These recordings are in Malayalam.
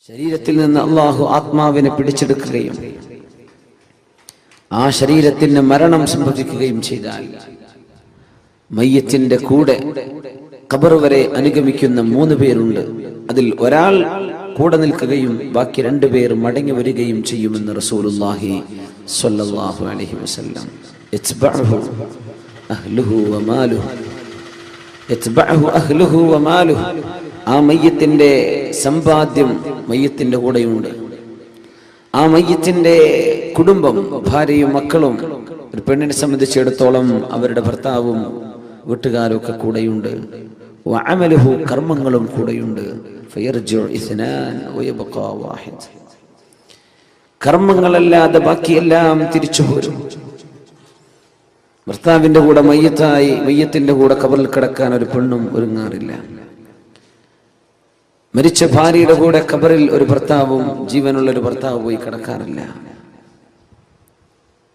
ശരീരത്തിൽ നിന്ന് അള്ളാഹു ആത്മാവിനെ പിടിച്ചെടുക്കുകയും ആ ശരീരത്തിന് മരണം സംഭവിക്കുകയും ചെയ്താൽ മയ്യത്തിന്റെ കൂടെ ഖബർ വരെ അനുഗമിക്കുന്ന 3 പേരുണ്ട്. അതിൽ ഒരാൾ കൂടെ നിൽക്കുകയും ബാക്കി 2 പേർ മടങ്ങി വരികയും ചെയ്യുമെന്ന് റസൂലുള്ളാഹി സ്വല്ലല്ലാഹു അലൈഹി വസല്ലം. യത്ബഉഹു അഹ്ലുഹു വമാലുഹു, യത്ബഉഹു അഹ്ലുഹു വമാലുഹു. ആ മയ്യത്തിന്റെ സമ്പാദ്യം മയ്യത്തിന്റെ കൂടെയുണ്ട്. ആ മയ്യത്തിന്റെ കുടുംബം, ഭാര്യയും മക്കളും, ഒരു പെണ്ണിനെ സംബന്ധിച്ചിടത്തോളം അവരുടെ ഭർത്താവും വീട്ടുകാരും ഒക്കെ കൂടെയുണ്ട്. വഅമലുഹു, കർമ്മങ്ങളും കൂടെയുണ്ട്. ഫയർജിഉ ഇസ്നാൻ വയബ്ഖാ വാഹിദ്. കർമ്മങ്ങളല്ലാതെ ബാക്കിയെല്ലാം തിരിച്ചു പോരും. ഭർത്താവിന്റെ കൂടെ മയ്യത്തിന്റെ കൂടെ ഖബറിൽ കിടക്കാൻ ഒരു പെണ്ണും ഒരുങ്ങാറില്ല. മരിച്ച ഭാര്യയുടെ കൂടെ ഖബറിൽ ഒരു ഭർത്താവും, ജീവനുള്ള ഒരു ഭർത്താവ് പോയി കിടക്കാറില്ല.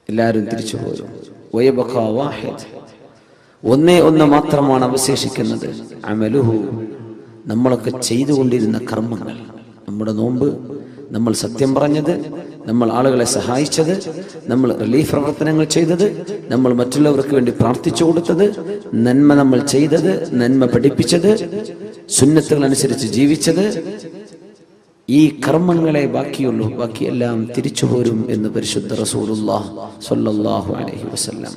എല്ലാവരും തിരിച്ചു പോരും. വയബ്ഖാ വാഹിദ്, ഒന്നേ ഒന്ന് മാത്രമാണ് അവശേഷിക്കുന്നത്. അമലുഹു, നമ്മളൊക്കെ ചെയ്തുകൊണ്ടിരുന്ന കർമ്മങ്ങൾ. നമ്മുടെ നോമ്പ്, നമ്മൾ സത്യം പറഞ്ഞത്, നമ്മൾ ആളുകളെ സഹായിച്ചത്, നമ്മൾ റിലീഫ് പ്രവർത്തനങ്ങൾ ചെയ്തത്, നമ്മൾ മറ്റുള്ളവർക്ക് വേണ്ടി പ്രാർത്ഥിച്ചു കൊടുത്തത്, നന്മ നമ്മൾ ചെയ്തത്, നന്മ പഠിപ്പിച്ചത്, സുന്നത്തുകൾ അനുസരിച്ച് ജീവിച്ചത്, ഈ കർമ്മങ്ങളെ ബാക്കിയുള്ളൂ. ബാക്കിയെല്ലാം തിരിച്ചു പോരും എന്ന് പരിശുദ്ധ റസൂലുള്ളാഹി സ്വല്ലല്ലാഹു അലൈഹി വസല്ലം.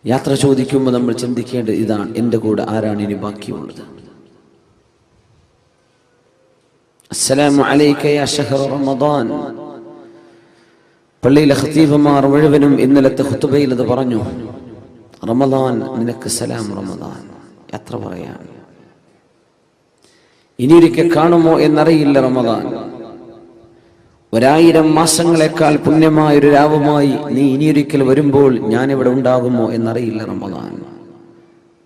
യാത്ര ചോദിക്കുമ്പോൾ നമ്മൾ ചിന്തിക്കേണ്ടത് ഇതാണ്: എൻ്റെ കൂടെ ആരാണ് ഇനി ബാക്കിയുള്ളത്? അസ്സലാമു അലൈക യാ ശഹ്റ റമദാൻ. പള്ളിയിലെ ഖതീബുമാർ മുഴുവനും ഇന്നലത്തെ ഖുതുബയിൽ അത് പറഞ്ഞു. റമദാൻ നിനക്ക് സലാം റമദാൻ. യാത്ര പറയാൻ ഇനിയൊരിക്കൽ കാണുമോ എന്നറിയില്ല. റമദാൻ 1000 മാസങ്ങളെക്കാൾ പുണ്യമായൊരു രാവുമായി നീ ഇനിയൊരിക്കൽ വരുമ്പോൾ ഞാനിവിടെ ഉണ്ടാകുമോ എന്നറിയില്ല. റമദാൻ.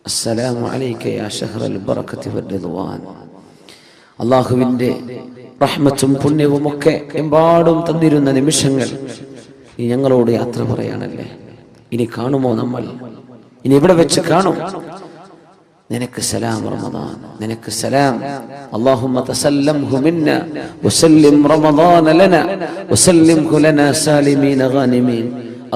അസ്സലാമു അലൈക യാ ശഹ്റൽ ബറകതി വർ-റിദ്വാൻ. അല്ലാഹുവിന്റെ റഹ്മത്തും പുണ്യവും ഒക്കെ എമ്പാടും തന്നിരുന്ന നിമിഷങ്ങൾ ഈ ഞങ്ങളോട് യാത്ര പറയാനല്ലേ. ഇനി കാണുമോ നമ്മൾ? ഇനി ഇവിടെ വെച്ച് കാണും. നിനക്ക് സലാം റമദാൻ, നിനക്ക് സലാം. അല്ലാഹുമ്മ തസല്ലംഹു മിന്നാ വസല്ലിം റമദാന ലനാ വസല്ലിംഹു ലനാ സാലിമീന ഗാനിമീൻ.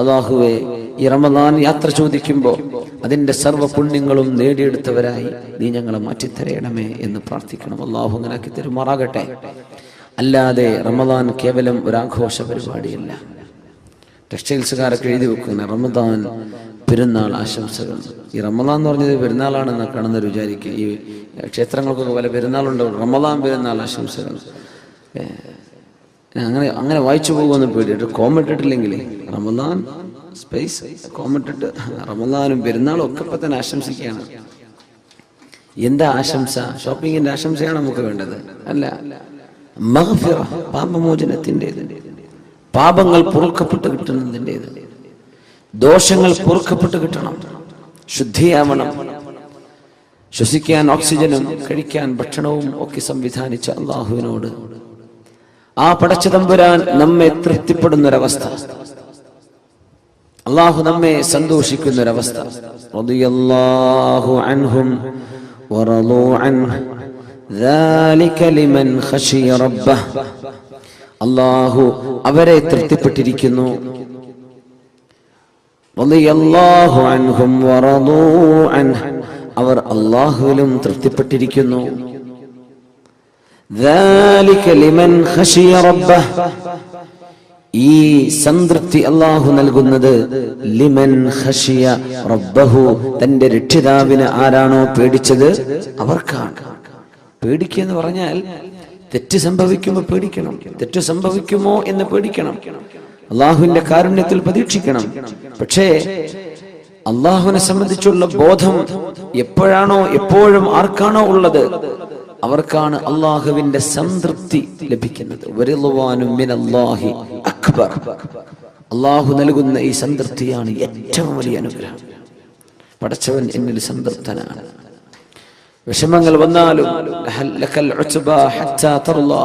അല്ലാഹുവേ, ഈ റമദാൻ യാത്ര ചോദിക്കുമ്പോൾ അതിന്റെ സർവ്വ പുണ്യങ്ങളും നേടിയെടുത്തവരായി നീ ഞങ്ങളെ മാറ്റിത്തരയണമേ എന്ന് പ്രാർത്ഥിക്കണം. അല്ലാഹു അങ്ങനെ ആക്കി തരുമാറാകട്ടെ. അല്ലാതെ റമദാൻ കേവലം ഒരു ആഘോഷ പരിപാടിയല്ല. ടെക്സ്റ്റൈൽസുകാരൊക്കെ എഴുതി വെക്കുന്ന റമദാൻ പെരുന്നാൾ ആശംസകൾ. ഈ റമദാൻ എന്ന് പറഞ്ഞത് പെരുന്നാളാണെന്ന് കാണുന്നവർ വിചാരിക്കുക. ഈ ക്ഷേത്രങ്ങൾക്കൊക്കെ പല പെരുന്നാളുണ്ടാവും. റമദാൻ പെരുന്നാൾ ആശംസകൾ അങ്ങനെ വായിച്ചു പോകുമെന്ന് പേടിയിട്ട് കോമിട്ടിട്ടില്ലെങ്കിൽ റമദാൻ സ്പേസ് കോമിട്ടിട്ട് റമദാനും പെരുന്നാളും ഒക്കെ ഇപ്പൊ തന്നെ ആശംസിക്കുകയാണ്. എന്താ ആശംസ? ഷോപ്പിങ്ങിന്റെ ആശംസയാണ് നമുക്ക് വേണ്ടത്. അല്ല, മഗ്ഫിറ, പാപമോചനത്തിൻ്റെത്, പാപങ്ങൾ പൊറുക്കപ്പെട്ട് കിട്ടുന്നതിൻ്റെത്, ദോഷങ്ങൾ പൊറുക്കപ്പെട്ട് കിട്ടണം, ശുദ്ധിയാവണം. ശ്വസിക്കാൻ ഓക്സിജനും കഴിക്കാൻ ഭക്ഷണവും ഒക്കെ സംവിധാനിച്ച അള്ളാഹുവിനോട്, ആ പടച്ച തമ്പുരാൻ നമ്മെ തൃപ്തിപ്പെടുന്നൊരവസ്ഥ, അള്ളാഹു നമ്മെ സന്തോഷിക്കുന്നൊരവസ്ഥ. റളിയല്ലാഹു അൻഹും വറളൂ അൻഹു ദാലിക ലിമൻ ഖശിയ റബ്ബഹ്. അള്ളാഹു അവരെ തൃപ്തിപ്പെട്ടിരിക്കുന്നു. റളിയല്ലാഹു അൻഹും വറളൂ അൻഹു, അവർ അള്ളാഹുവിലും തൃപ്തിപ്പെട്ടിരിക്കുന്നു. ദാലിക ലിമൻ ഖശിയ റബ്ബഹ്. ഈ സംതൃപ്തി അള്ളാഹു നൽകുന്നത് ലിമൻ ഖശിയ റബ്ബഹു, തന്റെ രക്ഷിതാവിനെ ആരാണോ പേടിച്ചത് അവർക്കാണ്. പേടിക്കുക എന്ന് പറഞ്ഞാൽ തെറ്റ് സംഭവിക്കുമ്പോൾ പേടിക്കണം, തെറ്റ് സംഭവിക്കുമോ എന്ന് പേടിക്കണം, അള്ളാഹുവിന്റെ കാരുണ്യത്തിൽ പ്രതീക്ഷിക്കണം. പക്ഷേ അള്ളാഹുവിനെ സംബന്ധിച്ചുള്ള ബോധം എപ്പോഴാണോ, എപ്പോഴും ആർക്കാണോ ഉള്ളത് അവർക്കാണ് അള്ളാഹുവിന്റെ സംതൃപ്തി ലഭിക്കുന്നത്. വറിദ്വാനും മിനല്ലാഹി അക്ബർ. അള്ളാഹു നൽകുന്ന ഈ സംതൃപ്തിയാണ് ഏറ്റവും വലിയ അനുഗ്രഹം. പടച്ചവൻ എന്നിൽ സംതൃപ്തനാണ്. വിഷമങ്ങൾ വന്നാലും ലക്കൽ ഉത്ബാ ഹത്താ തർലാ.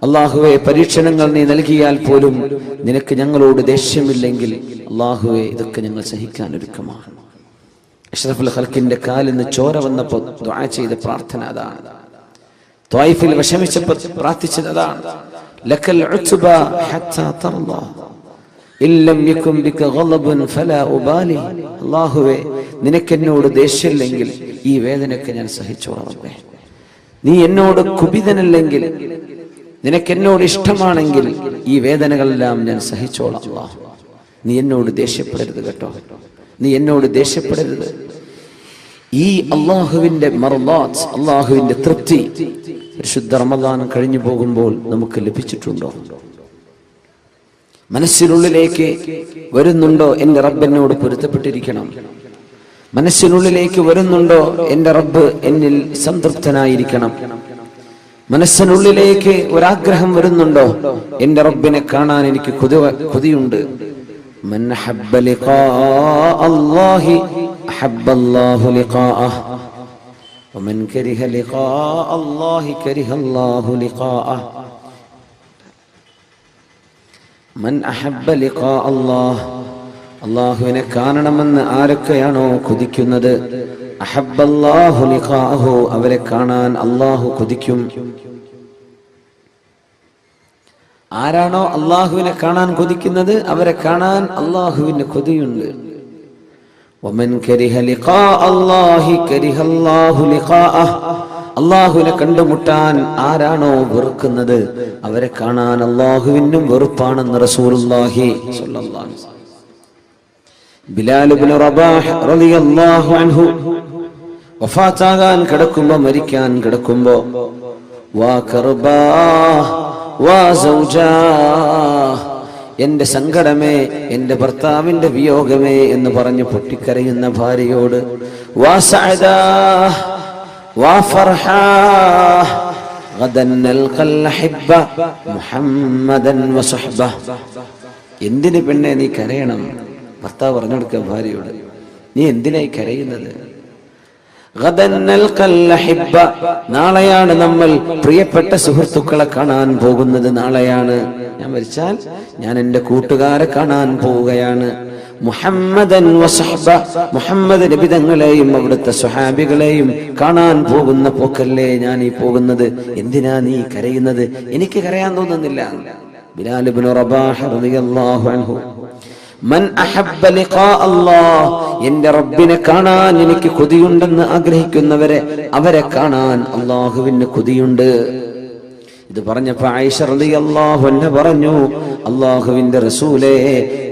അള്ളാഹുവെ, പരീക്ഷണങ്ങൾ നീ നൽകിയാൽ പോലും നിനക്ക് ഞങ്ങളോട് ദേഷ്യമില്ലെങ്കിൽ അള്ളാഹുവെ, ഇതൊക്കെ ഞങ്ങൾ സഹിക്കാൻ ഒരുക്കമാണ്. അഷ്റഫുൽ ഖൽഖിന്റെ കാലിൽ നിന്ന് ചോര വന്നപ്പോൾ ദുആ ചെയ്ത പ്രാർത്ഥന അതാണ്. ത്വായിഫിൽ വിഷമിച്ചപ്പോൾ പ്രാർത്ഥിച്ചത് അതാണ്. ലക്കൽ ഉത്ബ ഹത്താ തർളാ ഇല്ലം യകും ബിക ഗളബൻ ഫലാ ഉബാലി. അല്ലാഹുവേ, നിനക്കെന്നോട് ദേഷ്യമില്ലെങ്കിൽ ഈ വേദനയൊക്കെ ഞാൻ സഹിച്ചോളാം റബ്ബേ. നീ എന്നോട് കുപിതനല്ലെങ്കിൽ, നിനക്കെന്നോട് ഇഷ്ടമാണെങ്കിൽ ഈ വേദനകളെല്ലാം ഞാൻ സഹിച്ചോളാം അല്ലാഹ്. നീ എന്നോട് ദേഷ്യപ്പെടരുത് കേട്ടോ, നീ എന്നോട് ദേഷ്യപ്പെടരുത്. ഈ അള്ളാഹുവിന്റെ മർളാത്ത്, അള്ളാഹുവിന്റെ തൃപ്തി പരിശുദ്ധ റമദാൻ കഴിഞ്ഞു പോകുമ്പോൾ നമുക്ക് ലഭിച്ചിട്ടുണ്ടോ? മനസ്സിനുള്ളിലേക്ക് വരുന്നുണ്ടോ എന്റെ റബ്ബ് എന്നോട് പൊരുത്തപ്പെട്ടിരിക്കണം? മനസ്സിനുള്ളിലേക്ക് വരുന്നുണ്ടോ എന്റെ റബ്ബ് എന്നിൽ സംതൃപ്തനായിരിക്കണം? മനസ്സിനുള്ളിലേക്ക് ഒരാഗ്രഹം വരുന്നുണ്ടോ എന്റെ റബ്ബിനെ കാണാൻ എനിക്ക് കൊതിയുണ്ട്? മൻ അഹബ്ബ ലിഖാഅ അല്ലാഹി അഹബ്ബ അല്ലാഹു ലിഖാഅഹ വമൻ കരിഹ ലിഖാഅ അല്ലാഹി കരിഹ അല്ലാഹു ലിഖാഅഹ. മൻ അഹബ്ബ ലിഖാഅ അല്ലാഹ്, അല്ലാഹുവിനെ കാണണമെന്ന് ആരൊക്കെയാണോ കൊതിക്കുന്നത്, അഹബ്ബ അല്ലാഹു ലിഖാഅഹു, അവരെ കാണാൻ അല്ലാഹു കൊതിക്കും. ആരാണോ അള്ളാഹുവിനെ കാണാൻ കൊതിക്കുന്നത് അവരെ കാണാൻ അള്ളാഹുവിന് കൊതിയുണ്ട്. വമൻ കരിഹ ലിഖാഅ അല്ലാഹി കരിഹ അല്ലാഹു ലിഖാഅഹ, അള്ളാഹുവിനെ കണ്ടുമുട്ടാൻ ആരാണോ വെറുക്കുന്നത് അവരെ കാണാൻ അള്ളാഹുവിനും വെറുപ്പാണെന്ന് റസൂലുള്ളാഹി സ്വല്ലല്ലാഹു അലൈഹി വസല്ലം. ബിലാൽ ഇബ്നു റബാഹ് റളിയല്ലാഹു അൻഹു വഫാത്താകാൻ കിടക്കുമ്പോ, മരിക്കാൻ കിടക്കുമ്പോ, വാ കർബാ വാ സൗജാ, എന്റെ സങ്കടമേ, എന്റെ ഭർത്താവിന്റെ വിയോഗമേ എന്ന് പറഞ്ഞു പൊട്ടിക്കരയുന്ന ഭാര്യയോട്, വാ സഅദാ വാ ഫർഹാ ഗദൻ നൽഖൽ ഹബ്ബ മുഹമ്മദൻ വസഹ്ബ. എന്തിന് പെണ്ണെ നീ കരയണം? ഭർത്താവ് പറഞ്ഞു കൊടുക്കുക ഭാര്യയോട്, നീ എന്തിനായി കരയുന്നത്? നാളെയാണ് നമ്മൾ പ്രിയപ്പെട്ട സുഹൃത്തുക്കളെ കാണാൻ പോകുന്നത്. നാളെയാണ് ഞാൻ മരിച്ചാൽ ഞാൻ എന്റെ കൂട്ടുകാരെ കാണാൻ പോവുകയാണ്. മുഹമ്മദൻ വസഹ്ബ, മുഹമ്മദ് നബി തങ്ങളെയും അവിടുത്തെ സ്വഹാബികളെയും കാണാൻ പോകുന്ന പോക്കല്ലേ ഞാൻ ഈ പോകുന്നത്. എന്തിനാ നീ കരയുന്നത്? എനിക്ക് കരയാൻ തോന്നുന്നില്ല. ബിലാൽ ഇബ്നു റബാഹ് റളിയല്ലാഹു അൻഹു, മൻ അഹബ്ബ ലിഖാഅ അല്ലാഹ്, എന്റെ റബ്ബിനെ കാണാൻ എനിക്ക് കൊതിയുണ്ടെന്ന് ആഗ്രഹിക്കുന്നവരെ അവരെ കാണാൻ അല്ലാഹുവിന് കൊതിയുണ്ട്. ഇത് പറഞ്ഞപ്പോൾ ആയിഷ റളിയല്ലാഹു അൻഹ പറഞ്ഞു, അല്ലാഹുവിന്റെ റസൂലേ,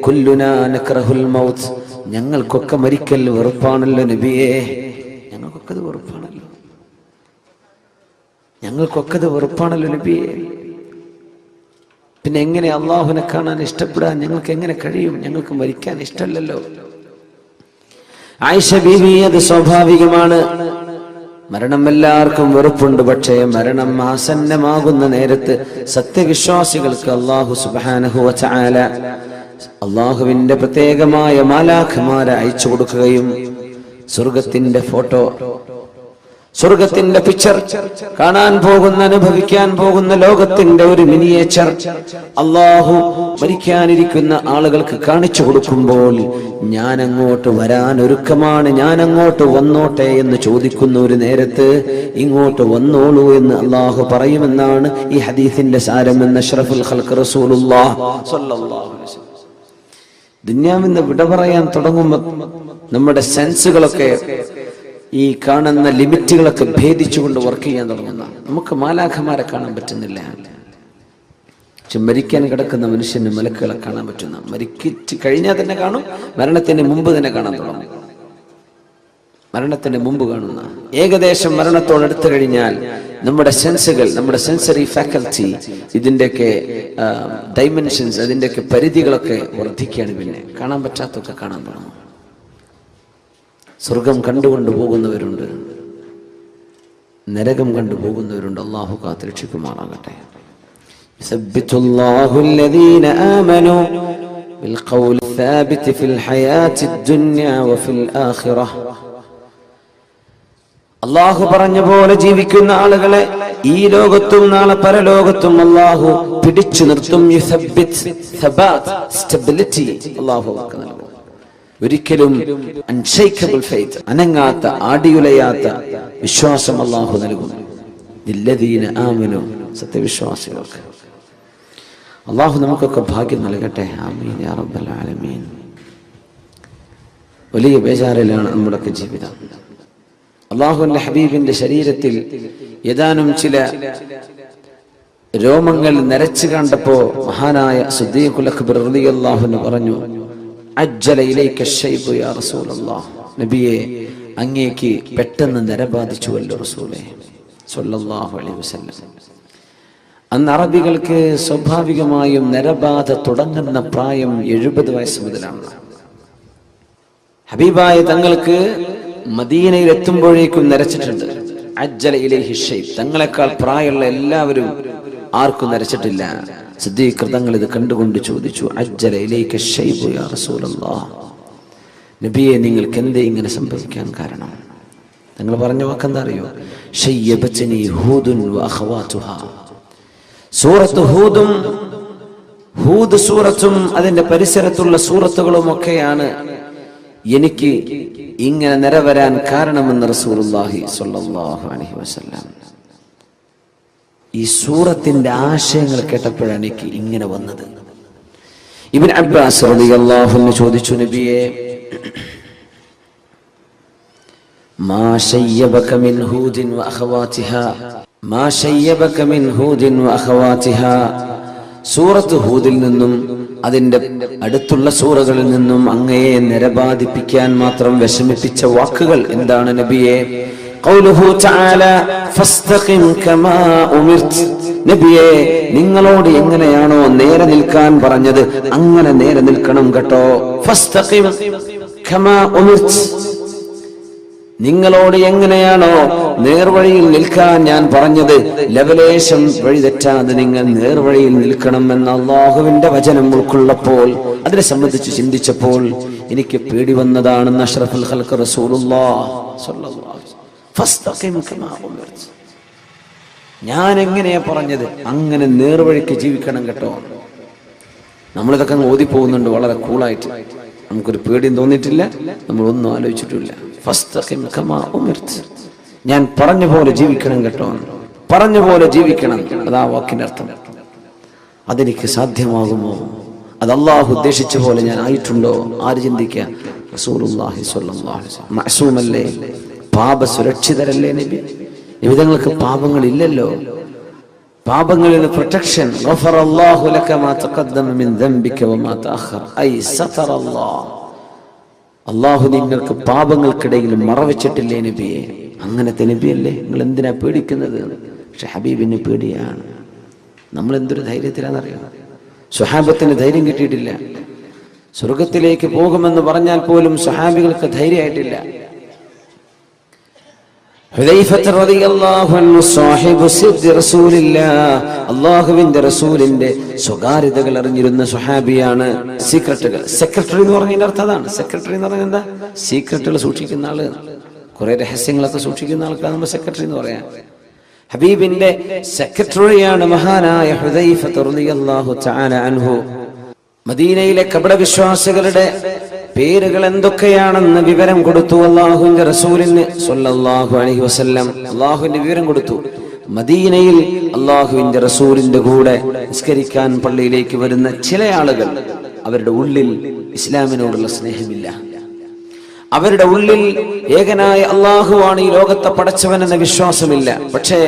കുല്ലുനാ നക്റഹുൽ മൗത്ത്, ഞങ്ങൾക്കൊക്കെ മരിക്കൽ വെറുപ്പാണല്ലോ നബിയേ. ഞങ്ങൾക്കൊക്കെ അത് വെറുപ്പാണല്ലോ, ഞങ്ങൾക്കൊക്കെ അത് വെറുപ്പാണല്ലോ നബിയേ. പിന്നെ എങ്ങനെ അള്ളാഹുവിനെ കാണാൻ ഇഷ്ടപ്പെടാൻ ഞങ്ങൾക്ക് എങ്ങനെ കഴിയും? ഞങ്ങൾക്ക് മരിക്കാൻ ഇഷ്ടമല്ലല്ലോ. ആയിഷ ബീവി, അത് സ്വാഭാവികമാണ്. മരണം എല്ലാവർക്കും വെറുപ്പുണ്ട്. പക്ഷേ മരണം ആസന്നമാകുന്ന നേരത്ത് സത്യവിശ്വാസികൾക്ക് അല്ലാഹു സുബ്ഹാനഹു വ തആല അള്ളാഹുവിന്റെ പ്രത്യേകമായ മാലാഖമാരെ അയച്ചു കൊടുക്കുകയും സ്വർഗത്തിന്റെ ഫോട്ടോ, സ്വർഗത്തിന്റെ പിക്ചർ, കാണാൻ പോകുന്ന, അനുഭവിക്കാൻ പോകുന്ന ലോകത്തിന്റെ ഒരു മിനിയേച്ചർ അള്ളാഹു മരിക്കാനിരിക്കുന്ന ആളുകൾക്ക് കാണിച്ചു കൊടുക്കുമ്പോൾ, ഞാൻ അങ്ങോട്ട് വരാൻ ഒരുക്കമാണ്, ഞാൻ അങ്ങോട്ട് വന്നോട്ടെ എന്ന് ചോദിക്കുന്ന ഒരു നേരത്ത് ഇങ്ങോട്ട് വന്നോളൂ എന്ന് അള്ളാഹു പറയുമെന്നാണ് ഈ ഹദീസിന്റെ സാരം എന്ന് അഷ്റഫുൽ ഖൽഖ് റസൂലുള്ളാഹി സ്വല്ലല്ലാഹു അലൈഹി വസല്ലം. ദുനിയാവിന്ന് വിട പറയാൻ തുടങ്ങുമ്പോൾ നമ്മുടെ സെൻസുകളൊക്കെ, ഈ കാണുന്ന ലിമിറ്റുകളൊക്കെ ഭേദിച്ചുകൊണ്ട് വർക്ക് ചെയ്യാൻ തുടങ്ങുന്ന നമുക്ക് മാലാഖമാരെ കാണാൻ പറ്റുന്നില്ല. പക്ഷെ മരിക്കാൻ കിടക്കുന്ന മനുഷ്യന് മലക്കുകളെ കാണാൻ പറ്റുന്ന, മരിച്ചു കഴിഞ്ഞാൽ തന്നെ കാണും, മരണത്തിന് മുമ്പ് തന്നെ കാണാൻ തുടങ്ങും. മരണത്തിന് മുമ്പ് കാണുന്ന, ഏകദേശം മരണത്തോടടുത്ത് കഴിഞ്ഞാൽ നമ്മുടെ സെൻസുകൾ, നമ്മുടെ സെൻസറി ഫാക്കൽറ്റി, ഇതിന്റെയൊക്കെ ഡൈമെൻഷൻസ്, അതിന്റെയൊക്കെ പരിധികളൊക്കെ വർദ്ധിക്കുകയാണ്. പിന്നെ കാണാൻ പറ്റാത്തൊക്കെ കാണാൻ തുടങ്ങും. സ്വർഗം കണ്ടുകൊണ്ട് പോകുന്നവരുണ്ട്, നരകം കണ്ടുപോകുന്നവരുണ്ട്. അല്ലാഹു കാത്തുരക്ഷിക്കുമാറാകട്ടെ. യുസബ്ബിതുല്ലാഹു അല്ലദീന ആമനൂ ബിൽഖൗലി സാബിതി ഫിൽ ഹയാത്തിദ് ദുനിയ വഫിൽ ആഖിറഹ. അല്ലാഹു പറഞ്ഞ പോലെ ജീവിക്കുന്ന ആളുകളെ ഈ ലോകത്തും നാളെ പരലോകത്തും അല്ലാഹു പിടിച്ചു നിർത്തും. യുസബ്ബിത്, സബാത്ത്, സ്റ്റെബിലിറ്റി അല്ലാഹു നൽകും. ഒരിക്കലും അൺഷേക്കബിൾ ഫെയ്ത്ത്, അനങ്ങാത്ത, ആടിയുലയാത്ത വിശ്വാസം അല്ലാഹു നൽകും. ലില്ലദീന ആമനു, സത്യവിശ്വാസികൾക്ക്. അള്ളാഹു നമുക്കൊക്കെ ഭാഗ്യം നൽകട്ടെ. ആമീൻ യാ റബ്ബൽ ആലമീൻ. വലിയ ബേജാറിലാണ് നമ്മുടെയൊക്കെ ജീവിതം. അള്ളാഹുവിന്റെ ഹബീബിന്റെ ശരീരത്തിൽ ഏതാനും ചില രോമങ്ങൾ നരച്ചു കണ്ടപ്പോ മഹാനായ സിദ്ദീഖുൽ അക്ബർ റളിയല്ലാഹു അൻഹു പറഞ്ഞു, അജ്ജല ഇലൈക ശൈബു യാ റസൂലല്ലാഹ്. നബിയെ, അങ്ങേക്ക് പെട്ടെന്ന് നര ബാധിച്ചുവല്ലോ റസൂലേ സ്വല്ലല്ലാഹു അലൈഹി വസല്ലം. അന്ന് അറബികൾക്ക് സ്വാഭാവികമായും നരബാധ തുടങ്ങുന്ന പ്രായം 70 വയസ്സ് മുതലാണ്. ഹബീബായ തങ്ങൾക്ക് മദീനയിൽ എത്തുമ്പോഴേക്കും നരച്ചിട്ടുണ്ട്. അജ്ജല ഇലൈഹി ശൈബ്, തങ്ങളെക്കാൾ പ്രായമുള്ള എല്ലാവരും ആർക്കും നരച്ചിട്ടില്ല. സിദ്ദീഖ് തങ്ങൾ ഇത് കണ്ടുകൊണ്ട് ചോദിച്ചു, അജ്ജല ഇലൈക ശൈബു യാ റസൂലല്ലാഹ്. നബിയെ, നിങ്ങൾക്ക് എന്തേ ഇങ്ങനെ സംഭവിക്കാൻ കാരണം? തങ്ങൾ പറഞ്ഞ വാക്കെന്താ അറിയോ? ശയ്യബത്നി ഹൂദുൻ വ അഖവാതുഹാ. സൂറത്ത് ഹൂദും ഹൂദ് സൂറത്തും അതിന്റെ പരിസരത്തുള്ള സൂറത്തുകളും ഒക്കെയാണ് എനിക്ക് ഇങ്ങനെ നിരവരാൻ കാരണമെന്ന് റസൂലുള്ളാഹി സ്വല്ലല്ലാഹു അലൈഹി വസല്ലം. ഈ സൂറത്തിന്റെ ആശയങ്ങൾ കേട്ടപ്പോഴാണ് എനിക്ക് ഇങ്ങനെ വന്നത്. ഇബ്നു അബ്ബാസ് റളിയല്ലാഹു അൻഹു ചോദിച്ചു, നബിയെ, മാ ശയ്യബക മിൻ ഹൂദിൻ വ അഖവാതിഹാ, മാ ശയ്യബക മിൻ ഹൂദിൻ വ അഖവാതിഹാ. സൂറത്ത് ഹൂദിൽ നിന്നും അതിന്റെ അടുത്തുള്ള സൂറകളിൽ നിന്നും അങ്ങയെ നിരബാധിപ്പിക്കാൻ മാത്രം വിഷമിപ്പിച്ച വാക്കുകൾ എന്താണ് നബിയെ? ഖൗലുഹു തആല ഫസ്തഖിം കമാ ഉമിർത്. നബിയെ, നിങ്ങളോട് എങ്ങനെയാണോ നേരെ നിൽക്കാൻ പറഞ്ഞത് അങ്ങനെ നേരെ നിൽക്കണം കേട്ടോ. ഫസ്തഖിം കമാ ഉമിർത്. നിങ്ങളോട് എങ്ങനെയാണോ നേർവഴിയിൽ നിൽക്കാൻ ഞാൻ പറഞ്ഞത്, ലവലേശം വഴി തെറ്റാതെ നിങ്ങൾ നേർവഴിയിൽ നിൽക്കണമെന്ന് അള്ളാഹുവിന്റെ വചനം ഉൾക്കൊള്ളപ്പോൾ, അതിനെ സംബന്ധിച്ച് ചിന്തിച്ചപ്പോൾ എനിക്ക് പേടി വന്നതാണെന്ന് അഷ്റഫുൽ ഖൽഖ് റസൂലുള്ളാഹി സ്വല്ലല്ലാഹു അലൈഹി വസല്ലം. ഫസ്തഖിം കമാ ഉമിർത്. ഞാൻ എങ്ങനെയാ പറഞ്ഞത് അങ്ങനെ നേർവഴിക്ക് ജീവിക്കണം കേട്ടോ. നമ്മളിതൊക്കെ അങ്ങ് ഓതിപ്പോകുന്നുണ്ട് വളരെ കൂളായിട്ട്, നമുക്കൊരു പേടിയും തോന്നിയിട്ടില്ല, നമ്മളൊന്നും ആലോചിച്ചിട്ടില്ല. ഫസ്തഖിം കമാ ഉമിർത്. ഞാൻ പറഞ്ഞ പോലെ ജീവിക്കണം കേട്ടോ, പറഞ്ഞ പോലെ ജീവിക്കണം. അതാ വാക്കിന്റെ അർത്ഥം. അതെനിക്ക് സാധ്യമാകുമോ? അത് അള്ളാഹു ഉദ്ദേശിച്ച പോലെ ഞാൻ ആയിട്ടുണ്ടോ? ആര് ചിന്തിക്കുക? റസൂലുള്ളാഹി സ്വല്ലല്ലാഹു അലൈഹി വസല്ലം മഅസൂമല്ലേ, പാപ സുരക്ഷിതരല്ലേ നബി. നിമിതങ്ങൾക്ക് പാപങ്ങളില്ലല്ലോ. പാപങ്ങളിൽ പ്രൊട്ടക്ഷൻ. ഗഫറല്ലാഹു ലക മാ തഖദ്ദമ മിൻ ദംബിക വമാ തഅഖർ. ഐ സതറല്ലാഹ്. അള്ളാഹു നിങ്ങൾക്ക് പാപങ്ങൾക്കിടയിൽ മറവച്ചിട്ടില്ലേ നബിയെ? അങ്ങനത്തെ നബിയല്ലേ, നിങ്ങൾ എന്തിനാ പേടിക്കുന്നത്? പക്ഷെ ഹബീബിന് പേടിയാണ്. നമ്മൾ എന്തൊരു ധൈര്യത്തിലാണെന്നറിയാം. സ്വഹാബത്തിന് ധൈര്യം കിട്ടിയിട്ടില്ല. സ്വർഗത്തിലേക്ക് പോകുമെന്ന് പറഞ്ഞാൽ പോലും സ്വഹാബികൾക്ക് ധൈര്യമായിട്ടില്ല. ഹുദൈഫത്ത് റളിയല്ലാഹു അൻഹു സാഹിബു സിദ്ദി റസൂലില്ലാഹ്, അല്ലാഹുവിന്റെ റസൂലിന്റെ സ്വകാര്യതകൾ അറിഞ്ഞിരുന്ന സ്വഹാബിയാണ്. സീക്രട്ടുകൾ, സെക്രട്ടറി എന്ന് പറഞ്ഞതിന്റെ അർത്ഥം അതാണ്. സെക്രട്ടറി എന്ന് പറഞ്ഞാൽ എന്താ? സീക്രട്ടുകൾ സൂക്ഷിക്കുന്ന ആള്, കുറെ രഹസ്യങ്ങളൊക്കെ സൂക്ഷിക്കുന്ന ആൾക്കാണ് നമ്മൾ സെക്രട്ടറി എന്ന് പറയാം. ഹബീബിന്റെ സെക്രട്ടറിയാണ് മഹാനായ ഹുദൈഫത്ത് റളിയല്ലാഹു തആല അൻഹു. മദീനയിലെ കപടവിശ്വാസികളുടെ പേരുകൾ എന്തൊക്കെയാണെന്ന് വിവരം കൊടുത്തു അല്ലാഹുവിന്റെ റസൂലിന് സ്വല്ലല്ലാഹു അലൈഹി വസല്ലം. അല്ലാഹുവിന്റെ വിവരം കൊടുത്തു. മദീനയിൽ അല്ലാഹുവിന്റെ റസൂലിന്റെ കൂടെ നിസ്കരിക്കാൻ പള്ളിയിലേക്ക് വരുന്ന ചില ആളുകൾ, അവരുടെ ഉള്ളിൽ ഇസ്ലാമിനോടുള്ള സ്നേഹമില്ല. അവരുടെ ഉള്ളിൽ ഏകനായ അല്ലാഹുവാണ് ഈ ലോകത്തെ പടച്ചവൻ എന്ന വിശ്വാസമില്ല. പക്ഷേ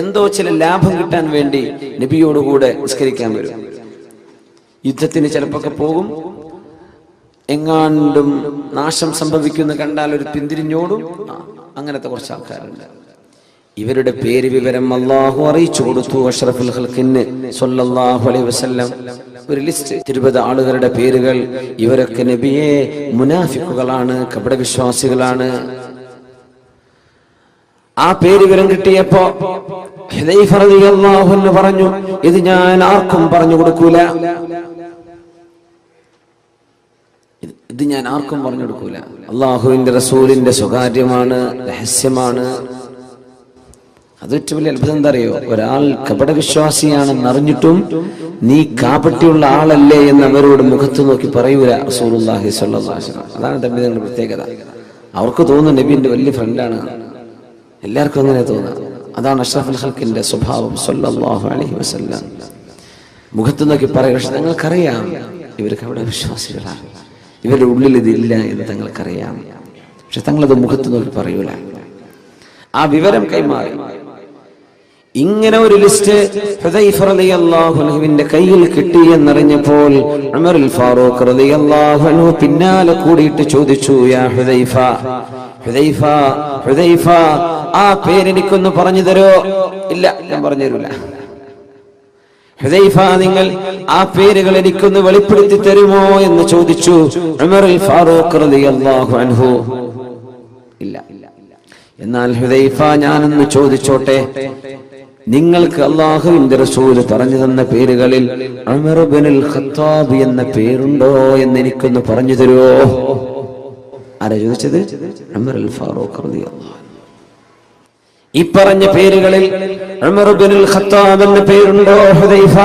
എന്തോ ചില ലാഭം കിട്ടാൻ വേണ്ടി നബിയോടുകൂടെ നിസ്കരിക്കാൻ വരും. യുദ്ധത്തിന് ചിലപ്പോൾ പോകും. എങ്ങാണ്ടും നാശം സംഭവിക്കുന്ന കണ്ടാൽ ഒരു പിന്തിരിഞ്ഞോടും. അങ്ങനത്തെ കുറച്ച് ആൾക്കാരുണ്ട്. ഇവരുടെ പേര് വിവരം അല്ലാഹു അറിയിച്ചു കൊടുത്തു അഷ്റഫുൽ ഖൽഖിന് സ്വല്ലല്ലാഹു അലൈഹി വസല്ലം. ഒരു ലിസ്റ്റ്, 20 ആളുകളുടെ പേരുകൾ. ഇവരൊക്കെ നബിയെ മുനാഫിക്കുകളാണ്, കപടവിശ്വാസികളാണ്. ആ പേര് വിവരം കിട്ടിയപ്പോ ഹുദൈഫ റളിയല്ലാഹു അൻഹു പറഞ്ഞു, ഇത് ഞാൻ ആർക്കും പറഞ്ഞു കൊടുക്കൂല, ഇത് ഞാൻ ആർക്കും പറഞ്ഞു കൊടുക്കൂല. അള്ളാഹുവിന്റെ റസൂലിന്റെ സ്വകാര്യമാണ്, രഹസ്യമാണ്. അത് ഏറ്റവും വലിയ അത്ഭുതം എന്താ അറിയോ? ഒരാൾ കപടവിശ്വാസിയാണെന്ന് അറിഞ്ഞിട്ടും നീ കാപട്യമുള്ള ആളല്ലേ എന്ന് അവരോട് മുഖത്ത് നോക്കി പറയൂല റസൂലുള്ളാഹി സ്വല്ലല്ലാഹു അലൈഹി വസല്ലം. അതാണ് തമ്മിലുള്ള പ്രത്യേകത. അവർക്ക് തോന്നുന്നു നബിന്റെ വലിയ ഫ്രണ്ടാണ്. എല്ലാവർക്കും അങ്ങനെ തോന്നുക. അതാണ് അഷ്റഫുൽ ഖൽഖിന്റെ സ്വഭാവം സല്ലല്ലാഹു അലൈഹി വസല്ലം. മുഖത്ത് നോക്കി പറയും, പക്ഷെ തങ്ങൾക്കറിയാം ഇവർക്ക് അവിടെ വിശ്വാസികളാണ്, ഇവരുടെ ഉള്ളിൽ ഇതില്ല എന്ന് തങ്ങൾക്കറിയാം. പക്ഷെ തങ്ങളത് മുഖത്ത് നോക്കി പറയൂല. ആ വിവരം കൈമാറി. ഇങ്ങനെ ഒരു ലിസ്റ്റ് ഹുദൈഫ റളിയല്ലാഹു അൻഹുവിന്റെ കയ്യിൽ കിട്ടി എന്നറിഞ്ഞപ്പോൾ ഉമറുൽ ഫാറൂഖ് റളിയല്ലാഹു അൻഹു പിന്നാലെ കൂടിയിട്ട് ചോദിച്ചു, യാ ഹുദൈഫ, ഹുദൈഫ, ഹുദൈഫ, ആ പേരെനിക്കൊന്ന് പറഞ്ഞു തരോ? ഇല്ല, ഞാൻ പറഞ്ഞു തരൂല. ഹുദൈഫ, നിങ്ങൾ ആ പേരുകൾ എനിക്കൊന്ന് വെളിപ്പെടുത്തി തരുമോ എന്ന് ചോദിച്ചു ഉമറുൽ ഫാറൂഖ് റളിയല്ലാഹു അൻഹു. ഇല്ല. എന്നാൽ ഹുദൈഫ, ഞാനൊന്ന് ചോദിച്ചോട്ടെ, നിങ്ങൾക്ക് അല്ലാഹുവിന്റെ റസൂൽ പറഞ്ഞു തന്ന പേരുകളിൽ ഉമർ ഇബ്നുൽ ഖത്താബ് എന്ന പേരുണ്ടോ എന്ന് എനിക്കൊന്ന് പറഞ്ഞു തരുമോ? ആരാ ചോദിച്ചത്? ഉമറുൽ ഫാറൂഖ് റളിയല്ലാഹു അൻഹു. ഈ പറഞ്ഞ പേരുകളിൽ ഉമർ ഇബ്നുൽ ഖത്താബ് എന്ന പേരുണ്ടോ ഹുദൈഫ?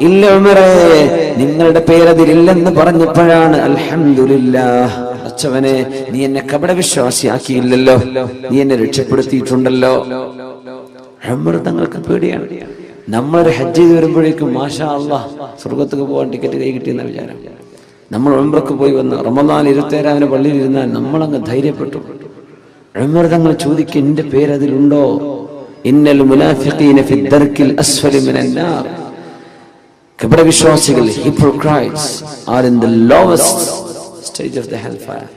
ഇല്ല ഉമറേ, നിങ്ങളുടെ പേരതിലില്ലെന്ന് പറഞ്ഞപ്പോഴാണ് അൽഹംദുലില്ലാഹ്, അച്ചവനെ, നീ എന്നെ കപട വിശ്വാസിയാക്കിയില്ലല്ലോ, നീ എന്നെ രക്ഷപ്പെടുത്തിയിട്ടുണ്ടല്ലോ. ഉമർ തങ്ങൾക്ക് പേടിയാണ്. നമ്മളൊരു ഹജ്ജ് ചെയ്ത് വരുമ്പോഴേക്കും മാഷാ അല്ലാഹ് സ്വർഗത്തേക്ക് പോകാൻ ടിക്കറ്റ് കൈ കിട്ടിയെന്ന വിചാരം. നമ്മൾ ഉംറക്ക് പോയി വന്ന് റമദാൻ 27 പള്ളിയിൽ ഇരുന്നാൽ നമ്മളങ്ങ് ധൈര്യപ്പെട്ടു. ഉമർ തങ്ങൾ ചോദിക്കും, എന്റെ പേര് അതിലുണ്ടോ? ഇന്നൽ മുനാഫിഖീന ഫി ദർക്കിൽ അസ്ഫലി മിനൻ നാർ. കപട വിശ്വാസികൾ, hypocrites, are in the lowest stage of the hellfire.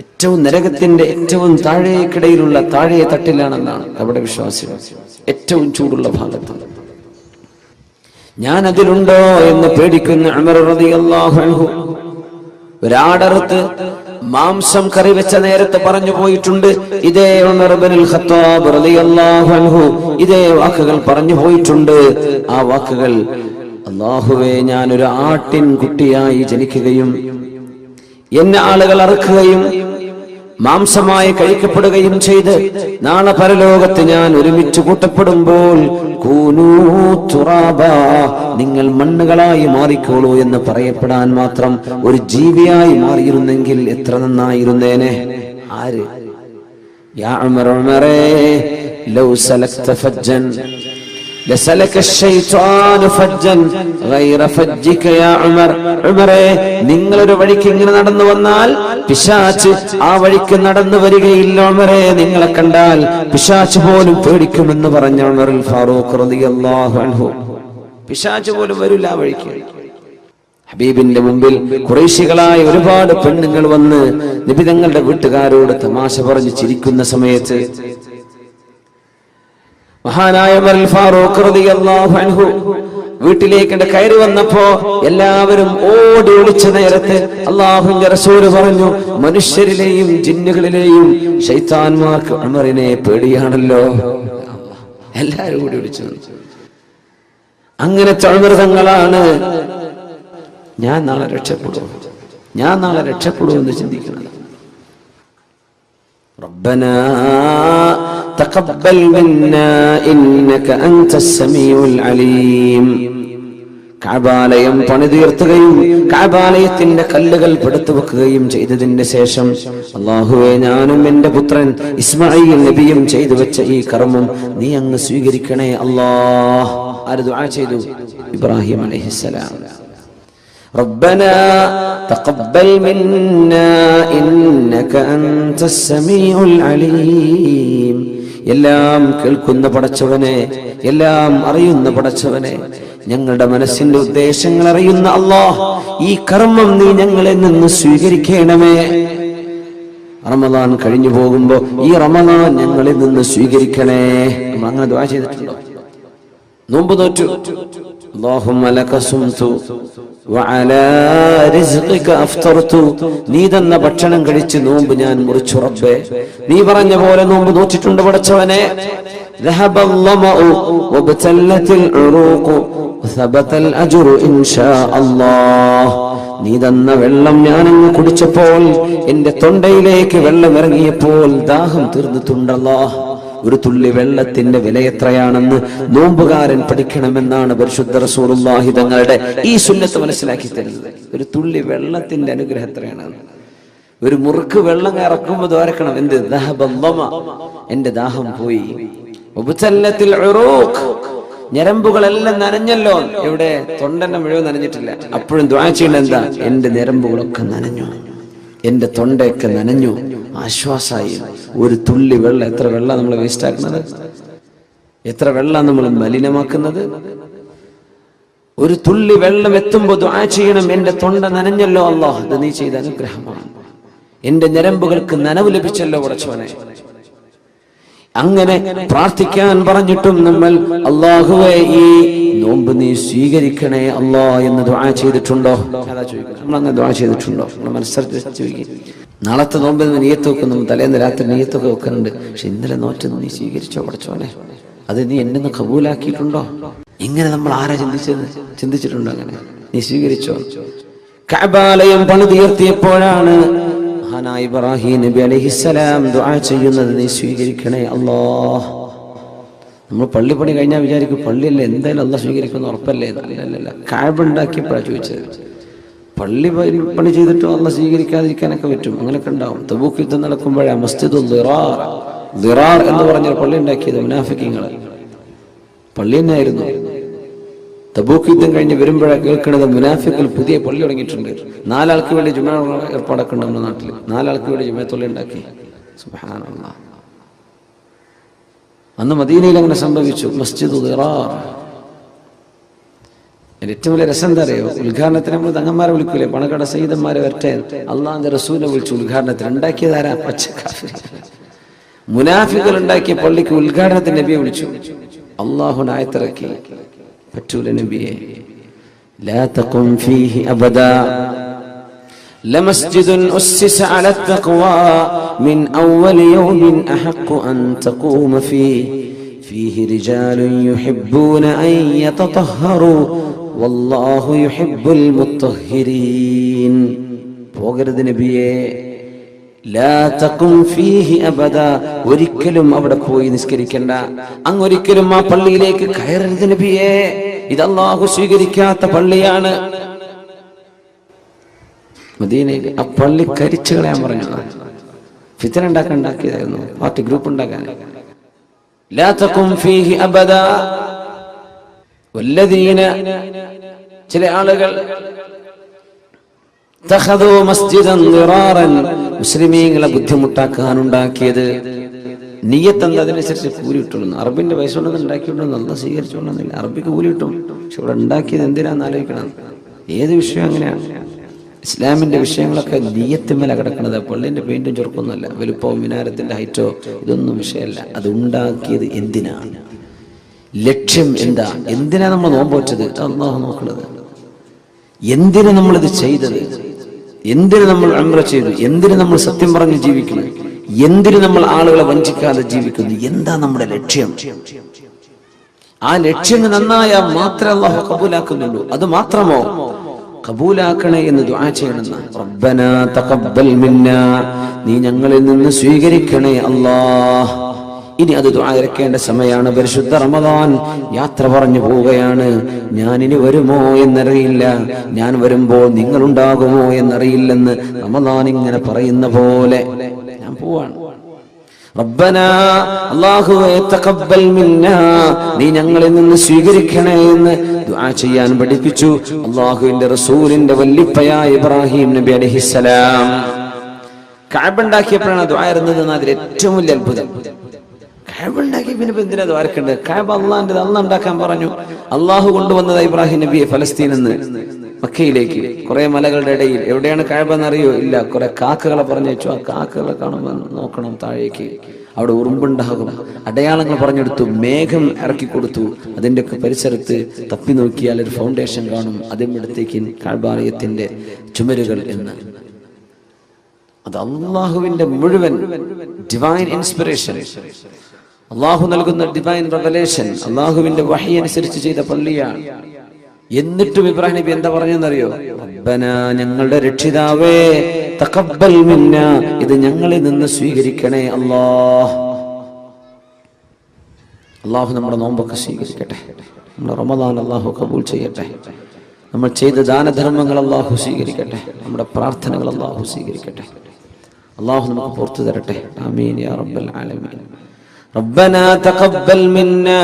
ഏറ്റവും നരകത്തിന്റെ ഏറ്റവും താഴേക്കിടയിലുള്ള താഴെ തട്ടിലാണെന്നാണ് കപട വിശ്വാസികൾ, ഏറ്റവും ചൂടുള്ള ഭാഗത്ത്. ഞാൻ അതിലുണ്ടോ എന്ന് പേടിക്കുന്ന ഉമർ റളിയല്ലാഹു അൻഹു ഒരാടറുത്ത് മാംസം കറി വെച്ച നേരത്തെ പറഞ്ഞു പോയിട്ടുണ്ട്. ഇതേ ഉമർ ഇബ്നുൽ ഖത്താബ് റളിയല്ലാഹു അൻഹു ഇതേ വാക്കുകൾ പറഞ്ഞു പോയിട്ടുണ്ട്. ആ വാക്കുകൾ, അല്ലാഹുവേ, ഞാനൊരു ആട്ടിൻ കുട്ടിയായി ജനിക്കുകയും എന്നെ ആളുകൾ അറുക്കുകയും മാംസമായി കഴിക്കപ്പെടുകയും ചെയ്ത് നാളെ പരലോകത്ത് ഞാൻ ഒരുമിച്ച് കൂട്ടപ്പെടുമ്പോൾ കൂനൂ തുറാബാ, നിങ്ങൾ മണ്ണുകളായി മാറിക്കോളൂ എന്ന് പറയപ്പെടാൻ മാത്രം ഒരു ജീവിയായി മാറിയിരുന്നെങ്കിൽ എത്ര നന്നായിരുന്നേനെ. ആര്? യാ ഉമർ, ഉമറേ, ലൗ സലക്ത ഫജ്ജൻ ലസലക ശൈത്വാനു ഫജ്ജൻ ഗൈറ ഫജ്ജിക യാ ഉമർ. ഉമറേ, നിങ്ങളൊരു വഴിക്ക് ഇങ്ങനെ നടന്നു വന്നാൽ പിശാച് ആ വഴിക്ക് നടന്നു വരികയില്ല ഉമറേ. നിങ്ങളെ കണ്ടാൽ പിശാച് പോലും പേടിക്കുമെന്ന് പറഞ്ഞ ഉമറുൽ ഫാറൂഖ് റളിയല്ലാഹു അൻഹു. പിശാച് പോലും വരില്ല ആ വഴിക്ക്. ഹബീബിന്റെ മുമ്പിൽ ഖുറൈശികളായ ഒരുപാട് പെണ്ണുങ്ങൾ വന്ന് നബി തങ്ങളുടെ വീട്ടുകാരോട് തമാശ പറഞ്ഞ് ചിരിക്കുന്ന സമയത്ത് മഹാനായ ഉമറുൽ ഫാറൂഖ് റളിയല്ലാഹു അൻഹു വീട്ടിലേക്ക് കയറി വന്നപ്പോ എല്ലാവരും ഓടി ഒളിച്ച നേരത്തെ അല്ലാഹുവിന്റെ റസൂൽ പറഞ്ഞു, മനുഷ്യരിലെയും ജിന്നുകളിലെയും ശൈത്താന്മാർക്ക് ഉമറിനെ പേടിയാണല്ലോ. എല്ലാവരും ഓടി ഒളിച്ചു. അങ്ങനത്തെ ഉമർ തങ്ങളാണ് ഞാൻ നാളെ രക്ഷപ്പെടുമെന്ന് ചിന്തിക്കുന്നത്. റബ്ബനാ തഖബ്ബൽ മിന്നാ ഇന്നക അൻതസ് സമീഉൽ അലീം. കഅബാലയം പണിതീർത്തുകയും കഅബാലയത്തിന്റെ കല്ലുകൾ പെടുത്തു വെക്കുകയും ചെയ്തതിന്റെ ശേഷം, അല്ലാഹുവേ, ഞാനും എന്റെ പുത്രൻ ഇസ്മാഈൽ നബിയും ചെയ്തു വെച്ച ഈ കർമ്മം നീ അങ്ങ് സ്വീകരിക്കണേ അല്ലാഹ്. ആര് ദുആ ചെയ്തു? ഇബ്രാഹിം അലൈഹിസ്സലാം. ربنا تقبل منا إنك أنت السميع العليم. എല്ലാം കേൾക്കുന്ന പടച്ചവനെ, എല്ലാം അറിയുന്ന പടച്ചവനെ, ഞങ്ങളുടെ മനസ്സിന്റെ ഉദ്ദേശങ്ങൾ അറിയുന്ന അല്ലാഹ്, ഈ കർമ്മം നീ ഞങ്ങളിൽ നിന്ന് സ്വീകരിക്കണമേ. റമദാൻ കഴിഞ്ഞു പോകുമ്പോ ഈ റമദാൻ ഞങ്ങളിൽ നിന്ന് സ്വീകരിക്കണേ. നമ്മൾ അങ്ങനെ ദുആ ചെയ്തിട്ടുണ്ടോ? നോമ്പ് നോറ്റു, اللهم لك صمت وعلى رزقك افطرت. നീ തന്ന ഭക്ഷണം കഴിച്ച് നോമ്പ് ഞാൻ മുറിച്ചു റബ്ബേ. നീ പറഞ്ഞ പോലെ നോമ്പ് നോറ്റിട്ടുണ്ട് പടച്ചവനെ. ذهب الظمأ وابتلت العروق وثبت الأجر إن شاء الله. നീ തന്ന വെള്ളം ഞാനങ്ങ് കുടിച്ചപ്പോൾ, എന്റെ തൊണ്ടയിലേക്ക് വെള്ളം ഇറങ്ങിയപ്പോൾ ദാഹം തീർന്നിട്ടുണ്ടല്ലോ. ഒരു തുള്ളി വെള്ളത്തിന്റെ വില എത്രയാണെന്ന് നോമ്പുകാരൻ പഠിക്കണമെന്നാണ് പരിശുദ്ധ റസൂലുള്ളാഹി തങ്ങളുടെ ഈ സുന്നത്ത് മനസ്സിലാക്കി തരുന്നത്. ഒരു തുള്ളി വെള്ളത്തിന്റെ അനുഗ്രഹം എത്രയാണ്? ഒരു മുറുക്ക് വെള്ളം ഇറക്കുമ്പോൾ ദ്വാരക്കണം, എന്ത്? ദഹബ ളമ, എന്റെ ദാഹം പോയി. വബതല്ലത്തിൽ ഉറൂഖ്, ഞരമ്പുകളെല്ലാം നനഞ്ഞല്ലോ. എവിടെ? തൊണ്ടന്റെ മുഴുവൻ നനഞ്ഞിട്ടില്ല. അപ്പോഴും ദുആ ചെയ്യേണ്ടത് എന്താ? എന്റെ ഞരമ്പുകളൊക്കെ നനഞ്ഞു, എന്റെ തൊണ്ടയൊക്കെ നനഞ്ഞു, ആശ്വാസമായി. ഒരു തുള്ളി വെള്ളം, എത്ര വെള്ളം നമ്മൾ വേസ്റ്റ് ആക്കുന്നത്, എത്ര വെള്ളം നമ്മൾ മലിനമാക്കുന്നത്. ഒരു തുള്ളി വെള്ളം എത്തുമ്പോൾ ദുആ ചെയ്യണം, എന്റെ തൊണ്ട നനഞ്ഞല്ലോ അല്ലാഹ്, ഇത് നീ ചെയ്ത അനുഗ്രഹമാണ്, എന്റെ ഞരമ്പുകൾക്ക് നനവ് ലഭിച്ചല്ലോ പടച്ചോനെ. അങ്ങനെ പ്രാർത്ഥിക്കാൻ പറഞ്ഞിട്ടും നമ്മൾ അല്ലാഹുവേ ഈ നോമ്പ് നീ സ്വീകരിക്കണേ അല്ലാ എന്ന് ദുആ ചെയ്തിട്ടുണ്ടോ? അതാ ചോദിക്കുന്നത്. നമ്മൾ അങ്ങനെ ദുആ ചെയ്തിട്ടുണ്ടോ? നമ്മൾ മനസ്സറിച്ച് ചോദിക്കും. നാളത്തെ നോമ്പിൽ നിയ്യത്ത് വെക്കും, നമ്മൾ തലേന്ന് രാത്രി നിയ്യത്തൊക്കെ വെക്കുന്നുണ്ട്. പക്ഷെ ഇന്നലെ നോറ്റ് നീ സ്വീകരിച്ചോ പടച്ചോനെ, അത് നീ എന്നെ ഒന്ന് കബൂലാക്കിയിട്ടുണ്ടോ? ഇങ്ങനെ നമ്മൾ ആരാ ചിന്തിച്ചിട്ടുണ്ടോ? അങ്ങനെ നീ സ്വീകരിച്ചോ? കഅബാലയം പണിതുയർത്തിയപ്പോഴാണ് മഹാനായ ഇബ്രാഹിം നബി അലൈഹിസ്സലാം ദുആ ചെയ്യുന്നത്, നീ സ്വീകരിക്കണേ അല്ലാഹ്. നമ്മൾ പള്ളി പണി കഴിഞ്ഞാൽ വിചാരിക്കും പള്ളിയല്ലേ എന്തായാലും അല്ലാഹ് സ്വീകരിക്കുന്ന ഉറപ്പല്ലേ. അല്ലല്ല, കഅബ ഉണ്ടാക്കിയപ്പോഴാണ് ചോദിച്ചത്. പള്ളി പണി ചെയ്തിട്ടും അല്ലാഹ് സ്വീകരിക്കാതിരിക്കാനൊക്കെ പറ്റും, അങ്ങനെയൊക്കെ ഉണ്ടാവും. തബൂക്ക് യുദ്ധം നടക്കുമ്പോഴാണ് മസ്ജിദുൽ ദിറാർ എന്ന് പറഞ്ഞൊരു പള്ളി ഉണ്ടാക്കിയത് മുനാഫിക്കീങ്ങൾ. പള്ളി തന്നെയായിരുന്നു. തബൂക്ക് യുദ്ധം കഴിഞ്ഞ് വരുമ്പോഴാണ് കേൾക്കുന്നത് മുനാഫിക്കുകൾ പുതിയ പള്ളി തുടങ്ങിയിട്ടുണ്ട്. 4 ആൾക്ക് വേണ്ടി ജുമാ ഏർപ്പാടൊക്കെ ഉണ്ട് നമ്മുടെ നാട്ടിൽ. 4 ആൾക്ക് വേണ്ടി ജുമാത്തുള്ളി ഉണ്ടാക്കി. സുബ്ഹാനല്ലാഹ്. അന്ന് മദീനയിൽ അങ്ങനെ സംഭവിച്ചു. മസ്ജിദുൽ ദിറാർ. ഏറ്റവും വലിയ രസം എന്താ അറിയോ? ഉദ്ഘാടനത്തിന് നമ്മൾ തങ്ങന്മാരെ വിളിക്കൂലേ, പണക്കട സയ്യിദന്മാരെ വരട്ടെ, അള്ളാഹിന്റെ റസൂലിനെ വിളിച്ചു ഉദ്ഘാടനത്തിന്. ഉണ്ടാക്കിയതാരാ? പച്ചക്കാഫിർ മുനാഫിക്കുകൾ ഉണ്ടാക്കിയ പള്ളിക്ക് ഉദ്ഘാടനത്തിന് നബിയെ വിളിച്ചു. അല്ലാഹു ആയത്തിറക്കി, പറ്റൂല നബിയെ, ലാ തഖും ഫീഹി അബദാ ലമസ്ജിദുൻ ഉസ്സിസ അലാ തഖ്വാ മിൻ അവ്വൽ യൗമിൻ അഹഖു അൻ തഖൂമ ഫീഹി റിജാലുൻ യുഹിബ്ബൂന അൻ യതതഹറു വല്ലാഹു യുഹിബ്ബുൽ മുത്തഹിരീൻ. പോകരുത് നബിയെ, ലാ തഖും ഫീഹി അബദാ, ഒരിക്കലും അവിടെ പോയി നിസ്കരിക്കണ്ട, അങ്ങൊരിക്കലും ആ പള്ളിയിലേക്ക് കയറരുത് നബിയെ, ഇത് അല്ലാഹു സ്വീകരിക്കാത്ത പള്ളിയാണ്. മദീനയിൽ ആ പള്ളി കരിച്ചു കളയാൻ പറഞ്ഞു. ഫിത്ന ഉണ്ടാക്കിയതായിരുന്നു, പാർട്ടി ഗ്രൂപ്പ് ഉണ്ടാക്കാൻ. ലാ തഖും ഫീഹി അബദാ വല്ലദീന, ചില ആളുകൾ മുസ്ലിമീങ്ങളെ ബുദ്ധിമുട്ടാക്കാൻ ഉണ്ടാക്കിയത് നിയ്യത്ത് എന്താ? അതിനനുസരിച്ച് കൂലി കിട്ടുന്നു. അറബിന്റെ പൈസ കൊണ്ടൊന്നും ഉണ്ടാക്കിയിട്ടുണ്ടെന്ന് നല്ല സ്വീകരിച്ചുകൊണ്ടെന്നില്ല. അറബിക്ക് കൂലി കിട്ടും, പക്ഷെ ഇവിടെ ഉണ്ടാക്കിയത് എന്തിനാന്ന് ആലോചിക്കണം. ഏത് വിഷയം അങ്ങനെയാണ്. ഇസ്ലാമിന്റെ വിഷയങ്ങളൊക്കെ നിയ്യത്തിന്മേല കിടക്കുന്നത്. പള്ളിന്റെ പെയിന്റും ചുരുക്കൊന്നുമല്ല, വലുപ്പവും മിനാരത്തിന്റെ ഹൈറ്റോ ഇതൊന്നും വിഷയമല്ല. അത് ഉണ്ടാക്കിയത് എന്തിനാണ്? ലക്ഷ്യം എന്താ? എന്തിനാ നമ്മൾ നോമ്പോറ്റത്? അല്ലാഹു നോക്കുന്നത്. എന്തിനു നമ്മളിത് ചെയ്തത്? എന്തിനു നമ്മൾ ഉംറ ചെയ്തു? എന്തിനു നമ്മൾ സത്യം പറഞ്ഞ് ജീവിക്കുന്നു? എന്തിനു നമ്മൾ ആളുകളെ വഞ്ചിക്കാതെ ജീവിക്കുന്നു? എന്താ നമ്മുടെ ലക്ഷ്യം? ആ ലക്ഷ്യം നന്നായാൽ മാത്രമേ അല്ലാഹു കബൂലാക്കുന്നുള്ളൂ. അത് മാത്രമോ? കബൂലാക്കണേ എന്ന് ദുആ ചെയ്യണം. റബ്ബനാ തഖബ്ബൽ മിന്നാ, നീ ഞങ്ങളിൽ നിന്ന് സ്വീകരിക്കണേ അല്ലാഹ്. ഇനി അത് ദുആ ഇറക്കേണ്ട സമയമാണ്. പരിശുദ്ധ റമദാൻ യാത്ര പറഞ്ഞു പോവുകയാണ്. ഞാനിനി വരുമോ എന്നറിയില്ല, ഞാൻ വരുമ്പോൾ നിങ്ങൾ ഉണ്ടാകുമോ എന്നറിയില്ലെന്ന് റമദാൻ ഇങ്ങനെ പറയുന്ന പോലെ ഞാൻ പോവാണ്. റബ്ബനാ, അല്ലാഹുവേ, തഖബ്ബൽ മിന്നാ, നീ ഞങ്ങളിൽ നിന്ന് സ്വീകരിക്കണേ എന്ന് ദുആ ചെയ്യാൻ പഠിപ്പിച്ചു അല്ലാഹുവിന്റെ റസൂലിന്റെ വല്ലിപ്പയായ ഇബ്രാഹിം നബി അലൈഹിസ്സലാം. കഅബ ഉണ്ടാക്കിയപ്പോഴാണ് ദുആ ഇരുന്നത്. അതിൽ ഏറ്റവും വലിയ അത്ഭുതം, കഅബ ഉണ്ടാക്കി പിന്നെ എന്തിനാ ദ്വാരക്കേണ്ടത്? കഅബ അല്ലാഹുവിന്റെ, അല്ലാഹ് ഉണ്ടാക്കാൻ പറഞ്ഞു. അല്ലാഹു കൊണ്ടുവന്നത് ഇബ്രാഹിം നബിയെ ഫലസ്തീനിൽ നിന്ന് മക്കയിലേക്ക്, കുറെ മലകളുടെ ഇടയിൽ. എവിടെയാണ് കഅബ എന്നറിയോ? ഇല്ല. കുറെ കാക്കകളെ പറഞ്ഞു വെച്ചു. ആ കാക്കകളെ കാണുമ്പോൾ നോക്കണം താഴേക്ക്, അവിടെ ഉറുമ്പുണ്ടാകും. അടയാളങ്ങൾ പറഞ്ഞെടുത്തു, മേഘം ഇറക്കി കൊടുത്തു. അതിന്റെ ഒക്കെ പരിസരത്ത് തപ്പി നോക്കിയാൽ ഒരു ഫൗണ്ടേഷൻ കാണും. അതിനടുത്തേക്ക് കഅബാലയത്തിന്റെ ചുമരുകൾ എന്ന്. അത് അല്ലാഹുവിന്റെ മുഴുവൻ ഡിവൈൻ ഇൻസ്പിറേഷൻ, അല്ലാഹു നൽകുന്ന ഡിവൈൻ റെവലേഷൻ, അല്ലാഹുവിന്റെ വഹി അനുസരിച്ച് ചെയ്ത പള്ളിയാണ്. എന്നിട്ടും ഇബ്രാഹിം നബി എന്താ പറഞ്ഞെന്നറിയോ? റബ്ബനാ, ഞങ്ങളുടെ രക്ഷിതാവേ, തഖബ്ബൽ മിന്നാ, ഇത് ഞങ്ങളിൽ നിന്ന് സ്വീകരിക്കണേ അല്ലാഹ്. അല്ലാഹു നമ്മുടെ നോമ്പൊക്കെ സ്വീകരിക്കട്ടെ. നമ്മുടെ റമദാൻ അല്ലാഹു കബൂൽ ചെയ്യട്ടെ. നമ്മൾ ചെയ്ത ദാനധർമ്മങ്ങൾ അല്ലാഹു സ്വീകരിക്കട്ടെ. നമ്മുടെ പ്രാർത്ഥനകൾ അല്ലാഹു സ്വീകരിക്കട്ടെ. അല്ലാഹു നമുക്ക് പുറത്തു തരട്ടെ. ആമീൻ യാ റബ്ബൽ ആലമീൻ. ربنا تقبل منا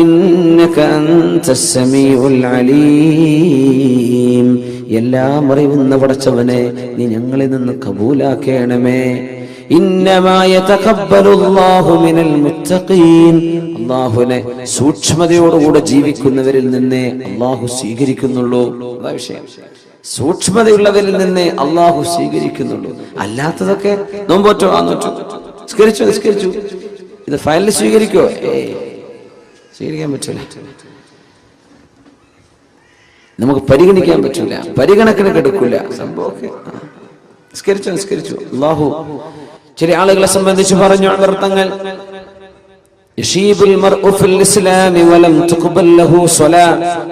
إنك أنت السميع العليم എല്ലാം അറിയുന്ന പടച്ചവനെ നീ ഞങ്ങളിൽ നിന്ന് കബൂലാക്കണമേ. ഇന്നമാ യതഖബ്ബലുല്ലാഹു മിനൽ മുത്തഖീൻ, അല്ലാഹുവിനെ സൂക്ഷ്മതയോടുകൂടെ ജീവിക്കുന്നവരിൽ നിന്നേ അല്ലാഹു സ്വീകരിക്കുന്നുള്ളൂ. അതാ വിഷയം. സൂക്ഷ്മതയുള്ളവരിൽ നിന്നേ അല്ലാഹു സ്വീകരിക്കുന്നുള്ളൂ. അല്ലാത്തതൊക്കെ നോമ്പോറ്റോ ആന്നോറ്റോ നിസ്കരിച്ചു ഇത് ഫയലിൽ സ്വീകരിക്കോ? സ്വീകരിക്കാൻ പറ്റൂല. നമുക്ക് പരിഗണിക്കാൻ പറ്റൂല, പരിഗണക്കിന് എടുക്കില്ല സംഭവമൊക്കെ. നിസ്കരിച്ചു അല്ലാഹു ചില ആളുകളെ സംബന്ധിച്ച് പറഞ്ഞു തങ്ങൾ,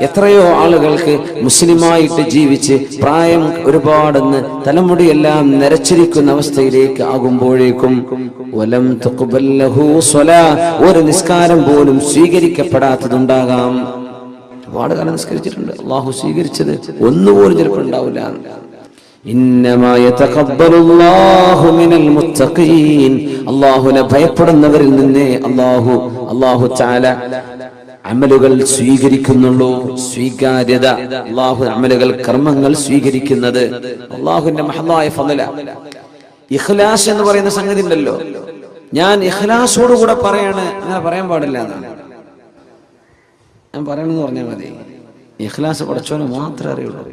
എത്രയോ ആളുകൾക്ക് മുസ്ലിമായിട്ട് ജീവിച്ച് പ്രായം ഒരുപാടെന്ന് തലമുടിയെല്ലാം നരച്ചിരിക്കുന്ന അവസ്ഥയിലേക്ക് ആകുമ്പോഴേക്കും വലം തുഖ്ബൽ ലഹു സ്വലാ, ഒരു നിസ്കാരം പോലും സ്വീകരിക്കപ്പെടാത്തതുണ്ടാകാം. ഒരുപാട് കാലം നിസ്കരിച്ചിട്ടുണ്ട്, അള്ളാഹു സ്വീകരിച്ചത് ഒന്നുപോലും ചിലപ്പോൾ ഉണ്ടാവില്ല. ഇന്നമാ യതഖബ്ബലുല്ലാഹു മിനൽ മുത്തഖീൻ, അല്ലാഹുവിനെ ഭയപ്പെടുന്നവരിൽ നിന്നേ അല്ലാഹു തആല അമലുകൾ സ്വീകരിക്കുന്നുള്ളൂ. സ്വീകാര്യത, അല്ലാഹു അമലുകൾ കർമ്മങ്ങൾ സ്വീകരിക്കുന്നത് അല്ലാഹുവിന്റെ മഹത്തായ ഫളല. ഇഖ്ലാസ് എന്ന് പറയുന്ന സംഗതി ഉണ്ടല്ലോ, ഞാൻ ഇഖ്ലാസോട് കൂടെ പറയാണ്, അങ്ങനെ പറയാൻ പാടില്ല എന്നാണ് ഞാൻ പറയണമെന്ന് പറഞ്ഞാൽ മതി. ഇഖ്ലാസ് പടച്ചവന് മാത്രമേ അറിയുള്ളൂ.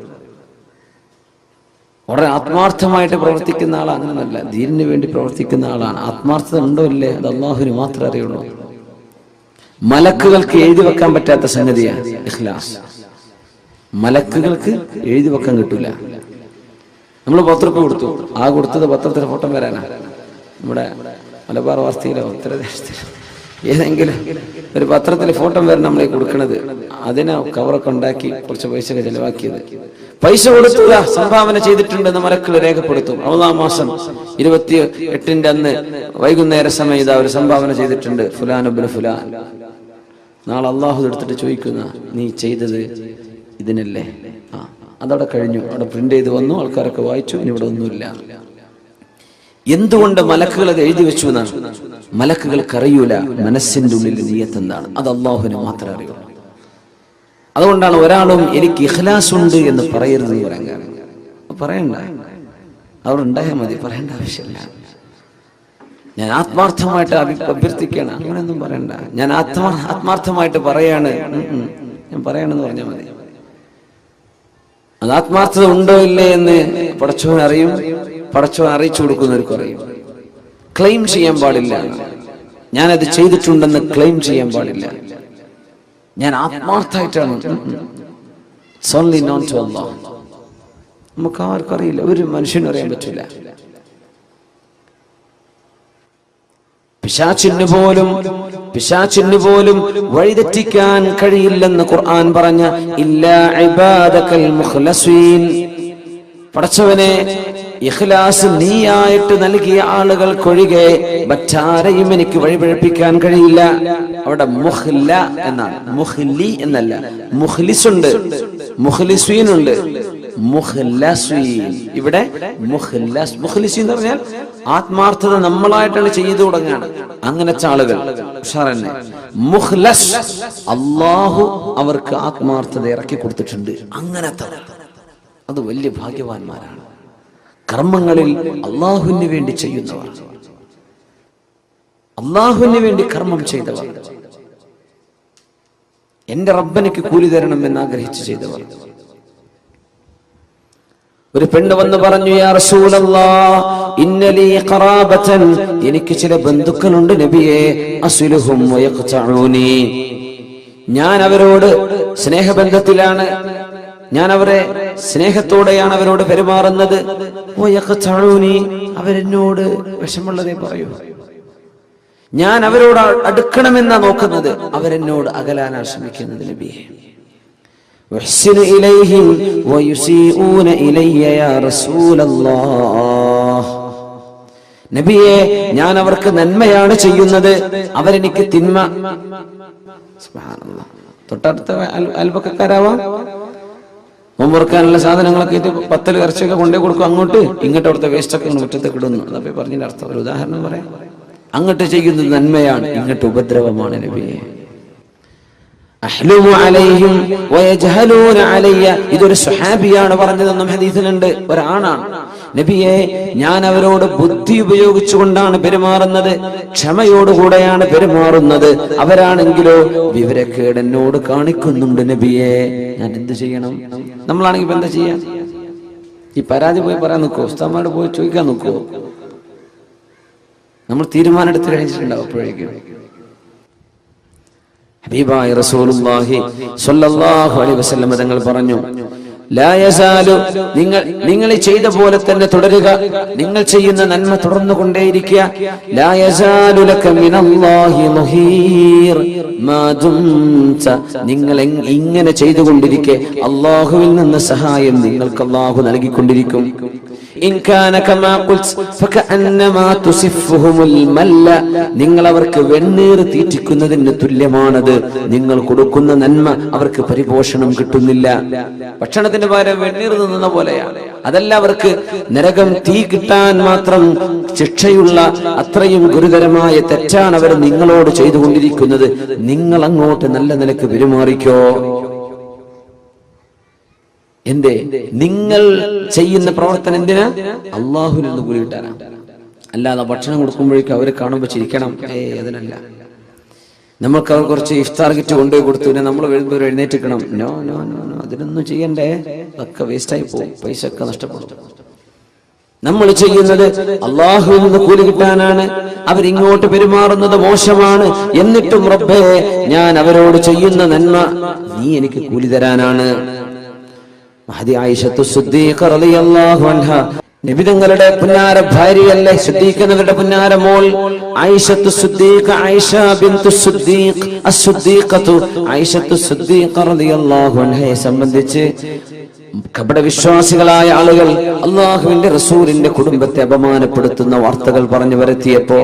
വളരെ ആത്മാർത്ഥമായിട്ട് പ്രവർത്തിക്കുന്ന ആളാണ്, അങ്ങനെയല്ല, ദീനിന് വേണ്ടി പ്രവർത്തിക്കുന്ന ആളാണ്. ആത്മാർത്ഥത ഉണ്ടോ ഇല്ലേ അത് അള്ളാഹുവിന് മാത്രമേ അറിയുള്ളൂ. മലക്കുകൾക്ക് എഴുതി വെക്കാൻ പറ്റാത്ത സംഗതിയാണ് ഇഖ്ലാസ്. മലക്കുകൾക്ക് എഴുതി വെക്കാൻ കിട്ടൂല. നമ്മൾ 10 രൂപ കൊടുത്തു, ആ കൊടുത്തത് പത്രത്തിന് ഫോട്ടോ വരാനാണ്. നമ്മുടെ മലബാർ വാർത്തയിലോ ഉത്തരദേശത്തിലോ ഏതെങ്കിലും ഒരു പത്രത്തിൽ ഫോട്ടോ വരണം നമ്മളെ കൊടുക്കണത്. അതിനെ കവറൊക്കെ ഉണ്ടാക്കി കുറച്ച് പൈസ ചെലവാക്കിയത്. പൈസ കൊടുത്തൂല, സംഭാവന ചെയ്തിട്ടുണ്ടെന്ന് മലക്കൾ രേഖപ്പെടുത്തും. റമദാൻ മാസം 28 അന്ന് വൈകുന്നേര സമയം ഇതാ ഒരു സംഭാവന ചെയ്തിട്ടുണ്ട്, ഫുലാൻ ഇബ്നു ഫുലാൻ. നാളെ അള്ളാഹു എടുത്തിട്ട് ചോദിക്കുന്ന, നീ ചെയ്തത് ഇതിനല്ലേ? അതവിടെ കഴിഞ്ഞു, അവിടെ പ്രിന്റ് ചെയ്ത് വന്നു, ആൾക്കാരൊക്കെ വായിച്ചു, ഇനി ഇവിടെ ഒന്നുമില്ല. എന്തുകൊണ്ട് മലക്കുകൾ അത് എഴുതി വെച്ചു എന്നാണ്. മലക്കുകൾക്ക് അറിയൂല മനസ്സിന്റെ ഉള്ളിൽ നിയ്യത്ത് എന്താണ്, അത് അള്ളാഹുവിന് മാത്രമേ അറിയൂ. അതുകൊണ്ടാണ് ഒരാളും എനിക്ക് ഇഖ്ലാസ് ഉണ്ട് എന്ന് പറയരുത് എന്ന് പറയാൻ കാരണം. പറയണ്ട, അവിടെ ഉണ്ടായാൽ മതി, പറയേണ്ട ആവശ്യമില്ല. ഞാൻ ആത്മാർത്ഥമായിട്ട് അഭ്യർത്ഥിക്കുകയാണ്, അങ്ങനെയൊന്നും പറയണ്ട. ഞാൻ ആത്മാർത്ഥമായിട്ട് പറയാണ്, ഞാൻ പറയണമെന്ന് പറഞ്ഞാൽ മതി. അത് ആത്മാർത്ഥത ഉണ്ടോ ഇല്ലേ എന്ന് പടച്ചവൻ അറിയും, പടച്ചവൻ അറിയിച്ചു കൊടുക്കുന്നവർക്ക് അറിയും. ക്ലെയിം ചെയ്യാൻ പാടില്ല, ഞാനത് ചെയ്തിട്ടുണ്ടെന്ന് ക്ലെയിം ചെയ്യാൻ പാടില്ല. ഞാൻ ആത്മാർത്ഥമായിട്ടാണ്. നമുക്ക് ആർക്കും അറിയില്ല, ഒരു മനുഷ്യനും അറിയാൻ പറ്റില്ല. പിശാചിന് പോലും വഴിതെറ്റിക്കാൻ കഴിയില്ലെന്ന് ഖുർആൻ പറഞ്ഞ ഇല്ലാ ഇബാദകൽ മുഖ്ലസീൻ, പടച്ചവനെ ഇഖ്ലാസ് നീയായിട്ട് നൽകിയ ആളുകൾക്കൊഴികെ മറ്റാരെയും എനിക്ക് വഴിപഴപ്പിക്കാൻ കഴിയില്ല. അവിടെ മുഖ്ല എന്നാണ്, മുഖ്ലി എന്നല്ല. മുഖ്ലിസുണ്ട്, മുഖ്ലിസീനുണ്ട്, മുഖ്ലസീൻ. ഇവിടെ മുഖ്ലസ്, മുഖ്ലിസീൻ എന്ന് പറഞ്ഞാൽ ആത്മാർത്ഥത നമ്മളായിട്ടാണ് ചെയ്തു തുടങ്ങുകയാണ്. അങ്ങനത്തെ ആളുകൾ ഉഷാറന്നെ. മുഖ്ലസ്, അള്ളാഹു അവർക്ക് ആത്മാർത്ഥത ഇറക്കി കൊടുത്തിട്ടുണ്ട്. അങ്ങനത്തെ അത് വലിയ ഭാഗ്യവാന്മാരാണ്. കർമ്മങ്ങളിൽ അള്ളാഹുവിന് വേണ്ടി ചെയ്യുന്നവർ, അള്ളാഹുവിന് വേണ്ടി കർമ്മം ചെയ്തവർ, എന്റെ റബ്ബനിക്ക് കൂലി തരണം എന്ന് ആഗ്രഹിച്ച് ചെയ്തവർ. ഒരു പെണ്ണ് വന്ന് പറഞ്ഞു, യാ റസൂലല്ലാഹ് ഇന്നലി ഖറാബതൻ, എനിക്ക് ചില ബന്ധുക്കളുണ്ട് നബിയേ, അസ്ലുഹും വയഖ്തഊനി, ഞാൻ അവരോട് സ്നേഹബന്ധത്തിലാണ്, ഞാൻ അവരെ സ്നേഹത്തോടെയാണ് അവരോട് പെരുമാറുന്നത്. അവരെന്നോട് വിഷമുള്ളതേ പറയൂ, ഞാൻ അവരോട് അടുക്കണമെന്നാ നോക്കുന്നത്, അവരെന്നോട് അകലാനാണ് ശ്രമിക്കുന്നത് നബിയെ. നബിയെ, ഞാൻ അവർക്ക് നന്മയാണ് ചെയ്യുന്നത്, അവരെനിക്ക് തിന്മ. സുബ്ഹാനല്ലാഹ്. തൊട്ടടുത്ത അയൽപക്കക്കാരാവാം, നോമ്പുറക്കാനുള്ള സാധനങ്ങളൊക്കെ 10 ഇറച്ചിയൊക്കെ കൊണ്ടേ കൊടുക്കും അങ്ങോട്ട്, ഇങ്ങോട്ട് അവിടുത്തെ വേസ്റ്റ് ഒക്കെ മുറ്റത്തേക്ക് ഇടുന്നു. അതപ്പോ പറഞ്ഞതിന്റെ അർത്ഥം ഒരു ഉദാഹരണം പറയാം. അങ്ങോട്ട് ചെയ്യുന്നത് നന്മയാണ്, ഇങ്ങോട്ട് ഉപദ്രവമാണ് നബിയെ. അഹ്ലുമു അലൈഹിം വയജ്ഹലൂന അലയ്യ. ഇതൊരു സ്വഹാബിയാണ് പറഞ്ഞതെന്നും ഹദീസിലുണ്ട്. ഒരാണാണ്. നബിയെ, ഞാൻ അവരോട് ബുദ്ധി ഉപയോഗിച്ചുകൊണ്ടാണ് പെരുമാറുന്നത്, ക്ഷമയോടുകൂടെയാണ് പെരുമാറുന്നത്. അവരാണെങ്കിലോ വിവരക്കേട് എന്നോട് കാണിക്കുന്നുണ്ട് നബിയെ. ഞാൻ എന്ത് ചെയ്യണം? നമ്മളാണെങ്കിൽ എന്താ ചെയ്യാം? ഈ പരാതി പോയി പറയാൻ നോക്കോ? ഉസ്താദന്മാരോട് പോയി ചോദിക്കാൻ നോക്കോ? നമ്മൾ തീരുമാനം എടുത്ത് കഴിഞ്ഞിട്ടുണ്ടാവും. അപ്പോഴേക്കും ഹബീബായ റസൂലുള്ളാഹി സ്വല്ലല്ലാഹു അലൈഹി വസല്ലം തങ്ങൾ പറഞ്ഞു, ലാ യസാലു, നിങ്ങൾ ചെയ്ത പോലെ തന്നെ തുടരുക, നിങ്ങൾ ചെയ്യുന്ന നന്മ തുടർന്നു കൊണ്ടേയിരിക്കുക. ലാ യസാലു ലക മിനല്ലാഹി മുഹീർ മാ ദുംത, നിങ്ങൾ ഇങ്ങനെ ചെയ്തുകൊണ്ടിരിക്കെ അല്ലാഹുവിൽ നിന്ന് സഹായം നിങ്ങൾക്ക് അല്ലാഹു നൽകിക്കൊണ്ടിരിക്കും. ഇൻ കാന കമാ ഖുൽത് ഫകഅന്നമാ തുസിഫുഹുൽ മല്ല, നിങ്ങൾ അവർക്ക് വെണ്ണീർ തീറ്റിക്കുന്നതിന് തുല്യമാണത്. നിങ്ങൾ കൊടുക്കുന്ന നന്മ അവർക്ക് പരിപോഷണം കിട്ടുന്നില്ല. ഭക്ഷണത്തിന് പകരം വെണ്ണീർ തിന്നുന്ന പോലെയാണ്. അതല്ല, അവർക്ക് നരകം തീ കിട്ടാൻ മാത്രം ശിക്ഷയുള്ള അത്രയും ഗുരുതരമായ തെറ്റാണ് അവർ നിങ്ങളോട് ചെയ്തുകൊണ്ടിരിക്കുന്നത്. നിങ്ങൾ അങ്ങോട്ട് നല്ല നിലക്ക് പെരുമാറിക്കോ. എന്തേ? നിങ്ങൾ ചെയ്യുന്ന പ്രവർത്തനം എന്തിനാ? അള്ളാഹുവിൽ നിന്ന് കൂലി കിട്ടാനാ. അല്ലാതെ ഭക്ഷണം കൊടുക്കുമ്പോഴേക്കും അവരെ കാണുമ്പോൾ ചിരിക്കണം, അതിനല്ല. നമ്മൾക്ക് അവർ കുറച്ച് ഇഫ്താർ കിറ്റ് കൊണ്ടുപോയി കൊടുത്തു, പിന്നെ നമ്മൾ വരുമ്പോൾ എഴുന്നേറ്റിക്കണം. നോ നോ നോ നോ, അതിനൊന്നും ചെയ്യണ്ടേ. ഒക്കെ വേസ്റ്റായി പോകും, പൈസ ഒക്കെ നഷ്ടപ്പെടും. നമ്മൾ ചെയ്യുന്നത് അള്ളാഹുവിൽ നിന്ന് കൂലി കിട്ടാനാണ്. അവരിങ്ങോട്ട് പെരുമാറുന്നത് മോശമാണ്. എന്നിട്ടും റബ്ബേ, ഞാൻ അവരോട് ചെയ്യുന്ന നന്മ നീ എനിക്ക് കൂലി തരാനാണ്. മഹദി ആയിഷത്തു സിദ്ദീഖ റളിയല്ലാഹു അൻഹ, നബി തങ്ങളുടെ പുന്നാര ഭാര്യയല്ലേ, സിദ്ദീഖിന്റെ പുന്നാര മോൾ ആയിഷത്തു സിദ്ദീഖ, ആയിഷ ബിൻതു സിദ്ദീഖ് അസ്-സിദ്ദീഖത്തു ആയിഷത്തു സിദ്ദീഖ റളിയല്ലാഹു അൻഹയെ സംബന്ധിച്ച് കപടവിശ്വാസികളായ ആളുകൾ അല്ലാഹുവിന്റെ റസൂലിന്റെ കുടുംബത്തെ അപമാനപ്പെടുത്തുന്ന വാർത്തകൾ പറഞ്ഞു വരുത്തിയപ്പോ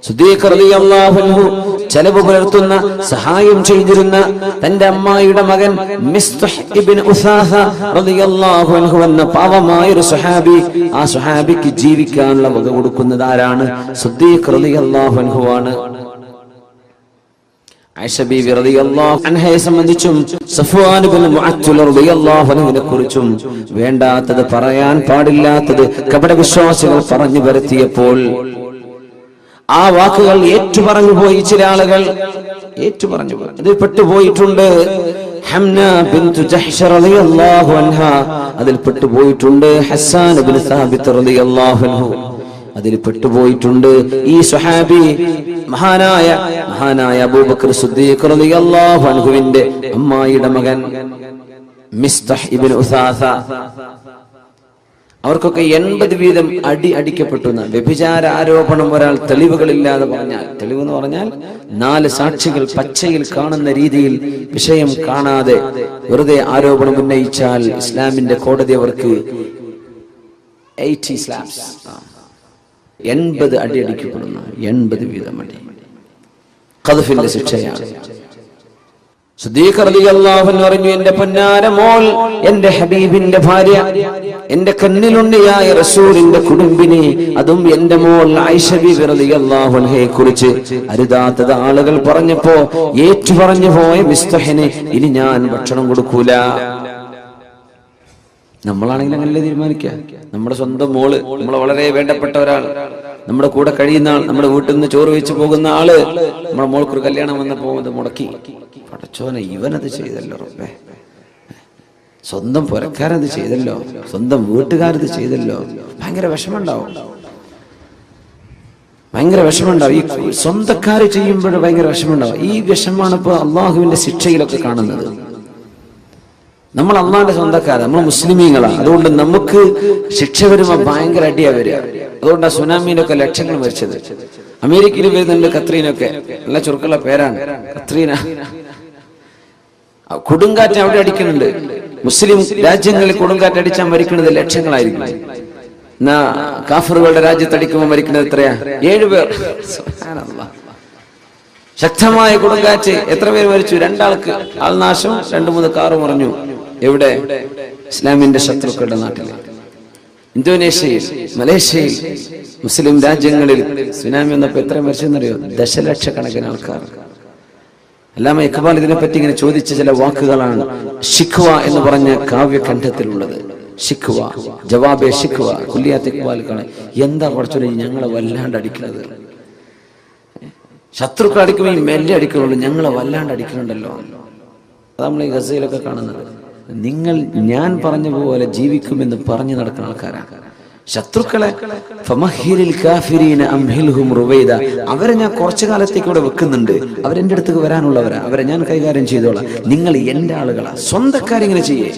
സിദ്ദീഖ് റളിയല്ലാഹു അൻഹു ചെലവ് പുലർത്തുന്ന, സഹായം ചെയ്തിരുന്ന തന്റെ അമ്മായിയുടെ മകൻ മിസ്തഹ് ഇബ്നു ഉസാസ റളിയല്ലാഹു അൻഹു എന്ന പാവമായ ഒരു സ്വഹാബി, ആ സ്വഹാബിക്ക് ജീവിക്കാനുള്ള വക കൊടുക്കുന്നത് ആരാണ്? സിദ്ദീഖ് റളിയല്ലാഹു അൻഹു ആണ്. ആയിഷ ബീവി റളിയല്ലാഹു അൻഹയെ സംബന്ധിച്ചും സഫ്വാൻ ഇബ്നു മുഅത്തിൽ റളിയല്ലാഹു അൻഹുവിനെ കുറിച്ചും വേണ്ടാത്തത്, പറയാൻ പാടില്ലാത്തത് കപടവിശ്വാസികൾ പറഞ്ഞു വരുത്തിയപ്പോൾ ആ വാക്കുകൾ ഏറ്റുപറഞ്ഞു പോയി. ചില ആളുകൾ ഏറ്റുപറഞ്ഞു പോയി, അതിൽ പെട്ടുപോയിട്ടുണ്ട്. ഹംന ബിൻതു ജഹ്ഷ റളിയല്ലാഹു അൻഹ അതിൽ പെട്ടുപോയിട്ടുണ്ട്. ഹസ്സാൻ ഇബ്നു സാബിത്ത് റളിയല്ലാഹു അൻഹു അതിൽ പെട്ടുപോയിട്ടുണ്ട്. ഈ സ്വഹാബി മഹാനായ അബൂബക്കർ സിദ്ദീഖ് റളിയല്ലാഹു അൻഹുവിന്റെ അമ്മായിയുടെ മകൻ മിസ്തഹ് ഇബ്നു ഉസാസ, അവർക്കൊക്കെ 80 വീതം അടിക്കപ്പെട്ടു. വ്യഭിചാര ആരോപണം ഒരാൾ തെളിവുകളില്ലാതെ പറഞ്ഞാൽ, തെളിവ് എന്ന് പറഞ്ഞാൽ 4 സാക്ഷികൾ പച്ചയിൽ കാണുന്ന രീതിയിൽ വിഷയം കാണാതെ വെറുതെ ആരോപണം ഉന്നയിച്ചാൽ ഇസ്ലാമിന്റെ കോടതി അവർക്ക് 80 സ്ലാബ്സ് 80 അടിക്കപ്പെടുന്നു. 80 വീതം അടി ഖദ്ഫിന്റെ ശിക്ഷയാണ്. സിദ്ദീഖ് റളിയല്ലാഹു അൻഹു പറഞ്ഞു, എന്റെ പൊന്നാര മോൾ, എന്റെ ഹബീബിന്റെ ഭാര്യ, എന്റെ കണ്ണിലുണ്ണിയായ റസൂലിന്റെ കുടുംബിനി, അതും എന്റെ മോൾ ആയിഷ ബീവി റളിയല്ലാഹു അൻഹയെ കുറിച്ച് അരുതാത്തത് ആളുകൾ പറഞ്ഞപ്പോ ഏറ്റുപറഞ്ഞു പോയ മിസ്തഹിന് ഇനി ഞാൻ ഭക്ഷണം കൊടുക്കൂല. നമ്മളാണെങ്കിൽ അങ്ങനെ തീരുമാനിക്കുക. നമ്മുടെ സ്വന്തം മോള്, നമ്മളെ വളരെ വേണ്ടപ്പെട്ട ഒരാൾ, നമ്മുടെ കൂടെ കഴിയുന്ന ആൾ, നമ്മുടെ വീട്ടിൽ നിന്ന് ചോറ് വെച്ച് പോകുന്ന ആള്, നമ്മുടെ മോൾക്കൊരു കല്യാണം വന്നപ്പോ അത് മുടക്കി. പടച്ചോനെ, ഇവനത് ചെയ്തല്ലോ റബ്ബേ, സ്വന്തം പുരക്കാരത് ചെയ്തല്ലോ, സ്വന്തം വീട്ടുകാരത് ചെയ്തല്ലോ. ഭയങ്കര വിഷമമുണ്ടാവും, ഭയങ്കര വിഷമമുണ്ടാവും. ഈ സ്വന്തക്കാര് ചെയ്യുമ്പോൾ ഭയങ്കര വിഷമമുണ്ടാവും. ഈ വിഷമാണ് ഇപ്പൊ അള്ളാഹുവിന്റെ ശിക്ഷയിലൊക്കെ കാണുന്നത്. നമ്മൾ അള്ളാന്റെ സ്വന്തക്കാരാണ്, നമ്മൾ മുസ്ലിമീങ്ങളാണ്. അതുകൊണ്ട് നമുക്ക് ശിക്ഷ വരുമ്പോൾ ഭയങ്കര അടിയാ വരിക. അതുകൊണ്ടാണ് സുനാമീനൊക്കെ ലക്ഷങ്ങൾ മരിച്ചത്. അമേരിക്കയിൽ വരുന്നുണ്ട് കത്രീനൊക്കെ, നല്ല ചുരുക്കുള്ള പേരാണ് കത്രീന. കൊടുങ്കാറ്റ് അവിടെ അടിക്കുന്നുണ്ട്. മുസ്ലിം രാജ്യങ്ങളിൽ കൊടുങ്കാറ്റ് അടിച്ചാൽ മരിക്കുന്നത് ലക്ഷങ്ങളായിരിക്കും. എന്നാ കാഫറുകളുടെ രാജ്യത്തടിക്കുമ്പോൾ മരിക്കുന്നത് എത്രയാ? 7 പേർ. ശക്തമായ കൊടുങ്കാറ്റ് എത്ര പേര് മരിച്ചു? 2 ആൾക്ക് ആൾനാശം, 2-3 കാറ് മറിഞ്ഞു. എവിടെ? ഇസ്ലാമിന്റെ ശത്രുക്കളുടെ നാട്ടിൽ. ഇന്തോനേഷ്യയിൽ, മലേഷ്യയിൽ, മുസ്ലിം രാജ്യങ്ങളിൽ സുനാമി വന്നപ്പോൾ എത്ര മരിച്ചെന്നറിയോ? ദശലക്ഷക്കണക്കിന് ആൾക്കാർ. അല്ലാമ ഇഖ്ബാൽ ഇതിനെപ്പറ്റി ഇങ്ങനെ ചോദിച്ച ചില വാക്കുകളാണ് ഷിഖ്വ എന്ന് പറഞ്ഞ കാവ്യകണ്ഠത്തിലുള്ളത്. ഷിഖ്വ, ജവാബെ ഷിഖ്വ. കുല്ലിയാത്ത് ഇഖ്ബാൽ കാണാൻ എന്താ കുറച്ചുകൂടി ഞങ്ങളെ വല്ലാണ്ട് അടിക്കുന്നത്, ശത്രുക്കൾ അടിക്കുമ്പോൾ ഈ മെല്ലെ അടിക്കുന്നുള്ളൂ, ഞങ്ങളെ വല്ലാണ്ട് അടിക്കുന്നുണ്ടല്ലോ. അത് നമ്മൾ ഈ ഗസയിലൊക്കെ കാണുന്നത്. നിങ്ങൾ ഞാൻ പറഞ്ഞ പോലെ ജീവിക്കുമെന്ന് പറഞ്ഞു നടക്കുന്ന ആൾക്കാരാണ്. ശത്രുക്കളെ അവരെ ഞാൻ കുറച്ചു കാലത്തേക്ക് ഇവിടെ വെക്കുന്നുണ്ട്, അവരെന്റെ അടുത്തേക്ക് വരാനുള്ളവരാ, അവരെ ഞാൻ കൈകാര്യം ചെയ്തോളാം. നിങ്ങൾ എന്റെ ആളുകളാ. സ്വന്തക്കാരിങ്ങനെ ചെയ്യേ,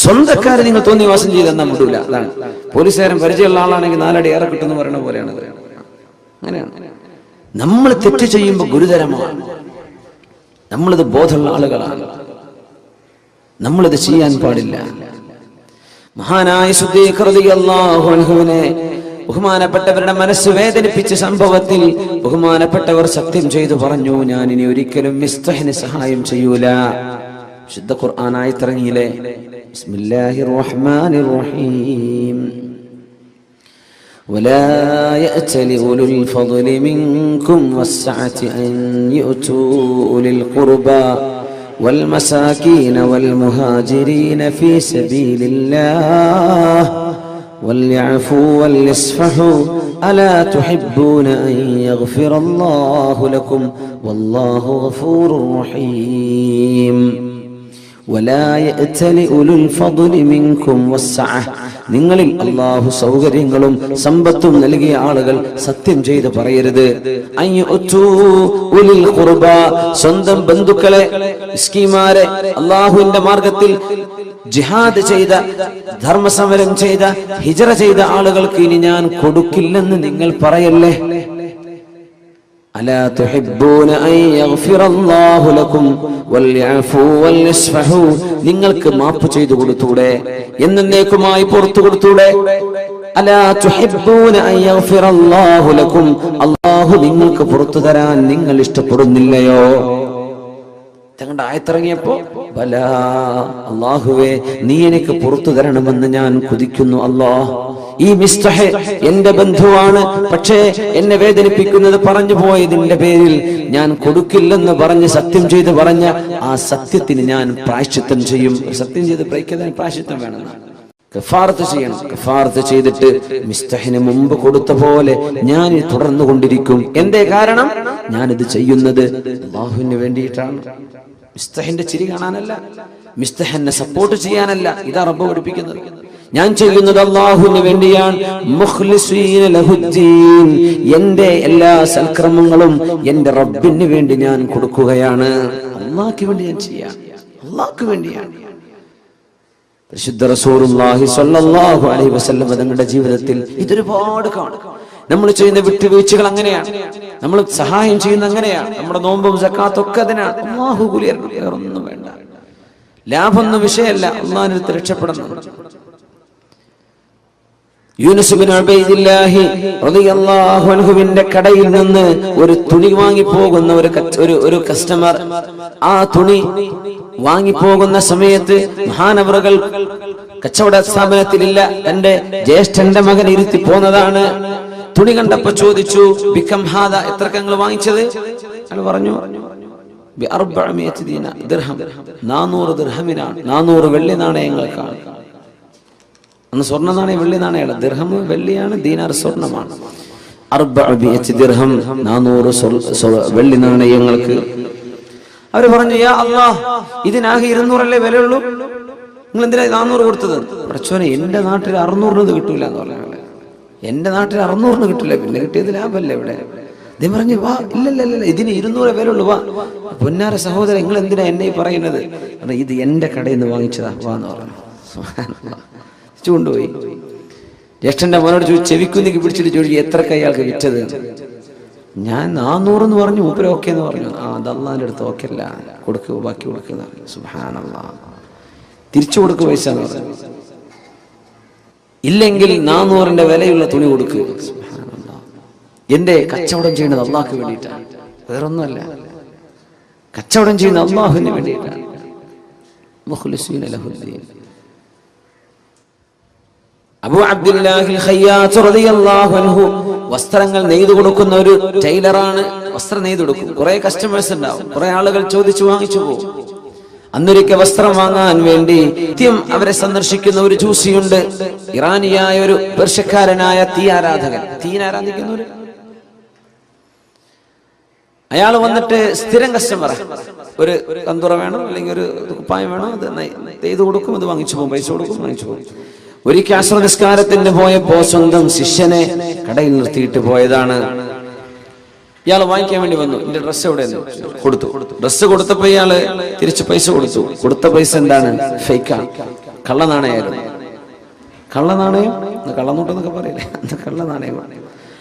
സ്വന്തക്കാരെ നിങ്ങൾ തോന്നിവാസം ചെയ്തെന്നാ വിടൂല. അതാണ് പോലീസുകാരൻ പരിചയമുള്ള ആളാണെങ്കിൽ 4 അടി ഏറെ കിട്ടുമെന്ന് പറയുന്ന പോലെയാണ്. അങ്ങനെയാണ്. നമ്മൾ തെറ്റ് ചെയ്യുമ്പോൾ ഗുരുതരമാണ്. നമ്മളിത് ബോധമുള്ള ആളുകളാണ്, നമ്മളിത് ചെയ്യാൻ പാടില്ല. മഹാനായ സിദ്ദീഖ് റളിയല്ലാഹു അൻഹുവിനെ ബഹുമാനപ്പെട്ടവരുടെ മനസ്സ് വേദനിപ്പിച്ച സംഭവത്തിൽ ബഹുമാനപ്പെട്ടവർ സത്യം ചെയ്തു പറഞ്ഞു, ഞാൻ ഇനി ഒരിക്കലും മിസ്തഹിന് സഹായം ചെയ്യൂല. ശുദ്ധ ഖുർആൻ ആയത്തിറങ്ങിയില്ലേ, ബിസ്മില്ലാഹിർ റഹ്മാനിർ റഹീം, ولا يأتل أولو الفضل منكم والسعة أن يؤتوا أولي القربى والمساكين والمهاجرين في سبيل الله وليعفوا وليصفحوا ألا تحبون أن يغفر الله لكم والله غفور رحيم. ولا يأتل أولو الفضل منكم والسعة, നിങ്ങളിൽ അല്ലാഹു സൗകര്യങ്ങളും സമ്പത്തും നൽകിയ ആളുകൾ സത്യം ചെയ്ത് പറയരുത്. സ്വന്തം ബന്ധുക്കളെ, മിസ്കീന്മാരെ, അല്ലാഹുവിന്റെ മാർഗത്തിൽ ജിഹാദ് ചെയ്ത, ധർമ്മസമരം ചെയ്ത, ഹിജ്റ ചെയ്ത ആളുകൾക്ക് ഇനി ഞാൻ കൊടുക്കില്ലെന്ന് നിങ്ങൾ പറയല്ലേ. അലാ തുഹിബ്ബൂന അൻ യഗ്ഫിറല്ലാഹു ലക്കും വൽയഅഫൂ വൽയസ്ഫഹൂ, നിങ്ങൾക്ക് മാപ്പ് ചെയ്തു കൊടുത്തൂടെ, എന്നേക്കുമായി പുറത്തു കൊടുത്തൂടെ. അലാ തുഹിബ്ബൂന അൻ യഗ്ഫിറല്ലാഹു ലക്കും, അല്ലാഹു നിങ്ങൾക്ക് പുറത്തു തരാൻ നിങ്ങൾ ഇഷ്ടപ്പെടുന്നില്ലയോ? തങ്ങളുടെ ആയത്തിറങ്ങിയപ്പോ ബലാ, അല്ലാഹുവേ നീ എനിക്ക് പുറത്തു തരണമെന്ന് ഞാൻ കൊതിക്കുന്നു. അല്ലാഹ്, ഈ മിസ്തഹ് എന്റെ ബന്ധുവാണ്, പക്ഷേ എന്നെ വേദനിപ്പിക്കുന്നത് പറഞ്ഞു പോയതിന്റെ പേരിൽ ഞാൻ കൊടുക്കില്ലെന്ന് പറഞ്ഞ് സത്യം ചെയ്ത് പറഞ്ഞ ആ സത്യത്തിന് ഞാൻ പ്രായശ്ചിത്തം ചെയ്യും. സത്യം ചെയ്ത് പ്രയത്നം പ്രായശ്ചിത്തം വേണമെന്നാണ്. കഫാറത്ത് ചെയ്യണം. കഫാറത്ത് ചെയ്തിട്ട് മിസ്തഹിന് മുമ്പ് കൊടുത്ത പോലെ ഞാൻ തുടർന്നു കൊണ്ടിരിക്കും. എന്തേ കാരണം? ഞാനിത് ചെയ്യുന്നത് അല്ലാഹുവിന് വേണ്ടിയിട്ടാണ്. മിസ്തഹിന്റെ ചിരി കാണാനല്ല, മിസ്തഹിനെ സപ്പോർട്ട് ചെയ്യാനല്ല. ഇതാ റബ്ബ് പഠിപ്പിക്കുന്നത്. ഞാൻ ചെയ്യുന്നത് അല്ലാഹുവിന് വേണ്ടിയാണ്. മുഖ്ലിസീന ലഹുദ്ദീൻ, എന്റെ എല്ലാ സൽക്രമങ്ങളും എന്റെ റബ്ബിന് വേണ്ടി ഞാൻ കൊടുക്കുകയാണ്. അല്ലാഹുവിന് വേണ്ടി ഞാൻ ചെയ്യാം, അല്ലാഹുവിന് വേണ്ടിയാണ്. പരിശുദ്ധ റസൂലുള്ളാഹി സ്വല്ലല്ലാഹു അലൈഹി വസല്ലം തങ്ങളുടെ ജീവിതത്തിൽ ഇതൊരുപാട് കാണും. നമ്മൾ ചെയ്യുന്ന വിട്ടുവീഴ്ചകൾ അങ്ങനെയാണ്, നമ്മൾ സഹായം ചെയ്യുന്ന അങ്ങനെയാണ്, നമ്മുടെ നോമ്പും സക്കാത്തും ഒക്കെ അതിനാണ്. അല്ലാഹു കൂലിയാണ്, വേറൊന്നും വേണ്ട. ലാഭമൊന്നും വിഷയമല്ല, അല്ലാഹുവിന്റെ അടുത്ത് രക്ഷപ്പെടണം. യൂനുസ് ബിൻ ഉബൈദില്ലാഹി റളിയല്ലാഹു അൻഹുവിന്റെ കടയിൽ നിന്ന് ഒരു തുണി വാങ്ങി പോകുന്ന ഒരു കസ്റ്റമർ, ആ തുണി വാങ്ങി പോകുന്ന സമയത്ത് മഹാനവറുകൾ കച്ചവട സ്ഥാപനത്തിലില്ല, തന്റെ ജ്യേഷ്ഠന്റെ മകൻ ഇരുത്തി പോന്നതാണ്. തുണി കണ്ടപ്പോ ചോദിച്ചു, ബികം ഹാദ, എത്രക്ക് നിങ്ങൾ വാങ്ങിച്ചത്? അയാൾ പറഞ്ഞു, ബി 400 ദിർഹം, 400 ദിർഹമിനാണ്, 400 വെള്ളി നാണയങ്ങൾക്കാണ്. അന്ന് സ്വർണ്ണ നാണയം വെള്ളി നാണയമാണ്, ദിർഹം വെള്ളിയാണ്, ദീനാർ സ്വർണ്ണമാണ്. 400 ദിർഹം, 400 വെള്ളി നാണയങ്ങൾക്ക്. അവര് പറഞ്ഞു, യാ അല്ലാഹ്, ഇതിനാകെ 200 വിലയുള്ളൂ, നിങ്ങൾ എന്തിനാ 400 കൊടുത്തത്? പ്രച്ചോനെ, എന്റെ നാട്ടിൽ 600 കിട്ടൂല എന്ന് പറഞ്ഞു. എന്റെ നാട്ടിൽ 600 കിട്ടില്ല, പിന്നെ കിട്ടിയത് ലാഭല്ലേ ഇവിടെ? അദ്ദേഹം പറഞ്ഞു, വാ, ഇല്ലല്ല, ഇതിന് 200 വിലയുള്ളൂ, വാ. പൊന്നാര സഹോദരൻ, നിങ്ങൾ എന്തിനാ എന്നെ പറയുന്നത്? ഇത് എന്റെ കടയിൽ നിന്ന് വാങ്ങിച്ചതാ, വാ എന്ന് പറഞ്ഞു. കൊണ്ടുപോയി. ജ്യേഷ്ഠന്റെ മോനോട് ചോദിച്ചു, ചെവിക്കുന്നിക്ക് പിടിച്ചിട്ട് ചോദിച്ചു, എത്രക്ക് അയാൾക്ക് വിറ്റത്? ഞാൻ 400 എന്ന് പറഞ്ഞു. മൂപ്പര് ഓക്കെ എന്ന് പറഞ്ഞു. അത് അല്ലാഹുവിന്റെ അടുത്ത് ഓക്കെ അല്ല, കൊടുക്കുക, ബാക്കി കൊടുക്കുക. സുബ്ഹാനല്ലാഹ്, തിരിച്ചു കൊടുക്കുക പൈസ എന്ന് പറഞ്ഞു. ഇല്ലെങ്കിൽ 400ന്റെ വിലയുള്ള തുണി കൊടുക്കുക. സുബ്ഹാനല്ലാഹ്, എന്റെ കച്ചവടം ചെയ്യുന്നത് അല്ലാഹുവിന് വേണ്ടിയിട്ടാണ്, വേറൊന്നുമല്ല. കച്ചവടം ചെയ്യുന്നത് അല്ലാഹുവിന് വേണ്ടിയിട്ടാണ്. മുഖ്ലിസീന ലഹുദ്ദീൻ. അബൂ അബ്ദുല്ലാഹിൽ ഖയ്യാത്ത് റളിയല്ലാഹു അൻഹു വസ്ത്രങ്ങൾ നെയ്തു കൊടുക്കുന്ന ഒരു ടൈലറാണ്. വസ്ത്രം നെയ്തു കൊടുക്കും. കുറെ കസ്റ്റമേഴ്സ് ഉണ്ടാവും, കുറെ ആളുകൾ ചോദിച്ചു വാങ്ങിച്ചു പോകും. അന്നൊരിക്കൽ വസ്ത്രം വാങ്ങാൻ വേണ്ടി നിത്യം അവരെ സന്ദർശിക്കുന്ന ഒരു ജൂസിയുണ്ട്. ഇറാനിയായ ഒരു പേർഷ്യക്കാരനായ തീ ആരാധിക്കുന്നവര്. അയാൾ വന്നിട്ട് സ്ഥിരം കസ്റ്റമറാ. ഒരു കന്തുറ വേണം, അല്ലെങ്കിൽ ഒരു കുപ്പായം വേണം, അത് നെയ്തു കൊടുക്കും, അത് വാങ്ങിച്ചു പോകും, പൈസ കൊടുക്കും, വാങ്ങിച്ചു പോകും. ഒരിക്കൽ അസ്ർ നിസ്കാരത്തിന് പോയപ്പോ സ്വന്തം ശിഷ്യനെ കടയിൽ നിർത്തിയിട്ട് പോയതാണ്. ഇയാൾ വാങ്ങിക്കാൻ വേണ്ടി വന്നു. എന്റെ ഡ്രസ്സ് എവിടെ കൊടുത്തു. ഡ്രസ്സ് കൊടുത്തപ്പോ ഇയാള് തിരിച്ച് പൈസ കൊടുത്തു. കൊടുത്ത പൈസ എന്താണ്? ഫേക്കാണ്, കള്ളനാണയായിരുന്നു. കള്ളനാണയം, കള്ളനോട്ടെന്നൊക്കെ പറയില്ലേ, കള്ളനാണയമാണ്.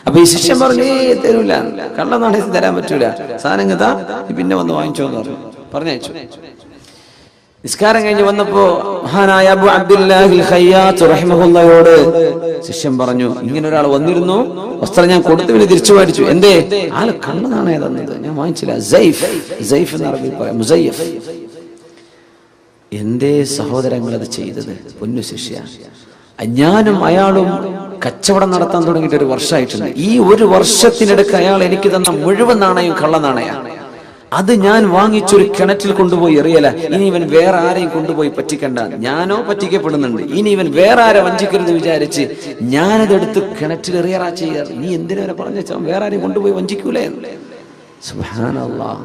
അപ്പൊ ഈ ശിഷ്യൻ പറഞ്ഞു, തരൂല, കള്ളനാണയത്തിൽ തരാൻ പറ്റൂല, സാധനം കഥാ പിന്നെ വന്ന് വാങ്ങിച്ചോന്ന് പറഞ്ഞയച്ചു. നിസ്കാരം കഴിഞ്ഞ് വന്നപ്പോ മഹാനായ അബൂ അബ്ദുല്ലാഹിൽ ഖയ്യാത്ത് റഹിമഹുല്ലാഹയോട് ശിഷ്യൻ പറഞ്ഞു, ഇങ്ങനെ ഒരാൾ വന്നിരുന്നു, വസ്ത്രം ഞാൻ കൊടുത്തു, പിന്നെ തിരിച്ചു മേടിച്ചു. എന്തേ? ആള് കള്ളനാണേ തന്നത്, ഞാൻ വാങ്ങിച്ചില്ല. സൈഫ് എന്ന് അറബിയിൽ പറയാം, മുസയ്യഫ്. എന്തേ സഹോദരങ്ങൾ അത് ചെയ്തത്? പൊന്നു ശിഷ്യ, ഞാനും അയാളും കച്ചവടം നടത്താൻ തുടങ്ങിയിട്ട് ഒരു വർഷമായിട്ടുണ്ട്. ഈ ഒരു വർഷത്തിനിടയ്ക്ക് അയാൾ എനിക്ക് തന്ന മുഴുവൻ നാണയം കള്ളനാണയാണ്. അത് ഞാൻ വാങ്ങിച്ചൊരു കിണറ്റിൽ കൊണ്ടുപോയി എറിയല. ഇനി ഇവൻ വേറെ ആരെയും കൊണ്ടുപോയി പറ്റിക്കണ്ട. ഞാനോ പറ്റിക്കപ്പെടുന്നുണ്ട്, ഇനി ഇവൻ വേറെ ആരെ വഞ്ചിക്കരുത് വിചാരിച്ച് ഞാനതെടുത്ത് കിണറ്റിൽ എറിയറാ ചെയ്യാറ്. നീ എന്തിനവരെ പറഞ്ഞ വേറെ ആരെയും കൊണ്ടുപോയി വഞ്ചിക്കൂലേ? സുബ്ഹാനല്ലാഹ്.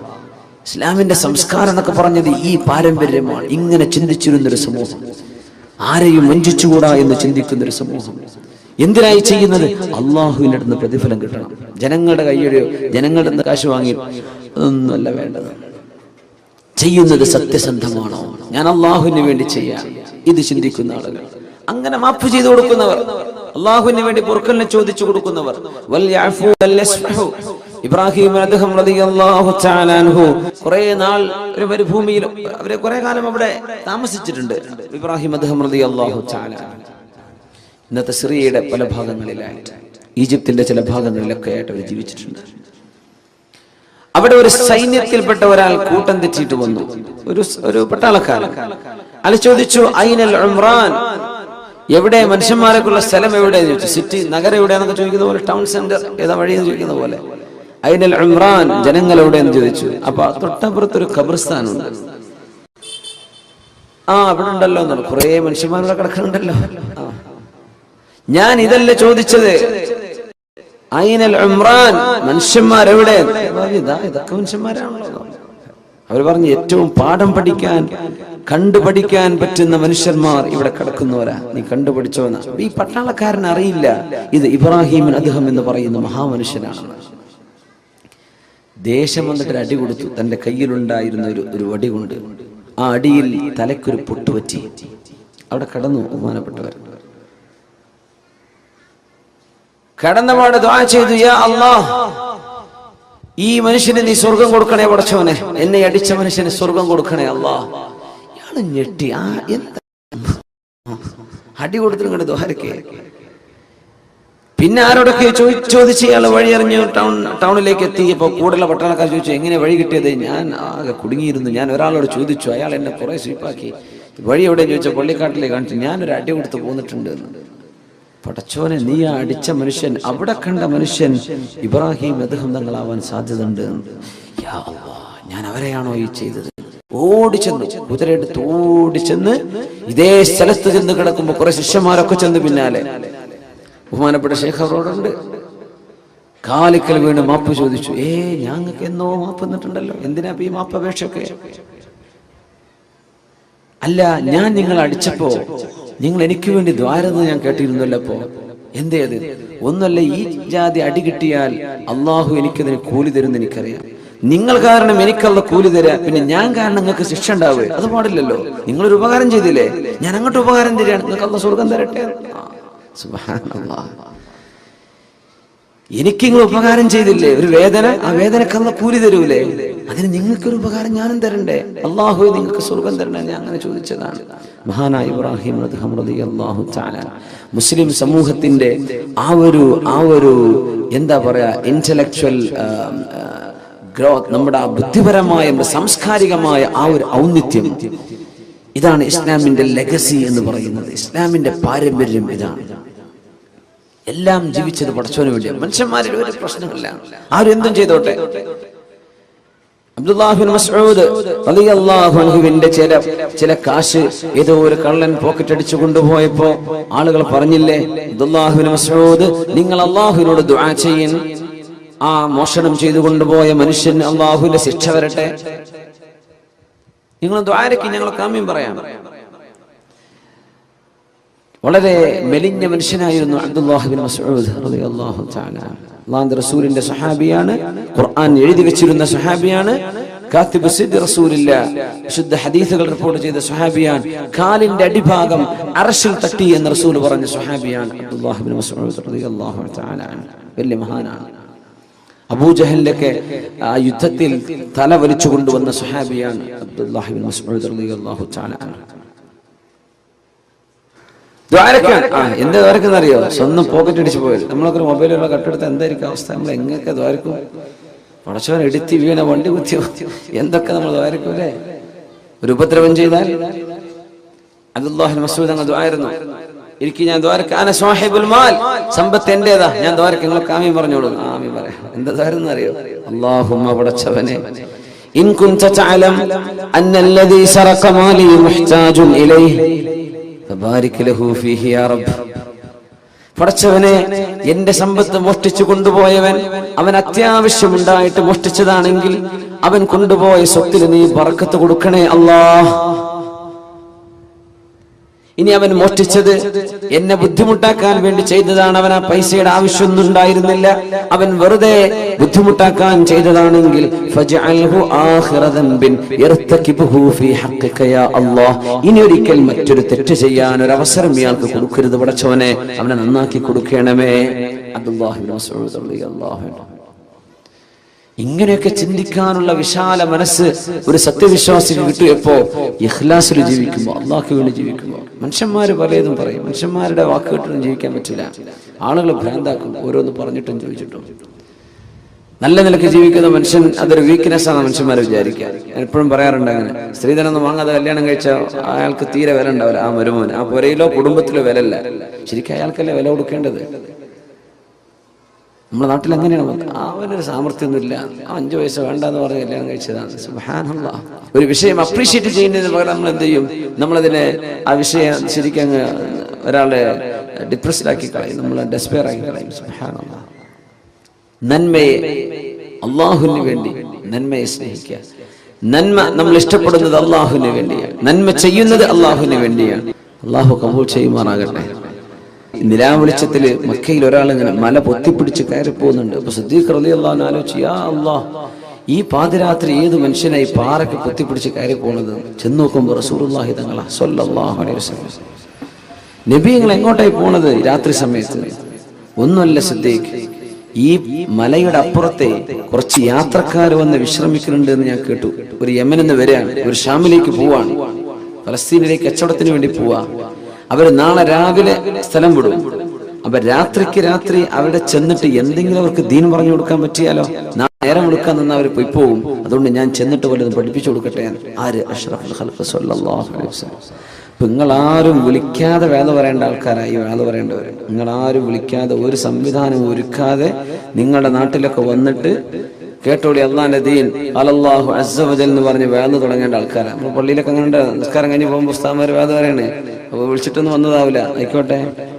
ഇസ്ലാമിന്റെ സംസ്കാരം എന്നൊക്കെ പറഞ്ഞത് ഈ പാരമ്പര്യമാണ്. ഇങ്ങനെ ചിന്തിച്ചിരുന്നൊരു സമൂഹം, ആരെയും വഞ്ചിച്ചുകൂടാ എന്ന് ചിന്തിക്കുന്നൊരു സമൂഹം. എന്തിനായി ചെയ്യുന്നത്? അള്ളാഹുവിന്റെ അടുത്ത് പ്രതിഫലം കിട്ടണം. ജനങ്ങളുടെ കയ്യൊരു ജനങ്ങളുടെ അടുത്ത് കാശ് വാങ്ങി ഒന്നുമല്ല വേണ്ടത്. ചെയ്യുന്നത് സത്യസന്ധമാണോ? ഞാൻ അള്ളാഹുവിന് വേണ്ടി ചെയ്യാം, ഇത് ചിന്തിക്കുന്ന ആളുകൾ. അങ്ങനെ മാപ്പ് ചെയ്തു കൊടുക്കുന്നവർ, അള്ളാഹുവിന് വേണ്ടി പൊറുക്കലിനെ ചോദിച്ചു കൊടുക്കുന്നവർ. ഇബ്രാഹിം അദ്ദേഹം റളിയല്ലാഹു തആല അൻഹു കുറെ നാൾ ഒരു മരുഭൂമിയിൽ അവരെ കുറെ കാലം അവിടെ താമസിച്ചിട്ടുണ്ട്. ഇബ്രാഹിം അദ്ദേഹം റളിയല്ലാഹു തആല ഇന്നത്തെ സിറിയയുടെ പല ഭാഗങ്ങളിലായിട്ട്, ഈജിപ്തിന്റെ ചില ഭാഗങ്ങളിലൊക്കെ ആയിട്ട് അവർ ജീവിച്ചിട്ടുണ്ട്. അവിടെ ഒരു സൈന്യത്തിൽപ്പെട്ട ഒരാൾ കൂട്ടം തെറ്റിയിട്ട് വന്നു, ഒരു പട്ടാളക്കാരൻ. അയാൾ ചോദിച്ചു, ഐനൽ ഉംറാൻ, എവിടെ മനുഷ്യന്മാർക്കുള്ള സ്ഥലം എവിടെയെന്ന് ചോദിച്ചു. സിറ്റി, നഗരം എവിടെയാണെന്നൊക്കെ ചോദിക്കുന്ന പോലെ, ടൗൺ സെന്റർ ഏതാ വഴിയെന്ന് ചോദിക്കുന്ന പോലെ. ഐനൽ ഉംറാൻ, ജനങ്ങൾ എവിടെയെന്ന് ചോദിച്ചു. അപ്പൊ തൊട്ടപ്പുറത്തൊരു ഖബർസ്ഥാനുണ്ട്. അവിടെ ഉണ്ടല്ലോ എന്നാണ്, കുറെ മനുഷ്യന്മാരുടെ കിടക്കുന്നുണ്ടല്ലോ. ഞാൻ ഇതല്ല ചോദിച്ചത്, ഐനൽ ഉംറാൻ, മനുഷ്യന്മാരെവിടെ? ഇതൊക്കെ മനുഷ്യന്മാരാണല്ലോ. അവർ പറഞ്ഞു, ഏറ്റവും പാഠം പഠിക്കാൻ, കണ്ടുപഠിക്കാൻ പറ്റുന്ന മനുഷ്യന്മാർ ഇവിടെ കിടക്കുന്നവരാ, നീ കണ്ടുപഠിച്ചോന്ന. ഈ പട്ടാളക്കാരൻ അറിയില്ല ഇത് ഇബ്രാഹിം അദ്ദേഹം എന്ന് പറയുന്ന മഹാമനുഷ്യനാണെന്ന്. ദേഷ്യം വന്നിട്ട് അടി കൊടുത്തു. തന്റെ കയ്യിലുണ്ടായിരുന്ന ഒരു വടി കൊണ്ട് ആ അടിയിൽ തലയ്ക്കൊരു പൊട്ടുപറ്റി. അവിടെ കടന്നു ബഹുമാനപ്പെട്ടവർ. കടന്നപാട് ദുആ ചെയ്തു, യാ അല്ലാഹ്, ഈ മനുഷ്യന് നീ സ്വർഗം കൊടുക്കണേ പടച്ചോനെ, എന്നെ അടിച്ച മനുഷ്യന് സ്വർഗം കൊടുക്കണേ അല്ലാഹ്. ഇയാള് ഞെട്ടി. എന്താ അടി കൊടുത്തിട്ട് ദുആരക്കെ? പിന്നെ ആരോടൊക്കെ ചോദിച്ച് ഇയാൾ വഴി അറിഞ്ഞു ടൗണിലേക്ക് എത്തിയപ്പോ കൂടുതലുള്ള പട്ടാളക്കാർ ചോദിച്ചു, എങ്ങനെ വഴി കിട്ടിയത്? ഞാൻ ആകെ കുടുങ്ങിയിരുന്നു. ഞാൻ ഒരാളോട് ചോദിച്ചു, അയാൾ എന്നെ കുറെ സ്വീപ്പാക്കി. വഴി എവിടെ ചോദിച്ചോ, പള്ളിക്കാട്ടിലേക്ക് കാണിച്ചു. ഞാനൊരു അടി കൊടുത്ത് പോന്നിട്ടുണ്ട്. പടച്ചോനെ, നീ ആ അടിച്ച മനുഷ്യൻ, അവിടെ കണ്ട മനുഷ്യൻ ഇബ്രാഹിം അദ്ദേഹം തങ്ങളാവാൻ സാധ്യതയുണ്ട്. യാ അല്ലാഹ്, ഞാൻ അവരെയാണോ ഈ ചെയ്തത്? ഓടിച്ചെന്ന്, കുതിരയെടുത്ത് ഓടിച്ചെന്ന് ഇതേ സ്ഥലത്ത് ചെന്ന് കിടക്കുമ്പോ കുറെ ശിഷ്യന്മാരൊക്കെ ചെന്ന് പിന്നാലെ. ബഹുമാനപ്പെട്ട ശൈഖ് അവരോടുണ്ട്. കാലിക്കൽ വീണ് മാപ്പ് ചോദിച്ചു. ഞങ്ങൾക്ക് എന്നോ മാപ്പ് തന്നിട്ടുണ്ടല്ലോ, എന്തിനാ ഈ മാപ്പ് അപേക്ഷയൊക്കെ? അല്ല, ഞാൻ നിങ്ങൾ അടിച്ചപ്പോ നിങ്ങൾ എനിക്ക് വേണ്ടി ദ്വാരെന്ന് ഞാൻ കേട്ടിരുന്നല്ലോ. അപ്പോ എന്തേ അത്? ഒന്നല്ല, ഈ ജാതി അടി കിട്ടിയാൽ അള്ളാഹു എനിക്കതിന് കൂലി തരുമെന്ന് എനിക്കറിയാം. നിങ്ങൾ കാരണം എനിക്കുള്ള കൂലി തരാം, പിന്നെ ഞാൻ കാരണം നിങ്ങൾക്ക് ശിക്ഷ ഉണ്ടാവുക അത് പാടില്ലല്ലോ. നിങ്ങളൊരു ഉപകാരം ചെയ്തില്ലേ, ഞാൻ അങ്ങോട്ട് ഉപകാരം തരാണ്, നിങ്ങൾക്ക് അള്ളാഹ് സ്വർഗം തരട്ടെ. സുബ്ഹാനല്ലാഹ്. എനിക്ക് നിങ്ങൾ ഉപകാരം ചെയ്തില്ലേ, ഒരു വേദന, ആ വേദനക്കല്ല കൂലി തരൂലേ? അതിന് നിങ്ങൾക്കൊരു ഉപകാരം ഞാനും തരണ്ടേ? അള്ളാഹു നിങ്ങൾക്ക് സ്വർഗം തരണേ, ഞാൻ അങ്ങനെ ചോദിച്ചതാണ്. മഹാനായ ഇബ്രാഹിം റളിയല്ലാഹു തആല മുസ്ലിം സമൂഹത്തിന്റെ ആ ഒരു എന്താ പറയാ, ഇന്റലക്ച്വൽ ഗ്രോത്ത്, നമ്മുടെ ആ ബുദ്ധിപരമായ സാംസ്കാരികമായ ആ ഒരു ഔന്നിത്യം, ഇതാണ് ഇസ്ലാമിന്റെ ലെഗസി എന്ന് പറയുന്നത്. ഇസ്ലാമിന്റെ പാരമ്പര്യം ഇതാണ്. എല്ലാം ജീവിച്ചത് പടച്ചവന് വേണ്ടിയാണ്. മനുഷ്യന്മാരിൽ ഒരു പ്രശ്നമില്ല, ആരും എന്തും ചെയ്തോട്ടെ. അബ്ദുല്ലാഹ് ബിൻ മസ്ഊദ് റളിയല്ലാഹു അൻഹുവിന്റെ ചില കാശ് ഏതോ ഒരു കള്ളൻ പോക്കറ്റ് അടിച്ചു കൊണ്ടുപോയപ്പോ ആളുകൾ പറഞ്ഞില്ലേ, അബ്ദുല്ലാഹ് ബിൻ മസ്ഊദ് നിങ്ങൾ അല്ലാഹുവിനോട് ദുആ ചെയ്യിൻ, ആ മോഷണം ചെയ്തു കൊണ്ടുപോയ മനുഷ്യന് അല്ലാഹുവിന്റെ ശിക്ഷ വരട്ടെ, നിങ്ങൾ ദുആരക്ക് ഞങ്ങൾ കാമ്യം പറയാം. വളരെ മെലിഞ്ഞ മനുഷ്യനായിരുന്നു അബ്ദുല്ലാഹ് ബിൻ മസ്ഊദ് റളിയല്ലാഹു തആല. അല്ലാഹുവിന്റെ റസൂലിന്റെ സഹാബിയാണ്, ഖുർആൻ എഴുതി വെച്ചിരുന്ന സഹാബിയാണ്, കാത്തിബ് സിദ്ദ് റസൂലില്ലാഹ് വിശുദ്ധ ഹദീസുകൾ റിപ്പോർട്ട് ചെയ്ത സഹാബിയാണ്. കാലിന്റെ അടിഭാഗം അർശിൽ തട്ടി എന്ന് റസൂൽ പറഞ്ഞ സഹാബിയാണ് അബ്ദുല്ലാഹ് ബിൻ മസ്ഊദ് റളിയല്ലാഹു തആല. വലിയ മഹാനാണ്. അബൂജഹലിന്റെ ആ യുദ്ധത്തിൽ തല വലിച്ചു കൊണ്ടുവന്ന സഹാബിയാണ് അബ്ദുല്ലാഹ് ബിൻ മസ്ഊദ് റളിയല്ലാഹു തആല. എന്താ ദ്വാരക്കെന്ന് അറിയോ? സ്വന്തം പോക്കറ്റ് അടിച്ചു പോയത്. നമ്മളൊക്കെ മൊബൈലുള്ള കട്ടെടുത്ത് എന്തായിരിക്കും അവസ്ഥ? നമ്മൾ എങ്ങനെയൊക്കെ ദ്വാരക്കും? പടച്ചവൻ എടുത്തി വീണ വണ്ടി കുത്തിയോ എന്തൊക്കെ നമ്മൾ ദ്വാരക്കും അല്ലേ? ഒരു ഉപദ്രവം ചെയ്താൽ അബ്ദുല്ലാഹ് ബിൻ മസ്ഊദ് അങ്ങ് ദ്വാരുന്നു, എനിക്ക് ഞാൻ ദ്വാരക്ക അന സാഹിബുൽ മാൽ, സമ്പത്ത് എന്റേതാ, ഞാൻ ദ്വാരക്ക, നിങ്ങൾ ആമീൻ പറഞ്ഞോളൂ. ആമീൻ പറയാം. എന്താ ദ്വാരെന്ന് അറിയോ? അല്ലാഹുമ്മ പടച്ചവനെ ഇൻ കുൻത തഅലം അന്നല്ലദീ സറഖ മാലി മുഹ്താജുൻ ഇലൈഹി ഫബാരിക് ലഹു ഫീഹി യാ റബ്ബ്. പടച്ചവനെ എന്റെ സമ്പത്ത് മോഷ്ടിച്ചു കൊണ്ടുപോയവൻ അവൻ അത്യാവശ്യമുണ്ടായിട്ട് മോഷ്ടിച്ചതാണെങ്കിൽ അവൻ കൊണ്ടുപോയ സ്വത്തിൽ നീ ബർക്കത്ത് കൊടുക്കണേ അല്ലാഹ്. ഇനി അവൻ മോഷ്ടിച്ചത് എന്നെ ബുദ്ധിമുട്ടാക്കാൻ വേണ്ടി ചെയ്തതാണ്, അവൻ ആ പൈസയുടെ ആവശ്യമൊന്നും ഉണ്ടായിരുന്നില്ല, അവൻ വെറുതെ ബുദ്ധിമുട്ടാക്കാൻ ചെയ്തതാണെങ്കിൽ ഫജ്അൽഹു ആഖിറ ദംബിൻ യർതകിബുഹു ഫീ ഹഖ്ഖിക യാ അല്ലാഹ്. ഇനി ഒരിക്കൽ മറ്റൊരു തെറ്റ് ചെയ്യാൻ ഒരു അവസരം ഇയാൾക്ക് കൊടുക്കരുത് പടച്ചവനെ, അവനെ നന്നാക്കി കൊടുക്കണമേ. അബ്ദുല്ലാഹ് ബിൻ മസ്ഊദ് റളിയല്ലാഹു അൻഹു. ഇങ്ങനെയൊക്കെ ചിന്തിക്കാനുള്ള വിശാല മനസ്സ് ഒരു സത്യവിശ്വാസിക്ക് കിട്ടിയപ്പോ ഇഖ്ലാസിൽ ജീവിക്കുമ്പോ, അള്ളാഹ്ക്ക് വേണ്ടി ജീവിക്കുമ്പോ. മനുഷ്യന്മാര് പലതും പറയും, മനുഷ്യന്മാരുടെ വാക്ക് കേട്ടിട്ടും ജീവിക്കാൻ പറ്റില്ല. ആളുകൾ ഭ്രാന്താക്കും, ഓരോന്ന് പറഞ്ഞിട്ടും ചോദിച്ചിട്ടും. നല്ല നിലയ്ക്ക് ജീവിക്കുന്ന മനുഷ്യൻ അതൊരു വീക്ക്നെസ് ആണ് മനുഷ്യന്മാരെ വിചാരിക്കുക. ഞാൻ എപ്പോഴും പറയാറുണ്ട്, അങ്ങനെ സ്ത്രീധനൊന്നും വാങ്ങാതെ കല്യാണം കഴിച്ച അയാൾക്ക് തീരെ വില ഉണ്ടാവില്ല. ആ മരുമോൻ ആ പുരയിലോ കുടുംബത്തിലോ വിലല്ല, ശരിക്കും അയാൾക്കല്ലേ വില കൊടുക്കേണ്ടത്. നമ്മുടെ നാട്ടിൽ അങ്ങനെയാണ്. അവനൊരു സാമർത്ഥ്യമൊന്നുമില്ല, 5 വയസ്സ് വേണ്ടെന്ന് പറഞ്ഞ് കല്യാണം കഴിച്ചതാണ്. സുബ്ഹാനല്ലാഹ്. ഒരു വിഷയം അപ്രീഷിയേറ്റ് ചെയ്യുന്നതിന് പകരം നമ്മൾ എന്ത് ചെയ്യും? നമ്മളതിനെ ആ വിഷയം ശരിക്കും ഒരാളെ ഡിപ്രസ്ഡാക്കി കളയും, നമ്മൾ ഡെസ്പെയർ ആക്കി കളയും. സുബ്ഹാനല്ലാഹ്. നന്മയെ അള്ളാഹുവിന് വേണ്ടി നന്മയെ സ്നേഹിക്കുക. നന്മ നമ്മൾ ഇഷ്ടപ്പെടുന്നത് അള്ളാഹുവിന് വേണ്ടിയാണ്, നന്മ ചെയ്യുന്നത് അള്ളാഹുവിന് വേണ്ടിയാണ്. അള്ളാഹു കബൂൽ ചെയ്യുമാറാകട്ടെ. നിലാവെളിച്ചത്തില് മക്കയിൽ ഒരാൾ ഇങ്ങനെ മല പൊത്തിപ്പിടിച്ച് കയറി പോകുന്നുണ്ട്. അപ്പൊ സിദ്ദീഖ് റളിയല്ലാഹു അൻഹു ആലോചിച്ചു, യാ അല്ലാഹ്, ഈ പാതിരാത്രി ഏത് മനുഷ്യനായി പാറയ്ക്ക് പൊത്തിപ്പിടിച്ച് കയറി പോണത്? ചെന്ന് നോക്കുമ്പോ റസൂലുള്ളാഹി തങ്ങളാ സ്വല്ലല്ലാഹു അലൈഹി വസല്ലം. നബി നിങ്ങൾ എങ്ങോട്ടായി പോണത് രാത്രി സമയത്ത്? ഒന്നുമല്ല സിദ്ദീഖ്, ഈ മലയുടെ അപ്പുറത്തെ കുറച്ച് യാത്രക്കാർ വന്ന് വിശ്രമിക്കുന്നുണ്ട് എന്ന് ഞാൻ കേട്ടു. ഒരു യമനിൽ നിന്ന് വരികയാണ്, ഒരു ഷാമിലേക്ക് പോവാണ്, ഫലസ്തീനിലേക്ക് കച്ചവടത്തിന് വേണ്ടി പോവാ. അവർ നാളെ രാവിലെ സ്ഥലം വിടും. അപ്പൊ രാത്രിക്ക് രാത്രി അവിടെ ചെന്നിട്ട് എന്തെങ്കിലും അവർക്ക് ദീൻ പറഞ്ഞു കൊടുക്കാൻ പറ്റിയാലോ? നേരം കൊടുക്കാൻ നിന്ന് അവർ പോയി പോകും. അതുകൊണ്ട് ഞാൻ ചെന്നിട്ട് വല്ലതും പഠിപ്പിച്ചു കൊടുക്കട്ടെ. ആര്? അഷ്റഫുൽ ഖൽഖ് സ്വല്ലല്ലാഹു അലൈഹി വസല്ലം. അപ്പൊ നിങ്ങളാരും വിളിക്കാതെ വേദ പറയേണ്ട ആൾക്കാരായി വേദ പറയേണ്ടവർ. നിങ്ങളാരും വിളിക്കാതെ, ഒരു സംവിധാനം ഒരുക്കാതെ നിങ്ങളുടെ നാട്ടിലൊക്കെ വന്നിട്ട് കേട്ടോളി അള്ളാന്റെ ദീൻ അലല്ലാഹു അസ്സ വജൽ എന്ന് പറഞ്ഞ് വേദ തുടങ്ങേണ്ട ആൾക്കാരാണ്. നമ്മൾ പള്ളിയിലൊക്കെ അങ്ങനെ നിസ്കാരം കഴിഞ്ഞ് പോകുമ്പോൾ ഉസ്താദ്മാർ വേദ പറയണേ, അപ്പൊ വിളിച്ചിട്ടൊന്നും വന്നതാവില്ല, ആയിക്കോട്ടെ.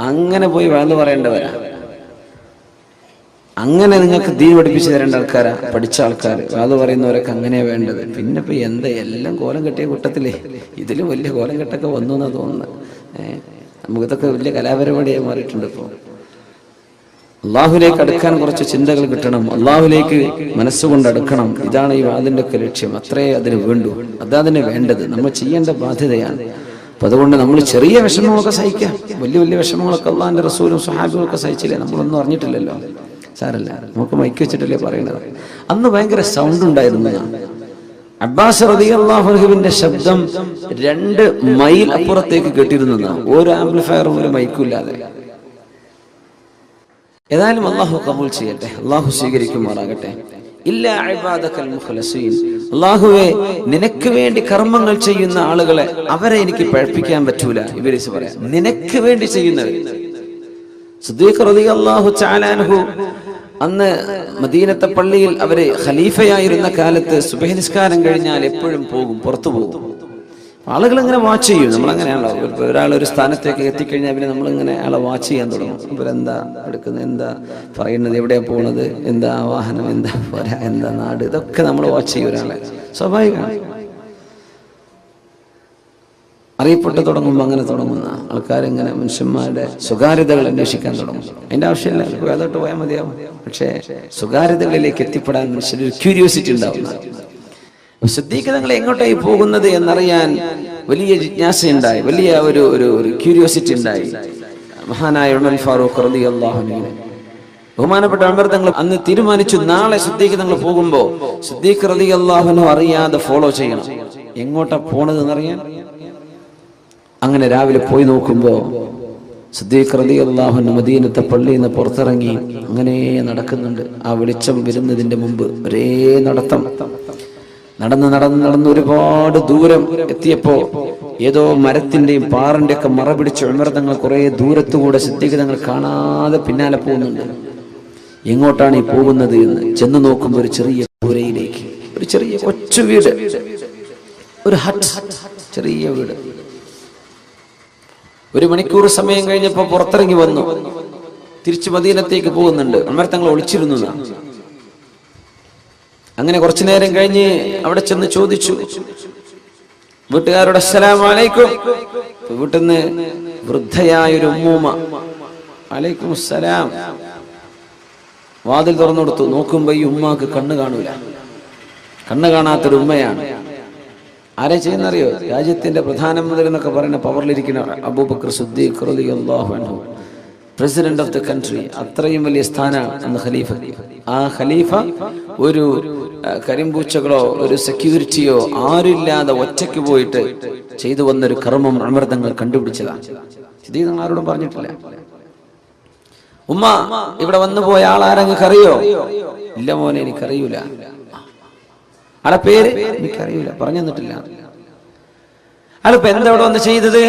അങ്ങനെ പോയി വേദ പറയേണ്ടവരാ. അങ്ങനെ നിങ്ങൾക്ക് ദീൻ പഠിപ്പിച്ചു തരേണ്ട ആൾക്കാരാ, പഠിച്ച ആൾക്കാർ. വേദ പറയുന്നവരൊക്കെ അങ്ങനെയാ വേണ്ടത്. പിന്നെ ഇപ്പൊ എന്താ എല്ലാം കോലം കെട്ടിയ കൂട്ടത്തിലേ ഇതിലും വലിയ കോലം കെട്ടൊക്കെ വന്നു എന്നാ തോന്നുന്നത്. നമുക്കിതൊക്കെ വലിയ കലാപരിപാടിയായി മാറിയിട്ടുണ്ട്. ഇപ്പോ അള്ളാഹുലേക്ക് അടുക്കാൻ കുറച്ച് ചിന്തകൾ കിട്ടണം, അള്ളാഹുലേക്ക് മനസ്സുകൊണ്ട് അടുക്കണം. ഇതാണ് ഈ വാദിന്റെ ഒക്കെ ലക്ഷ്യം. അത്രേ അതിന് വേണ്ടു, അതതിന് വേണ്ടത്, നമ്മൾ ചെയ്യേണ്ട ബാധ്യതയാണ്. അപ്പൊ അതുകൊണ്ട് നമ്മൾ ചെറിയ വിഷമങ്ങളൊക്കെ സഹിക്കാം. വലിയ വലിയ വിഷമങ്ങളൊക്കെ അള്ളാഹിന്റെ റസൂലും സ്വഹാബികളൊക്കെ സഹിച്ചില്ലേ? നമ്മളൊന്നും അറിഞ്ഞിട്ടില്ലല്ലോ, സാരല്ല, നമുക്ക് മൈക്ക് വെച്ചിട്ടല്ലേ പറയണത്. അന്ന് ഭയങ്കര സൗണ്ട് ഉണ്ടായിരുന്നു. അബ്ബാസ് റളിയല്ലാഹു അൻഹുവിന്റെ ശബ്ദം 2 മൈൽ അപ്പുറത്തേക്ക് കേട്ടിരുന്നു, ഒരു ആംപ്ലിഫയറും ഒരു മൈക്കും ഇല്ലാതെ. ഏതായാലും അള്ളാഹു കബൂൽ ചെയ്യട്ടെ, അള്ളാഹു സ്വീകരിക്കുമാറാകട്ടെ. ഇല്ലാ ഇബാദകൽ മുഖ്ലസീൻ. അള്ളാഹുവേ, നിനക്ക് വേണ്ടി കർമ്മങ്ങൾ ചെയ്യുന്ന ആളുകളെ, അവരെ എനിക്ക് പഴപ്പിക്കാൻ പറ്റൂല. ഇബ്ലീസ് പറയാം, നിനക്ക് വേണ്ടി ചെയ്യുന്നവർ. സിദ്ദീഖ് റളിയല്ലാഹു തആല അൻഹു അന്ന് മദീനത്തെ പള്ളിയിൽ അവര് ഖലീഫയായിരുന്ന കാലത്ത് സുബ്ഹി നിസ്കാരം കഴിഞ്ഞാൽ എപ്പോഴും പോകും, പുറത്തു പോകും. ആളുകൾ ഇങ്ങനെ വാച്ച് ചെയ്യും. നമ്മളങ്ങനെയാണല്ലോ, ഒരാൾ ഒരു സ്ഥാനത്തേക്ക് എത്തിക്കഴിഞ്ഞാൽ പിന്നെ നമ്മളിങ്ങനെ അയാളെ വാച്ച് ചെയ്യാൻ തുടങ്ങും. ഇവരെന്താ എടുക്കുന്നത്, എന്താ പറയുന്നത്, എവിടെയാ പോണത്, എന്താ വാഹനം, എന്താ പോരാ, എന്താ നാട്, ഇതൊക്കെ നമ്മൾ വാച്ച് ചെയ്യും. ഒരാളെ സ്വാഭാവികമാണ്. അറിയപ്പെട്ട് തുടങ്ങുമ്പോൾ അങ്ങനെ തുടങ്ങുന്ന ആൾക്കാരിങ്ങനെ മനുഷ്യന്മാരുടെ സ്വകാര്യതകൾ അന്വേഷിക്കാൻ തുടങ്ങും. അതിന്റെ ആവശ്യമില്ല, അതോട്ട് പോയാൽ മതിയാവും. പക്ഷേ സ്വകാര്യതകളിലേക്ക് എത്തിപ്പെടാൻ മനുഷ്യന് ക്യൂരിയോസിറ്റി ഉണ്ടാവുന്ന. സിദ്ദീഖ് തങ്ങൾ എങ്ങോട്ടായി പോകുന്നത് എന്നറിയാൻ വലിയ ജിജ്ഞാസയുണ്ടായി, വലിയ ഒരു ക്യൂരിയോസിറ്റി ഉണ്ടായി. മഹാനായ ഉമർ ഫാറൂഖ് റളിയല്ലാഹു അൻഹു, ബഹുമാനപ്പെട്ട ഉമർ തങ്ങൾ അന്ന് തീരുമാനിച്ചു, നാളെ സിദ്ദീഖ് തങ്ങൾ പോകുമ്പോ സിദ്ദീഖ് റളിയല്ലാഹു അൻഹു അറിയാതെ ഫോളോ ചെയ്യണം. എങ്ങോട്ടാ പോണത് എന്നറിയാൻ. അങ്ങനെ രാവിലെ പോയി നോക്കുമ്പോ സിദ്ദീഖ് റളിയല്ലാഹു അൻഹു മദീനത്തെ പള്ളിയിൽ നിന്ന് പുറത്തിറങ്ങി അങ്ങനെ നടക്കുന്നുണ്ട്. ആ വെളിച്ചം വരുന്നതിന്റെ മുമ്പ് ഒരേ നടത്തം. നടന്ന് ഒരുപാട് ദൂരം എത്തിയപ്പോ ഏതോ മരത്തിന്റെയും പാറിന്റെ ഒക്കെ മറ പിടിച്ച് ഉമർ തങ്ങൾ കുറെ ദൂരത്തുകൂടെ സിദ്ദീഖ് തങ്ങൾ കാണാതെ പിന്നാലെ പോകുന്നുണ്ട്. എങ്ങോട്ടാണ് ഈ പോകുന്നത് എന്ന് ചെന്ന് നോക്കുമ്പോൾ ഒരു ചെറിയ പുരയിലേക്ക്, ഒരു ചെറിയ കൊച്ചു വീട്, ഒരു ഹട്ട്, ചെറിയ വീട്. ഒരു മണിക്കൂർ സമയം കഴിഞ്ഞപ്പോ പുറത്തിറങ്ങി വന്നു, തിരിച്ചു മദീനത്തേക്ക് പോകുന്നുണ്ട്. ഉമർ തങ്ങൾ ഒളിച്ചിരുന്നു. അങ്ങനെ കുറച്ചു നേരം കഴിഞ്ഞ് അവിടെ ചെന്ന് ചോദിച്ചു വീട്ടുകാരോട്, അസ്സലാമു അലൈക്കും. വീട്ടിൽ നിന്ന് വൃദ്ധയായൊരു ഉമ്മൂമ്മ, അലൈക്കും അസ്സലാം, വാതിൽ തുറന്നു കൊടുത്തു. നോക്കുമ്പോ ഈ ഉമ്മാക്ക് കണ്ണ് കാണൂല, കണ്ണ് കാണാത്തൊരു ഉമ്മയാണ്. ആരെ ചെയ്യുന്നറിയോ? രാജ്യത്തിന്റെ പ്രധാനമന്ത്രി എന്നൊക്കെ പറയുന്ന പവറിലിരിക്കുന്ന അബൂബക്കർ സിദ്ദീഖ് റളിയല്ലാഹു അൻഹു, പ്രസിഡന്റ് ഓഫ് ദ കൺട്രി. അത്രയും വലിയ സ്ഥാനമാണ് അന്ന് ഖലീഫ. ആ ഖലീഫ ഒരു കരിമ്പൂച്ചകളോ ഒരു സെക്യൂരിറ്റിയോ ആരില്ലാതെ ഒറ്റയ്ക്ക് പോയിട്ട് ചെയ്തു വന്നൊരു കർമ്മം ഉമർ തങ്ങൾ കണ്ടുപിടിച്ചതാണ്. ഇത് നിങ്ങൾ ആരോടും പറഞ്ഞിട്ടില്ല. ഉമ്മ, ഇവിടെ വന്നു പോയ ആളാരെങ്ങൾക്ക് അറിയോ? ഇല്ല മോനെ, എനിക്കറിയൂല. ആളെ പേര് എനിക്കറിയൂല, പറഞ്ഞു തന്നിട്ടില്ല. ആളിപ്പോ എന്താ ഇവിടെ വന്ന് ചെയ്തത്?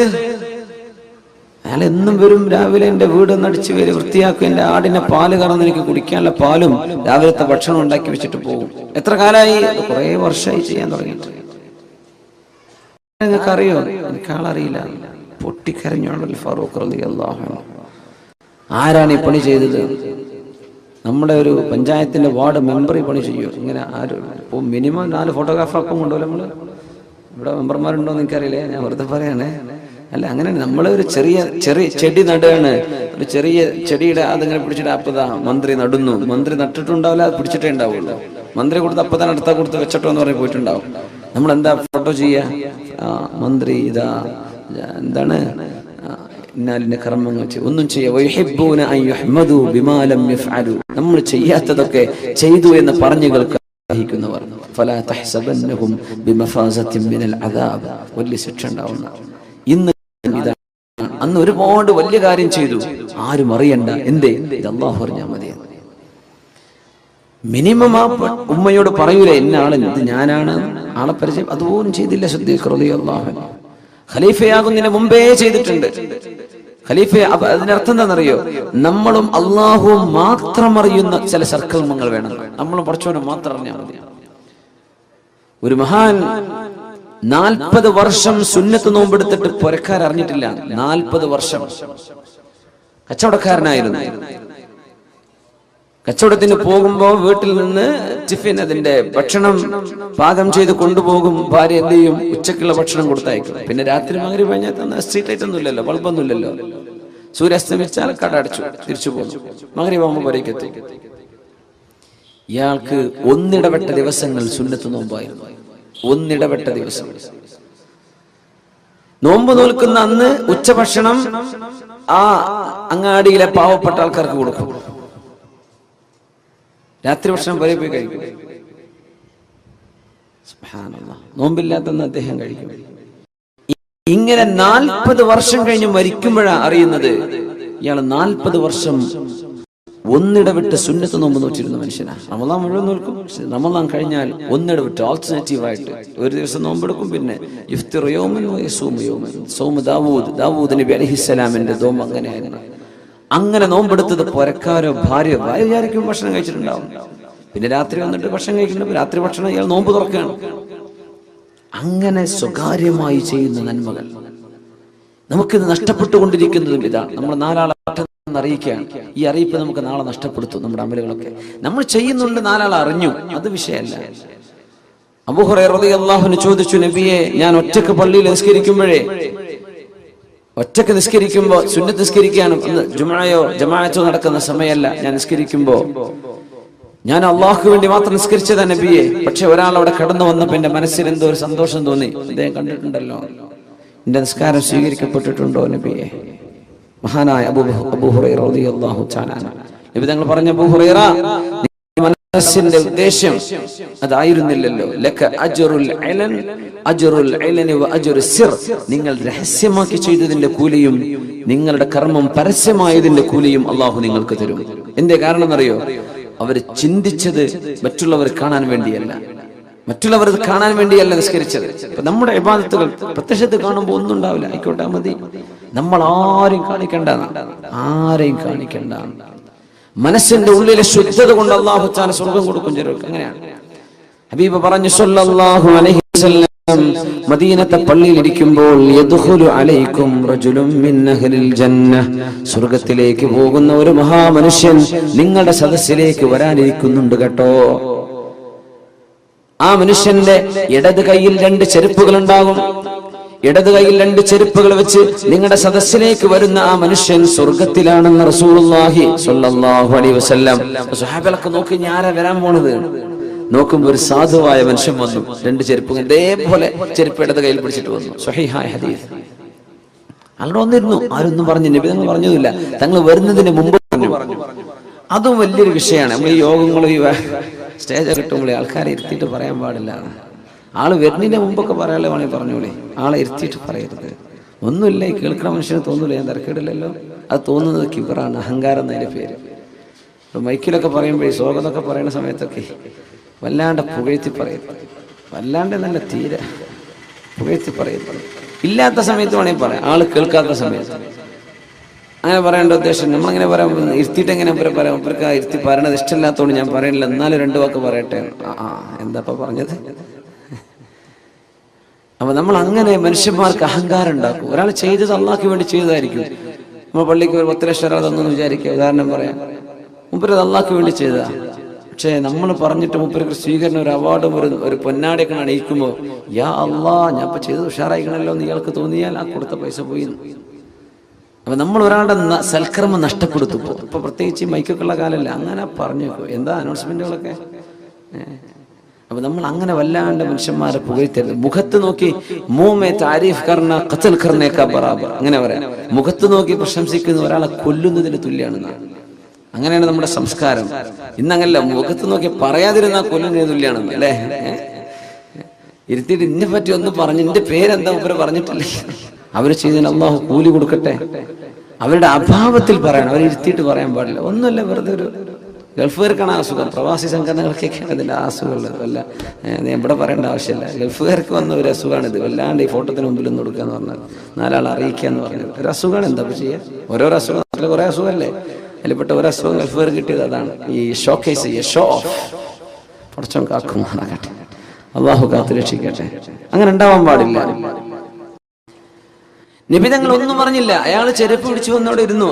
അയാൾ എന്നും വരും, രാവിലെ എന്റെ വീട് നടിച്ചു വരും, വൃത്തിയാക്കും, എന്റെ ആടിനെ പാല് കറന്ന് എനിക്ക് കുടിക്കാനുള്ള പാലും രാവിലത്തെ ഭക്ഷണം ഉണ്ടാക്കി വെച്ചിട്ട് പോകും. എത്ര കാലമായി? കുറെ വർഷമായി ചെയ്യാൻ തുടങ്ങിയിട്ട്. നിങ്ങൾക്ക് അറിയോ? എനിക്ക് ആളറിയില്ല. പൊട്ടിക്കരഞ്ഞോളൽ ഫാറൂഖ് റളിയല്ലാഹു അൻഹു. ആരാണ് ഈ പണി ചെയ്തത്? നമ്മുടെ ഒരു പഞ്ചായത്തിന്റെ വാർഡ് മെമ്പർ ഈ പണി ചെയ്യും. ഇങ്ങനെ ആരും ഇപ്പൊ മിനിമം 4 ഫോട്ടോഗ്രാഫർ അപ്പം കൊണ്ടുപോലും നമ്മള്. ഇവിടെ മെമ്പർമാരുണ്ടോ എന്ന് എനിക്കറിയില്ലേ, ഞാൻ വെറുതെ പറയണേ. അല്ല, അങ്ങനെ നമ്മളൊരു ചെറിയ ചെടി നടുകയാണ്. ഒരു ചെറിയ ചെടിയുടെ അതിങ്ങനെ പിടിച്ചിട്ട് അപ്പതാ മന്ത്രി നടുന്നു. മന്ത്രി നട്ടിട്ടുണ്ടാവില്ല, അത് പിടിച്ചിട്ടേ ഉണ്ടാവുള്ളൂ. മന്ത്രി കൊടുത്ത് അപ്പതാൻ അടുത്ത കൊടുത്ത് വെച്ചിട്ടോ എന്ന് പറഞ്ഞ് പോയിട്ടുണ്ടാവും. നമ്മളെന്താ ഫോട്ടോ ചെയ്യാ? മന്ത്രി ഇതാ എന്താണ് ഇന്നാലിന്റെ കർമ്മങ്ങൾ ഒന്നും ചെയ്യാ. നമ്മൾ ചെയ്യാത്തതൊക്കെ ചെയ്തു എന്ന് പറഞ്ഞു കേൾക്കുന്നവർ വലിയ ശിക്ഷ ഉണ്ടാവുന്ന. ഇന്ന് അന്ന് ഒരുപാട് വലിയ കാര്യം ചെയ്തു, ആരും അറിയണ്ട. എന്തേ? ഇത് അല്ലാഹു അറിഞ്ഞാൽ മതി. മിനിമം ആ ഉമ്മയോട് പറയൂലേ, ഇന്ന ആള്, ഇത് ഞാനാണ്, ആളെ പരിചയം. അതുപോലും ചെയ്തില്ല സിദ്ദീഖ് റളിയല്ലാഹു അൻഹു. ഖലീഫയാകുന്നതിന് മുമ്പേ ചെയ്തിട്ടുണ്ട്. ഖലീഫ അതിനർത്ഥം എന്താണെന്നറിയോ? നമ്മളും അള്ളാഹുവും മാത്രം അറിയുന്ന ചില സൽക്കർമ്മങ്ങൾ വേണം. നമ്മളും പഠിച്ചവനും മാത്രം അറിഞ്ഞാൽ മതി. ഒരു മഹാൻ 40 വർഷം സുന്നത്ത് നോമ്പെടുത്തിട്ട് പുരക്കാർ അറിഞ്ഞിട്ടില്ല. 40 വർഷം കച്ചവടക്കാരനായിരുന്നു. കച്ചവടത്തിന് പോകുമ്പോ വീട്ടിൽ നിന്ന് ടിഫിൻ, അതിന്റെ ഭക്ഷണം പാകം ചെയ്ത് കൊണ്ടുപോകും. ഭാര്യ എന്ത് ചെയ്യും? ഉച്ചക്കുള്ള ഭക്ഷണം കൊടുത്തയക്കും. പിന്നെ രാത്രി മഗ്‌രിബ് കഴിഞ്ഞാൽ സ്ട്രീറ്റ് ലൈറ്റ് ഒന്നും ഇല്ലല്ലോ, ബൾബൊന്നും ഇല്ലല്ലോ. സൂര്യാസ്തമിച്ചാൽ കട അടച്ചു തിരിച്ചു പോകുന്നു. മഗ്‌രിബ് ആകുമ്പോൾ വരേക്ക് എത്തി. ഇയാൾക്ക് ഒന്നിടവിട്ട ദിവസങ്ങൾ സുന്നത്ത് നോമ്പായിരുന്നു. ഒന്നിടവിട്ട ദിവസം നോമ്പ് നോൽക്കുന്ന അന്ന് ഉച്ചഭക്ഷണം ആ അങ്ങാടിയിലെ പാവപ്പെട്ട ആൾക്കാർക്ക് കൊടുക്കും. രാത്രി ഭക്ഷണം വരെ പോയി കഴിക്കും. സുബ്ഹാനല്ലാഹ്, നോമ്പില്ലാത്തന്ന് അദ്ദേഹം കഴിക്കും. ഇങ്ങനെ 40 വർഷം കഴിഞ്ഞ് മരിക്കുമ്പോഴാണ് അറിയുന്നത് ഇയാൾ 40 വർഷം ഒന്നിടവിട്ട് സുന്നത്ത് നോമ്പ് നോറ്റിരുന്ന മനുഷ്യനാണ്. റമളാൻ മുഴുവൻ നോൽക്കും, റമളാൻ കഴിഞ്ഞാൽ ഒന്നിടവിട്ട് ആൾട്ടർനേറ്റീവായിട്ട് ഒരു ദിവസം നോമ്പെടുക്കും. പിന്നെ ഇഫ്തിറു യൗമൻ വയസൂമു യൗമൻ. സൗമു ദാവൂദ് നബി അലൈഹിസ്സലാമിന്റെ നോമ്പ് അങ്ങനെയായിരുന്നു. അങ്ങനെ നോമ്പെടുത്തത് പുരക്കാരോ ഭാര്യ വിചാരിക്കും ഭക്ഷണം കഴിച്ചിട്ടുണ്ടാവും. പിന്നെ രാത്രി വന്നിട്ട് ഭക്ഷണം കഴിക്കുന്നുണ്ട്. രാത്രി ഭക്ഷണം ഇയാൾ നോമ്പ് തുറക്കുകയാണ്. അങ്ങനെ സ്വകാര്യമായി ചെയ്യുന്ന നന്മകൾ നമുക്കിത് നഷ്ടപ്പെട്ടുകൊണ്ടിരിക്കുന്നതും ഇതാണ്. നമ്മൾ നാലാളെ അറിയിക്കുകയാണ്. ഈ അറിയിപ്പ് നമുക്ക് നാളെ നഷ്ടപ്പെടുത്തും. നമ്മുടെ അമലുകളൊക്കെ നമ്മൾ ചെയ്യുന്നുണ്ട്, നാലാൾ അറിഞ്ഞു, അത് വിഷയമല്ല. അബൂ ഹുറൈറ റളിയല്ലാഹു അൻഹു ചോദിച്ചു, നബിയെ, ഞാൻ ഒറ്റക്ക് പള്ളിയിൽ ഒറ്റക്ക് നിസ്കരിക്കുമ്പോൾ സുന്നത്ത് നിസ്കരിക്കാനും ജുമുഅയോ ജമാഅത്തോ നടക്കുന്ന സമയമല്ല, ഞാൻ നിസ്കരിക്കുമ്പോ ഞാൻ അള്ളാഹുക്ക് വേണ്ടി മാത്രം നിസ്കരിച്ചതാ നബിയെ. പക്ഷെ ഒരാൾ അവിടെ കടന്നു വന്നപ്പോ എന്റെ മനസ്സിൽ എന്തോ ഒരു സന്തോഷം തോന്നി. അദ്ദേഹം കണ്ടിട്ടുണ്ടല്ലോ, എന്റെ നിസ്കാരം സ്വീകരിക്കപ്പെട്ടിട്ടുണ്ടോ നബിയെ? മഹാനായ അബൂ ഹുറൈറ റളിയല്ലാഹു തആല നബി തങ്ങൾ പറഞ്ഞു, അബൂ ഹുറൈറ, മനസ്സിന്റെ ഉദ്ദേശം അതായിരുന്നില്ലല്ലോ. ലക അജ്റുൽ ഇലൻ അജ്റുൽ ഇലനി വ അജ്റുസ് സിർ. നിങ്ങൾ രഹസ്യമാക്കി ചെയ്തതിന്റെ കൂലിയും നിങ്ങളുടെ കർമ്മം പരസ്യമായതിന്റെ കൂലിയും അള്ളാഹു നിങ്ങൾക്ക് തരും. എന്തേ കാരണം എന്നറിയോ? അവര് ചിന്തിച്ചത് മറ്റുള്ളവർ കാണാൻ വേണ്ടിയല്ല, നിസ്കരിച്ചത്. ഇപ്പൊ നമ്മുടെ ഇബാദത്തുകൾ പ്രത്യക്ഷത്ത് കാണുമ്പോൾ ഒന്നും ഉണ്ടാവില്ല, ആയിക്കോട്ടെ മതി. നമ്മൾ ആരെയും കാണിക്കണ്ട. മനസ്സിന്റെ ഉള്ളിലെ ശുദ്ധത കൊണ്ട് അല്ലാഹു തആല സ്വർഗ്ഗം കൊടുക്കും ചിലർക്ക്. അങ്ങനെയാണ് ഹബീബ് പറഞ്ഞു സല്ലല്ലാഹു അലൈഹി വസല്ലം, മദീനത്തെ പള്ളിയിൽ ഇരിക്കുമ്പോൾ യദ്ഖുലു അലൈക്കും റജുലുൻ മിൻ അഹ്ലിൽ ജന്ന, സ്വർഗ്ഗത്തിലേക്ക് പോകുന്ന ഒരു മഹാമനുഷ്യൻ നിങ്ങളുടെ സദസ്സിലേക്ക് വരാനിരിക്കുന്നുണ്ട് കേട്ടോ. ആ മനുഷ്യന്റെ ഇടത് കൈയിൽ 2 ചെരുപ്പുകൾ ഉണ്ടാകും. ഇടത് കൈയിൽ 2 ചെരുപ്പുകൾ വെച്ച് നിങ്ങളുടെ സദസ്സിലേക്ക് വരുന്ന ആ മനുഷ്യൻ സ്വർഗത്തിലാണെന്ന് റസൂലുള്ളാഹി സ്വല്ലല്ലാഹു അലൈഹി വസല്ലം. സ്വഹാബികളൊക്കെ നോക്കി, ഞാനാ വരാൻ പോണത്. നോക്കുമ്പോൾ ഒരു സാധുവായ മനുഷ്യൻ വന്നു, 2 ചെരുപ്പുകൾ ഇതേപോലെ ചെരുപ്പ് ഇടത് കയ്യിൽ പിടിച്ചിട്ട് വന്നു. സ്വഹീഹായ ഹദീസ്. അവിടെ വന്നിരുന്നു, ആരൊന്നും പറഞ്ഞു, നബി തങ്ങൾ പറഞ്ഞതില്ല, തങ്ങൾ വരുന്നതിന് മുമ്പ് പറഞ്ഞു. അതും വലിയൊരു വിഷയമാണ്. നമ്മൾ ഈ യോഗങ്ങളും ഈ സ്റ്റേജ് കിട്ടുമ്പോൾ ആൾക്കാരെ ഇരുത്തിയിട്ട് പറയാൻ പാടില്ല. ആള് വരുന്നതിന്റെ മുമ്പൊക്കെ പറയാനുള്ള വേണമെങ്കിൽ പറഞ്ഞോളേ, ആളെ ഇരുത്തിയിട്ട് പറയരുത്. ഒന്നുമില്ല, ഈ കേൾക്കുന്ന മനുഷ്യന് തോന്നൂല, ഞാൻ തിരക്കേടില്ലല്ലോ. അത് തോന്നുന്നത് കിബറാണ്, അഹങ്കാരം എന്നതിന്റെ പേര്. മൈക്കിലൊക്കെ പറയുമ്പോഴേ സ്വാഗതമൊക്കെ പറയുന്ന സമയത്തൊക്കെ വല്ലാണ്ട് പുകഴ്ത്തി പറയരുത്. വല്ലാണ്ട് നല്ല തീരെ പുകഴ്ത്തി പറയരുത്. ഇല്ലാത്ത സമയത്ത് വേണമെങ്കിൽ പറയാം, ആള് കേൾക്കാത്ത സമയത്ത്. അങ്ങനെ പറയേണ്ട ഉദ്ദേശം നമ്മളങ്ങനെ പറയാം. ഇരുത്തിയിട്ട് എങ്ങനെ പറയാം? അവർക്ക് ഇരുത്തി പറയണത് ഇഷ്ടമില്ലാത്തതുകൊണ്ട് ഞാൻ പറയണില്ല, എന്നാലും 2 വാക്ക് പറയട്ടെ. എന്താ പറഞ്ഞത്? അപ്പൊ നമ്മൾ അങ്ങനെ മനുഷ്യന്മാർക്ക് അഹങ്കാരം ഉണ്ടാക്കും. ഒരാൾ ചെയ്തത് അള്ളാഹ്ക്ക് വേണ്ടി ചെയ്തതായിരിക്കും. നമ്മൾ പള്ളിക്ക് ഒരു 10 ലക്ഷം ഒരാൾ തന്നു വിചാരിക്കുക, ഉദാഹരണം പറയാം. മുപ്പരത് അള്ളാഹ്ക്ക് വേണ്ടി ചെയ്തതാ. പക്ഷെ നമ്മൾ പറഞ്ഞിട്ട് മുപ്പർക്ക് സ്വീകരണം, ഒരു അവാർഡും ഒരു പൊന്നാടിയൊക്കെ അണിയിക്കുമ്പോൾ, യാ അള്ളാ, ഞാൻ ഇപ്പൊ ചെയ്തത് ഉഷാറായിക്കണല്ലോ എന്ന് ഇയാൾക്ക് തോന്നിയാൽ ആ കൊടുത്ത പൈസ പോയി. അപ്പൊ നമ്മൾ ഒരാളുടെ സൽക്കർമ്മം നഷ്ടപ്പെടുത്തും. ഇപ്പൊ പ്രത്യേകിച്ച് മൈക്കൊക്കെ ഉള്ള കാലല്ല, അങ്ങനെ പറഞ്ഞു. എന്താ അനൗൺസ്മെന്റുകളൊക്കെ. അപ്പൊ നമ്മൾ അങ്ങനെ വല്ലാണ്ട് മനുഷ്യന്മാരെ പുകഴ്ത്തരുത്. മുഖത്ത് നോക്കി മൂമേ താരീഫ് കർണ ഖത്ൽ കർണേക്കാ ബറാബർ, അങ്ങനെ പറയാം. മുഖത്ത് നോക്കി പ്രശംസിക്കുന്ന ഒരാളെ കൊല്ലുന്നതിന് തുല്യാണെന്നാണ്. അങ്ങനെയാണ് നമ്മുടെ സംസ്കാരം. ഇന്നങ്ങനല്ല, മുഖത്ത് നോക്കി പറയാതിരുന്നാൽ കൊല്ലുന്നതിന് തുല്യാണെന്ന്, അല്ലേ? ഇരുത്തിയിട്ട് ഇന്നെ പറ്റി ഒന്ന് പറഞ്ഞു, എന്റെ പേരെന്താ ഇവര് പറഞ്ഞിട്ടില്ലേ? അവര് ചെയ്തതിന് അല്ലാഹു കൂലി കൊടുക്കട്ടെ. അവരുടെ അഭാവത്തിൽ പറയണം, അവരിരുത്തിയിട്ട് പറയാൻ പാടില്ല. ഒന്നുമല്ല, വെറുതെ ഒരു ഗൾഫുകാർക്കാണ് അസുഖം, പ്രവാസി സംഘടനകൾക്കൊക്കെയാണ് ഇതിന്റെ അസുഖമുള്ളത്. വല്ല ഇവിടെ പറയേണ്ട ആവശ്യമില്ല. ഗൾഫുകാർക്ക് വന്ന ഒരു അസുഖമാണിത്. വല്ലാണ്ട് ഈ ഫോട്ടോത്തിന് മുമ്പിൽ ഒന്ന് കൊടുക്കുക എന്ന് പറഞ്ഞാൽ, 4 ആളെ അറിയിക്കുക എന്ന് പറഞ്ഞത് ഒരു അസുഖമാണ്. എന്താ ചെയ്യുക? ഓരോരോ അസുഖം, നാട്ടിൽ കുറെ അസുഖമല്ലേ, അതിൽപ്പെട്ട ഒരു അസുഖം ഗൾഫുകാർ കിട്ടിയത് അതാണ്. ഈ ഷോക്കേസ് ചെയ്യുക, ഷോ ഓഫ്. കുറച്ചും കാക്കുമാറാകട്ടെ, അള്ളാഹു കാത്തു രക്ഷിക്കട്ടെ. അങ്ങനെ ഉണ്ടാവാൻ പാടില്ല. നബി തങ്ങൾ ഒന്നും പറഞ്ഞില്ല. അയാൾ ചെരുപ്പ് പിടിച്ചു വന്ന് അവിടെ ഇരുന്നു.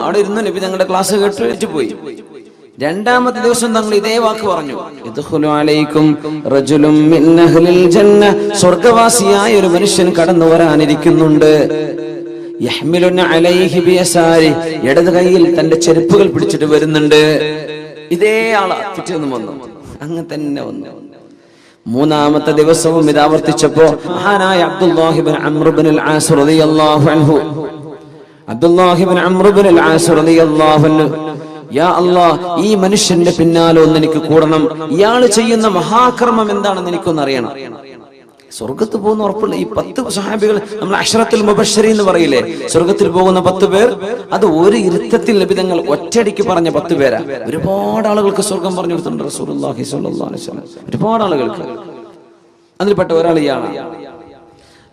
നബി തങ്ങളുടെ ക്ലാസ് കേട്ട് പോയി. 2ാമത്തെ ദിവസം തങ്ങൾ ഇതേ വാക്ക് പറഞ്ഞു, യദ്ഖുലു അലൈക്കും റജുലുൻ മിൻ അഹ്ലിൽ ജന്ന, സ്വർഗ്ഗവാസിയായ ഒരു മനുഷ്യൻ കടന്നു വരാനിരിക്കുന്നുണ്ട്. യഹ്മിലുന അലൈഹി ബിയസാരി, ഇടത് കൈയിൽ തന്റെ ചെരുപ്പുകൾ പിടിച്ചിട്ട് വരുന്നുണ്ട്. ഇതേ ആളാ പിറ്റേന്ന് വന്നു, അങ്ങനെ തന്നെ വന്നു. 3ാമത്തെ ദിവസവും ഇത് ആവർത്തിച്ചപ്പോ മഹാനായ അബ്ദുല്ലാഹി ഇബ്നു അംർ ഇബ്നുൽ ആസ് റളിയല്ലാഹു അൻഹു, യാ അല്ലാഹ്, ഈ മനുഷ്യന്റെ പിന്നാലെ ഒന്ന് എനിക്ക് കൂടണം. ഇയാൾ ചെയ്യുന്ന മഹാകർമ്മം എന്താണെന്ന് എനിക്കൊന്ന് അറിയണം. സ്വർഗത്ത് പോകുന്ന ഉറപ്പുള്ള ഈ 10 സ്വഹാബികൾ, നമ്മൾ അശ്റത്തുൽ മുബശ്ശരീൻ എന്ന് പറയില്ലേ, സ്വർഗത്തിൽ പോകുന്ന 10 പേർ, അത് ഒരു ഇരുത്തത്തിൽ നബി തങ്ങൾ ഒറ്റയടിക്ക് പറഞ്ഞ 10 പേരാ. ഒരുപാട് ആളുകൾക്ക് സ്വർഗം പറഞ്ഞു കൊടുത്തിട്ടുണ്ട് റസൂലുള്ളാഹി സ്വല്ലല്ലാഹു അലൈഹി വസല്ലം. ഒരുപാട് ആളുകൾക്ക്. അതിൽപ്പെട്ട ഒരാൾ ഇയാളാണ്.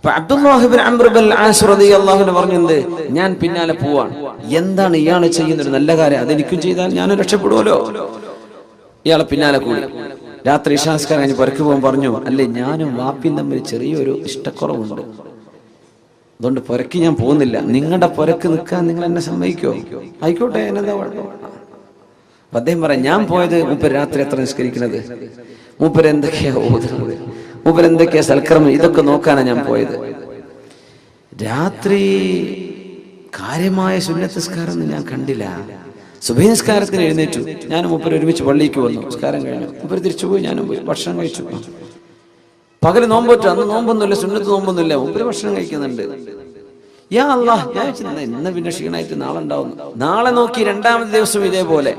അബ്ദുല്ലാഹി ഇബ്നു അംർ ഇബ്നുൽ ആസ് റളിയല്ലാഹു അൻഹു പറഞ്ഞത്, ഞാൻ പിന്നാലെ പോവാണ്. എന്താണ് ഇയാൾ ചെയ്യുന്ന ഒരു നല്ല കാര്യം, അതെനിക്കും ചെയ്താൽ ഞാനും രക്ഷപ്പെടുമല്ലോ. ഇയാളെ പിന്നാലെ കൂടി രാത്രി ഇശാസ്കാരം കഴിഞ്ഞ് പുരക്ക് പോകാൻ പറഞ്ഞു, അല്ലേ ഞാനും വാപ്പിയും തമ്മിൽ ചെറിയൊരു ഇഷ്ടക്കുറവുണ്ട്, അതുകൊണ്ട് പുരക്ക് ഞാൻ പോകുന്നില്ല. നിങ്ങളുടെ പുരക്ക് നിൽക്കാൻ നിങ്ങൾ എന്നെ സമ്മതിക്കോ? ആയിക്കോട്ടെ, എന്നെന്താ കുഴപ്പം. അദ്ദേഹം പറയാം, ഞാൻ പോയത് മൂപ്പര് രാത്രി എത്ര നിസ്കരിക്കുന്നത്, മൂപ്പര് എന്തൊക്കെയാ ഓതുന്നത്, മൂപ്പര് എന്തൊക്കെയാ സൽക്കർമ്മം, ഇതൊക്കെ നോക്കാനാണ് ഞാൻ പോയത്. രാത്രി കാര്യമായ സുന്നത്ത് നിസ്കാരം ഒന്നും ഞാൻ കണ്ടില്ല. സുബഹി നിസ്കാരത്തിന് എഴുന്നേറ്റു, ഞാനും മൂപ്പര് ഒരുമിച്ച് പള്ളിക്ക് വന്നു. നിസ്കാരം കഴിഞ്ഞു, മൂപ്പര് തിരിച്ചുപോയി, ഞാനും പോയി ഭക്ഷണം കഴിച്ചു. പകല് നോമ്പോറ്റു, അന്ന് നോമ്പൊന്നുമില്ല, സുന്നത്ത് നോമ്പൊന്നുമില്ല, മൂപ്പര് ഭക്ഷണം കഴിക്കുന്നുണ്ട്. യാ അല്ലാഹ്, ഞാൻ ഇന്ന് പിന്നെ ക്ഷീണായിട്ട് നാളെ ഉണ്ടാവുന്നു. നാളെ നോക്കി രണ്ടാമത്തെ ദിവസം ഇതേപോലെ.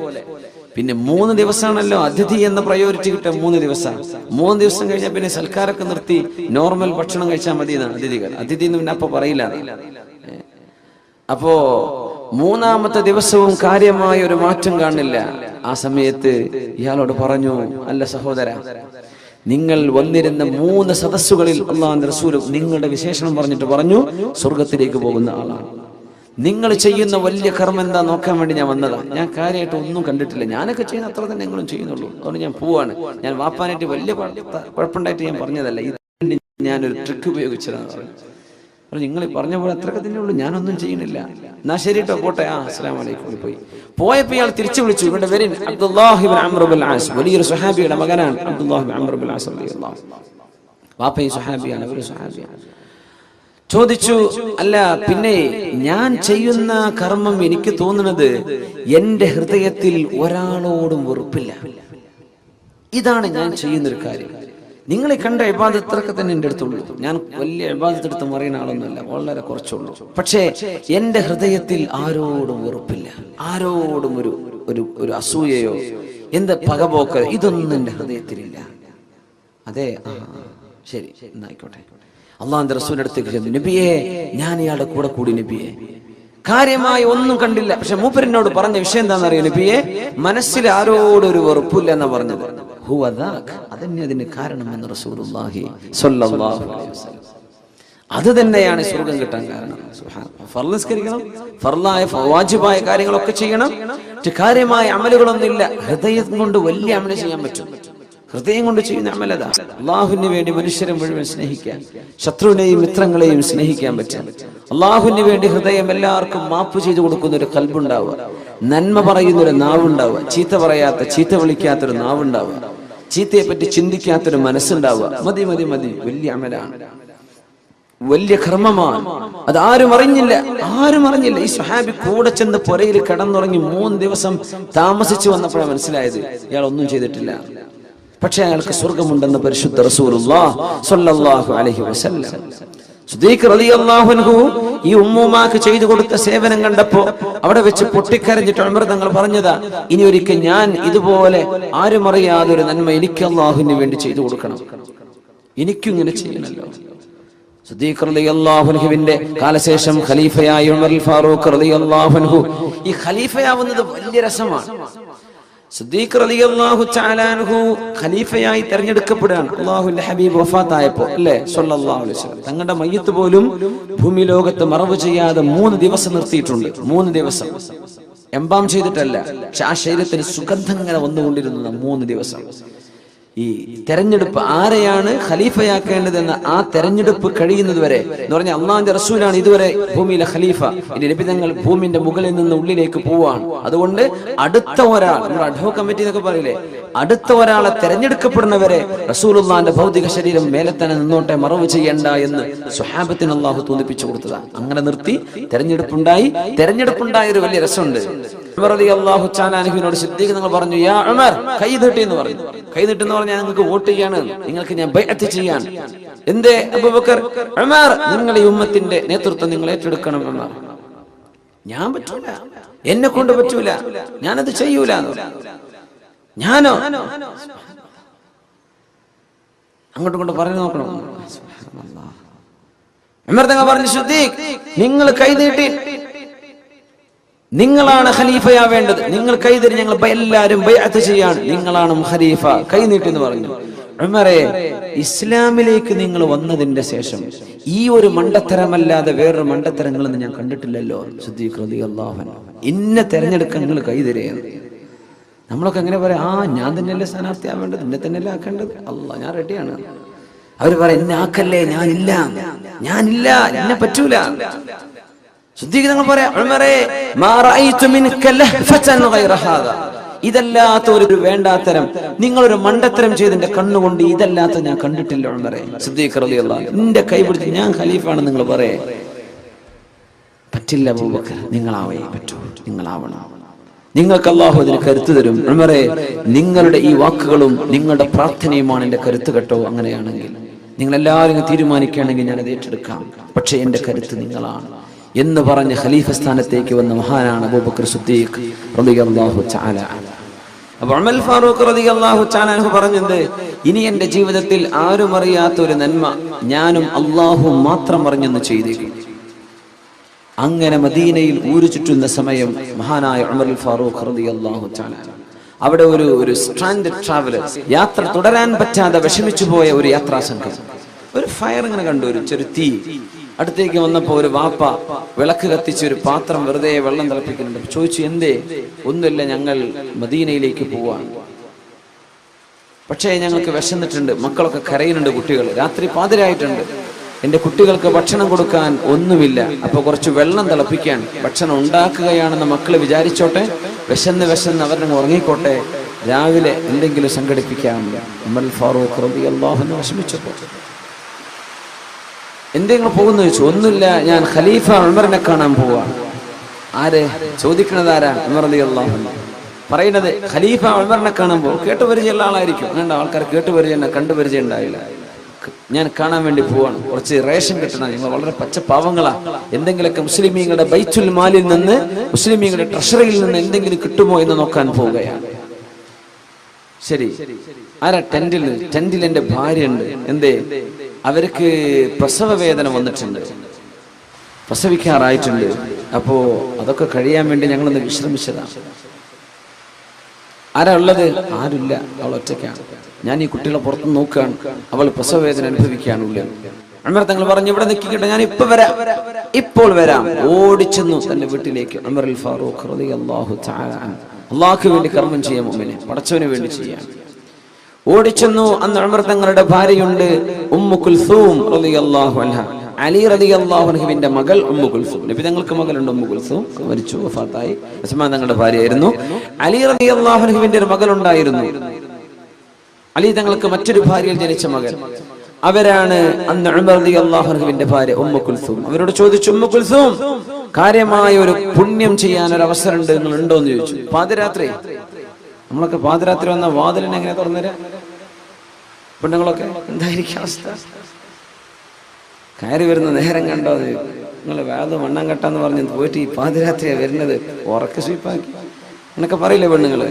പിന്നെ 3 ദിവസമാണല്ലോ അതിഥി എന്ന പ്രയോറിറ്റി കിട്ടുക. 3 ദിവസം 3 ദിവസം കഴിഞ്ഞാൽ പിന്നെ സൽക്കാരൊക്കെ നിർത്തി നോർമൽ ഭക്ഷണം കഴിച്ചാൽ മതി എന്നാണ് അതിഥികൾ. അതിഥി എന്ന് പിന്നെ അപ്പൊ പറയില്ല. അപ്പോ 3ാമത്തെ ദിവസവും കാര്യമായ ഒരു മാറ്റം കാണില്ല. ആ സമയത്ത് ഇയാളോട് പറഞ്ഞു, അല്ല സഹോദര, നിങ്ങൾ വന്നിരുന്ന 3 സദസ്സുകളിൽ അല്ലാഹുവിന്റെ റസൂൽ നിങ്ങളുടെ വിശേഷണം പറഞ്ഞിട്ട് പറഞ്ഞു, സ്വർഗത്തിലേക്ക് പോകുന്ന ആളാണ്. നിങ്ങൾ ചെയ്യുന്ന വലിയ കർമ്മം എന്താ നോക്കാൻ വേണ്ടി ഞാൻ വന്നതാ. ഞാൻ കാര്യമായിട്ട് ഒന്നും കണ്ടിട്ടില്ല, ഞാനൊക്കെ ചെയ്യുന്ന അത്ര തന്നെ നിങ്ങളും ചെയ്യുന്നുള്ളൂ, അതുകൊണ്ട് ഞാൻ പോവാണ്. ഞാൻ വാപ്പാനായിട്ട് വലിയ കുഴപ്പമുണ്ടായിട്ട് ഞാൻ പറഞ്ഞതല്ല, ഇത് ഞാനൊരു ട്രിക്ക് ഉപയോഗിച്ചതാണ് പറഞ്ഞു. നിങ്ങൾ പറഞ്ഞ പോലെ അത്രയൊക്കെ തന്നെ ഉള്ളൂ, ഞാനൊന്നും ചെയ്യുന്നില്ല. എന്നാ ശരി കേട്ടോ, പോട്ടെ, അസ്സലാമു അലൈക്കും. പോയപ്പോ ഇയാൾ തിരിച്ചു വിളിച്ചു, ഇവിടെ വരിൻ, അബ്ദുല്ലാഹി ഇബ്നു അംർ ഇബ്നുൽ ആസ്, വലിയൊരു സ്വഹാബിയുടെ മകനാണ് അബ്ദുല്ലാഹി ഇബ്നു അംർ ഇബ്നുൽ ആസ് റളിയല്ലാഹു അൻഹു. വാപ്പയും സ്വഹാബിയാണ്, ഒരു സ്വഹാബിയാണ്. ചോദിച്ചു, അല്ല പിന്നെ ഞാൻ ചെയ്യുന്ന കർമ്മം എനിക്ക് തോന്നുന്നത് എന്റെ ഹൃദയത്തിൽ ഒരാളോടും വെറുപ്പില്ല, ഇതാണ് ഞാൻ ചെയ്യുന്നൊരു കാര്യം. നിങ്ങളെ കണ്ട ഇബാദത്ത് അത്രയൊക്കെ തന്നെ എൻ്റെ അടുത്തുള്ളൂ. ഞാൻ വലിയ ഇബാദത്ത് എടുത്ത് മറിയുന്ന ആളൊന്നുമല്ല, വളരെ കുറച്ചുള്ളൂ. പക്ഷേ എന്റെ ഹൃദയത്തിൽ ആരോടും വെറുപ്പില്ല, ആരോടും ഒരു അസൂയയോ എന്ത് പകപോക്കോ ഇതൊന്നും എന്റെ ഹൃദയത്തിലില്ല. അതെ, ശരി, എന്നായിക്കോട്ടെ. അള്ളാഹുവിന്റെ റസൂലിന്റെ അടുത്തേക്ക് ചെന്നു, നബിയെ ഞാൻ ഇയാളുടെ കൂടെ കൂടി നബിയെ, കാര്യമായി ഒന്നും കണ്ടില്ല. പക്ഷെ മൂപ്പരിനോട് പറഞ്ഞ വിഷയം എന്താണെന്നറിയോ നബിയെ, മനസ്സിൽ ആരോടൊരു വെറുപ്പില്ല എന്നാ പറഞ്ഞത്. അതന്നെ അതിന് കാരണമെന്ന് റസൂലുള്ളാഹി സ്വല്ലല്ലാഹു അലൈഹി വസല്ലം. അത് തന്നെയാണ് സ്വർഗം കിട്ടാൻ കാരണം. ഫർള് നിസ്കരിക്കണം, ഫർളായ വാജിബായ കാര്യങ്ങളൊക്കെ ചെയ്യണം, കാര്യമായ അമലുകളൊന്നുമില്ല. ഹൃദയം കൊണ്ട് വലിയ അമല് ചെയ്യാൻ പറ്റും. ഹൃദയം കൊണ്ട് ചെയ്യുന്ന അമലതാ. അള്ളാഹുവിന് വേണ്ടി മനുഷ്യരെ മുഴുവൻ സ്നേഹിക്കാൻ, ശത്രുവിനെയും മിത്രങ്ങളെയും സ്നേഹിക്കാൻ പറ്റാൻ, അള്ളാഹുവിന് വേണ്ടി ഹൃദയം എല്ലാവർക്കും മാപ്പ് ചെയ്തു കൊടുക്കുന്ന ഒരു കൽബുണ്ടാവുക, നന്മ പറയുന്ന ഒരു നാവുണ്ടാവുക, ചീത്ത പറയാത്ത, ചീത്ത വിളിക്കാത്തൊരു നാവുണ്ടാവുക, ചീത്തയെ പറ്റി ചിന്തിക്കാത്തൊരു മനസ്സുണ്ടാവുക. മതി മതി മതി, വലിയ അമലാണ്, വലിയ കർമ്മമാണ്. അത് ആരും അറിഞ്ഞില്ല. ഈ സ്വഹാബി കൂടെ ചെന്ന് പുരയിൽ കിടന്നുറങ്ങി 3 ദിവസം താമസിച്ചു വന്നപ്പോഴാണ് മനസ്സിലായത് ഇയാൾ ഒന്നും ചെയ്തിട്ടില്ല. പക്ഷെ അയാൾക്ക് സ്വർഗമുണ്ടെന്ന് പരിശുദ്ധ റസൂലുള്ളാഹി സ്വല്ലല്ലാഹു അലൈഹി വസല്ലം. സിദ്ദീഖ് റളിയല്ലാഹു അൻഹു ഈ ഉമ്മൂമാക്ക് ചെയ്തു കൊടുത്ത സേവനം കണ്ടപ്പോ അവിടെ വെച്ച് പൊട്ടിക്കരഞ്ഞിട്ട് ഉമർ തങ്ങൾ പറഞ്ഞതാ, ഇനി ഒരിക്കൽ ഞാൻ ഇതുപോലെ ആരും അറിയാതെ ഒരു നന്മ എനിക്ക് അല്ലാഹുവിന് വേണ്ടി ചെയ്തു കൊടുക്കണം, എനിക്കും ഇങ്ങനെ ചെയ്യണല്ലോ. സിദ്ദീഖ് റളിയല്ലാഹു അൻഹുവിന്റെ കാലശേഷം ഖലീഫയായ ഉമർ ഫാറൂഖ് റളിയല്ലാഹു അൻഹു. ഈ ഖലീഫയാവുന്നത് വലിയ രസമാണ്. സിദ്ദീഖ് റളിയല്ലാഹു തആല അൻഹു ഖലീഫയായി തെരഞ്ഞെടുക്കപ്പെടുകയാണ്. അല്ലാഹുവിന്റെ ഹബീബ് വഫാത്തായപ്പോൾ, അല്ലേ, സ്വല്ലല്ലാഹു അലൈഹി വസല്ലം. തങ്ങളുടെ മയ്യിത്ത് പോലും ഭൂമി ലോകത്ത് മറവ് ചെയ്യാതെ 3 ദിവസം നിർത്തിയിട്ടുണ്ട്. 3 ദിവസം എംബാം ചെയ്തിട്ടല്ല, പക്ഷെ ആ ശരീരത്തിന് സുഗന്ധം ഇങ്ങനെ വന്നുകൊണ്ടിരുന്നത് 3 ദിവസം. ഈ തെരഞ്ഞെടുപ്പ് ആരെയാണ് ഖലീഫയാക്കേണ്ടതെന്ന് ആ തെരഞ്ഞെടുപ്പ് കഴിയുന്നത് വരെ എന്ന് പറഞ്ഞാൽ അള്ളാഹുവിന്റെ റസൂലാണ് ഇതുവരെ ഭൂമിയിലെ ഖലീഫ. ഇനി നബി തങ്ങൾ ഭൂമിന്റെ മുകളിൽ നിന്ന് ഉള്ളിലേക്ക് പോവാണ്. അതുകൊണ്ട് അടുത്ത ഒരാൾ, നമ്മുടെ അഡ്ഹോ കമ്മിറ്റി എന്നൊക്കെ പറയില്ലേ, അടുത്ത ഒരാളെ തെരഞ്ഞെടുക്കപ്പെടുന്നവരെ റസൂലുള്ളാഹിന്റെ ഭൗതിക ശരീരം മേലെ തന്നെ നിന്നോട്ടെ, മറവ് ചെയ്യണ്ട എന്ന് സ്വഹാബത്തിന് അള്ളാഹു തോന്നിപ്പിച്ചു കൊടുത്തതാണ്. അങ്ങനെ നിർത്തി തെരഞ്ഞെടുപ്പുണ്ടായി. തെരഞ്ഞെടുപ്പുണ്ടായ ഒരു വലിയ രസമുണ്ട്. ഉമർ റളിയല്ലാഹു തആല അൻഹുവിനോട് സിദ്ദീഖ് തങ്ങൾ പറഞ്ഞു, യാ ഉമർ, കൈ നീട്ടി എന്ന് പറഞ്ഞു. കൈ നീട്ടെന്ന് പറഞ്ഞാൽ നിങ്ങൾക്ക് വോട്ട് ചെയ്യാണ്, നിങ്ങൾക്ക് ഞാൻ ബൈഅത്ത് ചെയ്യാൻ. എന്തേ അബൂബക്കർ? ഉമർ, നിങ്ങൾ ഈ ഉമ്മത്തിന്റെ നേതൃത്വം നിങ്ങൾ ഏറ്റെടുക്കണം. ഉമർ, ഞാൻ പറ്റൂല, എന്നെ കൊണ്ട് പറ്റൂല, ഞാനത് ചെയ്യൂല. ഞാനോ? അങ്ങോട്ടും കൊണ്ട് പറഞ്ഞു നോക്കണം. ഉമർ തങ്ങൾ പറഞ്ഞു, സിദ്ദീഖ്, നിങ്ങൾ കൈ നീട്ടി, നിങ്ങളാണ് ഖലീഫയാവേണ്ടത്, നിങ്ങൾ കൈതരി, ഞങ്ങൾ എല്ലാവരും ബൈഅത്ത് ചെയ്യാണ്, നിങ്ങളാണ് ഖലീഫ, കൈ നീട്ടി എന്ന് പറഞ്ഞു. ഉമറേ, ഇസ്ലാമിലേക്ക് നിങ്ങൾ വന്നതിന്റെ ശേഷം ഈ ഒരു മണ്ടത്തരമല്ലാതെ വേറൊരു മണ്ടത്തരങ്ങളൊന്നും ഞാൻ കണ്ടിട്ടില്ലല്ലോ. സിദ്ദീഖ് റളിയല്ലാഹു അൻഹു ഇന്നെ തെരഞ്ഞെടുക്കാൻ നിങ്ങൾ കൈതരേന്ന്. നമ്മളൊക്കെ എങ്ങനെ പറയാം, ഞാൻ തന്നെയല്ലേ സ്ഥാനാർത്ഥിയാവേണ്ടത്, എന്നെ തന്നെയല്ലേ ആക്കേണ്ടത്, അല്ലാഹ് ഞാൻ റെഡിയാണ്. അവര് പറയാം, എന്നെ ആക്കല്ലേ, ഞാനില്ല, എന്നെ പറ്റൂല. സിദ്ദീഖ് തങ്ങൾ പറയാം, ഉമറേ, മാ റഅയ്തു മിൻക ലഹ്ഫതൻ ഗൈറ ഹാദാ, ഇതല്ലാത്ത ഒരു വേണ്ടാത്തരം, നിങ്ങളൊരു മണ്ടത്തരം ചെയ്തിന്റെ കണ്ണുകൊണ്ട് ഇതല്ലാത്ത ഞാൻ കണ്ടിട്ടില്ല ഉമറേ. സിദ്ദീഖ് റളിയല്ലാഹു അൻഹു എന്റെ കൈ പിടിച്ച്, ഞാൻ ഖലീഫാണെന്ന് നിങ്ങൾ പറയേ. പറ്റില്ല അബൂബക്കർ, നിങ്ങളാവേ പറ്റൂ, നിങ്ങളാവണം. നിങ്ങൾക്ക് അല്ലാഹു അതിന് കരുത്ത് തരും. ഉമറേ, നിങ്ങളുടെ ഈ വാക്കുകളും നിങ്ങളുടെ പ്രാർത്ഥനയുമാണ് എന്റെ കരുത്ത് കേട്ടോ. അങ്ങനെയാണെങ്കിൽ നിങ്ങൾ എല്ലാവരും തീരുമാനിക്കുകയാണെങ്കിൽ ഞാൻ അത് ഏറ്റെടുക്കാം. പക്ഷേ എന്റെ കരുത്ത് നിങ്ങളാണ് എന്ന് പറഞ്ഞ് ഖലീഫ സ്ഥാനത്തേക്ക് വന്ന മഹാനാണ് അബൂബക്കർ സിദ്ദീഖ് റളിയല്ലാഹു തആല. അപ്പോൾ ഉമർ ഫാറൂഖ് റളിയല്ലാഹു തആല അൻഹു പറഞ്ഞത്, ഇനി എന്റെ ജീവിതത്തിൽ ആരും അറിയാത്ത ഒരു നന്മ ഞാനും അല്ലാഹുവും മാത്രം അറിഞ്ഞെന്ന് ചെയ്തേക്കും. അങ്ങനെ മദീനയിൽ ഊരു ചുറ്റുന്ന സമയം മഹാനായ ഉമർ ഫാറൂഖ് റളിയല്ലാഹു തആല അവിടെ ഒരു സ്ട്രാൻഡഡ് ട്രാവലർ, യാത്ര തുടരാൻ പറ്റാതെ വിഷമിച്ചു പോയ ഒരു യാത്രാ സംഘം ഒരു ഫയർ ഇങ്ങനെ കണ്ടു, ഒരു ചെറു തീ. അടുത്തേക്ക് വന്നപ്പോ ഒരു വാപ്പ വിളക്ക് കത്തിച്ച് ഒരു പാത്രം വെറുതെ വെള്ളം തിളപ്പിക്കുന്നുണ്ട്. ചോദിച്ചു, എന്തേ? ഒന്നുമില്ല, ഞങ്ങൾ മദീനയിലേക്ക് പോവാണ്, പക്ഷേ ഞങ്ങൾക്ക് വിശന്നിട്ടുണ്ട്, മക്കളൊക്കെ കരയുന്നുണ്ട്, കുട്ടികൾ രാത്രി പാതിരായിട്ടുണ്ട്, എന്റെ കുട്ടികൾക്ക് ഭക്ഷണം കൊടുക്കാൻ ഒന്നുമില്ല, അപ്പൊ കുറച്ച് വെള്ളം തിളപ്പിക്കാൻ ഭക്ഷണം ഉണ്ടാക്കുകയാണെന്ന് മക്കള് വിചാരിച്ചോട്ടെ, വിശന്ന് അവരുടെ ഉറങ്ങിക്കോട്ടെ, രാവിലെ എന്തെങ്കിലും സംഘടിപ്പിക്കാം. ഉമർ ഫാറൂഖ് റളിയല്ലാഹു അൻഹു വിഷമിച്ചപ്പോ, എന്തെങ്കിലും പോകുന്നു ചോദിച്ചു. ഒന്നുമില്ല, ഞാൻ ഖലീഫ ഉമറിനെ കാണാൻ പോവാ. ആരെ ചോദിക്കണത്? ആരാ? ഉമർ റളിയല്ലാഹു അൻഹു പറയുന്നത് ഖലീഫ ഉമറിനെ കാണാൻ പോകും. കേട്ടുപരിചയമുള്ള ആളായിരിക്കും. അങ്ങനെ ആൾക്കാർ കേട്ടുപരിചയം കണ്ടുപരിചയം ഉണ്ടാവില്ല. ഞാൻ കാണാൻ വേണ്ടി പോവാണ്, കുറച്ച് റേഷൻ കിട്ടണം, നിങ്ങൾ വളരെ പച്ചപ്പാവങ്ങളാ, എന്തെങ്കിലുമൊക്കെ മുസ്ലിമീങ്ങളുടെ ബൈത്തുൽ മാലിൽ നിന്ന്, മുസ്ലിമീങ്ങളുടെ ട്രഷറിയിൽ നിന്ന് എന്തെങ്കിലും കിട്ടുമോ എന്ന് നോക്കാൻ പോവുകയാണ്. ശരി, ആരാ? ടെന്റിൽ എന്റെ ഭാര്യ ഉണ്ട്. എന്തേ? അവർക്ക് പ്രസവ വേദന വന്നിട്ടുണ്ട്, പ്രസവിക്കാറായിട്ടുണ്ട്. അപ്പോ അതൊക്കെ കഴിയാൻ വേണ്ടി ഞങ്ങളൊന്ന് വിശ്രമിച്ചതാണ്. ആരാ ഉള്ളത്? ആരുമില്ല, അവൾ ഒറ്റയ്ക്കാണ്. ഞാൻ ഈ കുട്ടികളെ പുറത്ത് നോക്കുകയാണ്, അവൾ പ്രസവ വേദന അനുഭവിക്കുകയാണുള്ളത്. ഉമർ തങ്ങൾ പറഞ്ഞു, ഇവിടെ നിൽക്കിക്കട്ടെ, ഞാൻ ഇപ്പോൾ വരാം. ഓടിച്ചെന്നു തന്റെ വീട്ടിലേക്ക്. ഉമർ ഫാറൂഖ് റളിയല്ലാഹു തആല അല്ലാഹുവിന് വേണ്ടി കർമ്മം ചെയ്യാൻ, മുഅ്മിനെ പടച്ചവന് വേണ്ടി ചെയ്യാൻ ഓടിച്ചെന്നു. അന്ന് ഉമർ തങ്ങളുടെ ഭാര്യയുണ്ട്, ഉമ്മു കുൽസൂം റളിയല്ലാഹു അൻഹ, അലി റളിയല്ലാഹു അൻഹുവിന്റെ മകൾ ഉമ്മു കുൽസൂം. നബി തങ്ങൾക്ക് മകളുണ്ട്, ഉമ്മു കുൽസൂം മരിച്ചു, വഫാത്തായി. ഉസ്മാൻ തങ്ങളുടെ ഭാര്യയായിരുന്നു. അലി റളിയല്ലാഹു അൻഹുവിന്റെ ഒരു മകൾ ഉണ്ടായിരുന്നു. അലി തങ്ങൾക്ക് മറ്റൊരു ഭാര്യയിൽ ജനിച്ച മകൾ. അവരാണ് അന്ന് ഉമർ റളിയല്ലാഹു അൻഹുവിന്റെ ഭാര്യ ഉമ്മു കുൽസൂം. അവരോട് ചോദിച്ചു, ഉമ്മു കുൽസൂം, കാര്യമായ ഒരു പുണ്യം ചെയ്യാൻ ഒരു അവസരം ഉണ്ട്, നിങ്ങൾ ഉണ്ടോ എന്ന് ചോദിച്ചു. പാതിരാത്രി, നമ്മളൊക്കെ പാതിരാത്രി വന്ന വാതിലിനെ എങ്ങനെ തുറന്നുതരാ? പെണ്ണുങ്ങളൊക്കെ എന്തായിരിക്കും അവസ്ഥ? കയറി വരുന്ന നേരം കണ്ടോ? നിങ്ങൾ വേദം വണ്ണം കെട്ടാന്ന് പറഞ്ഞ് പോയിട്ട് ഈ പാതിരാത്രിയാണ് വരുന്നത്, ഉറക്കെ സ്വീപ്പാക്കി എന്നൊക്കെ പറയില്ലേ പെണ്ണുങ്ങള്.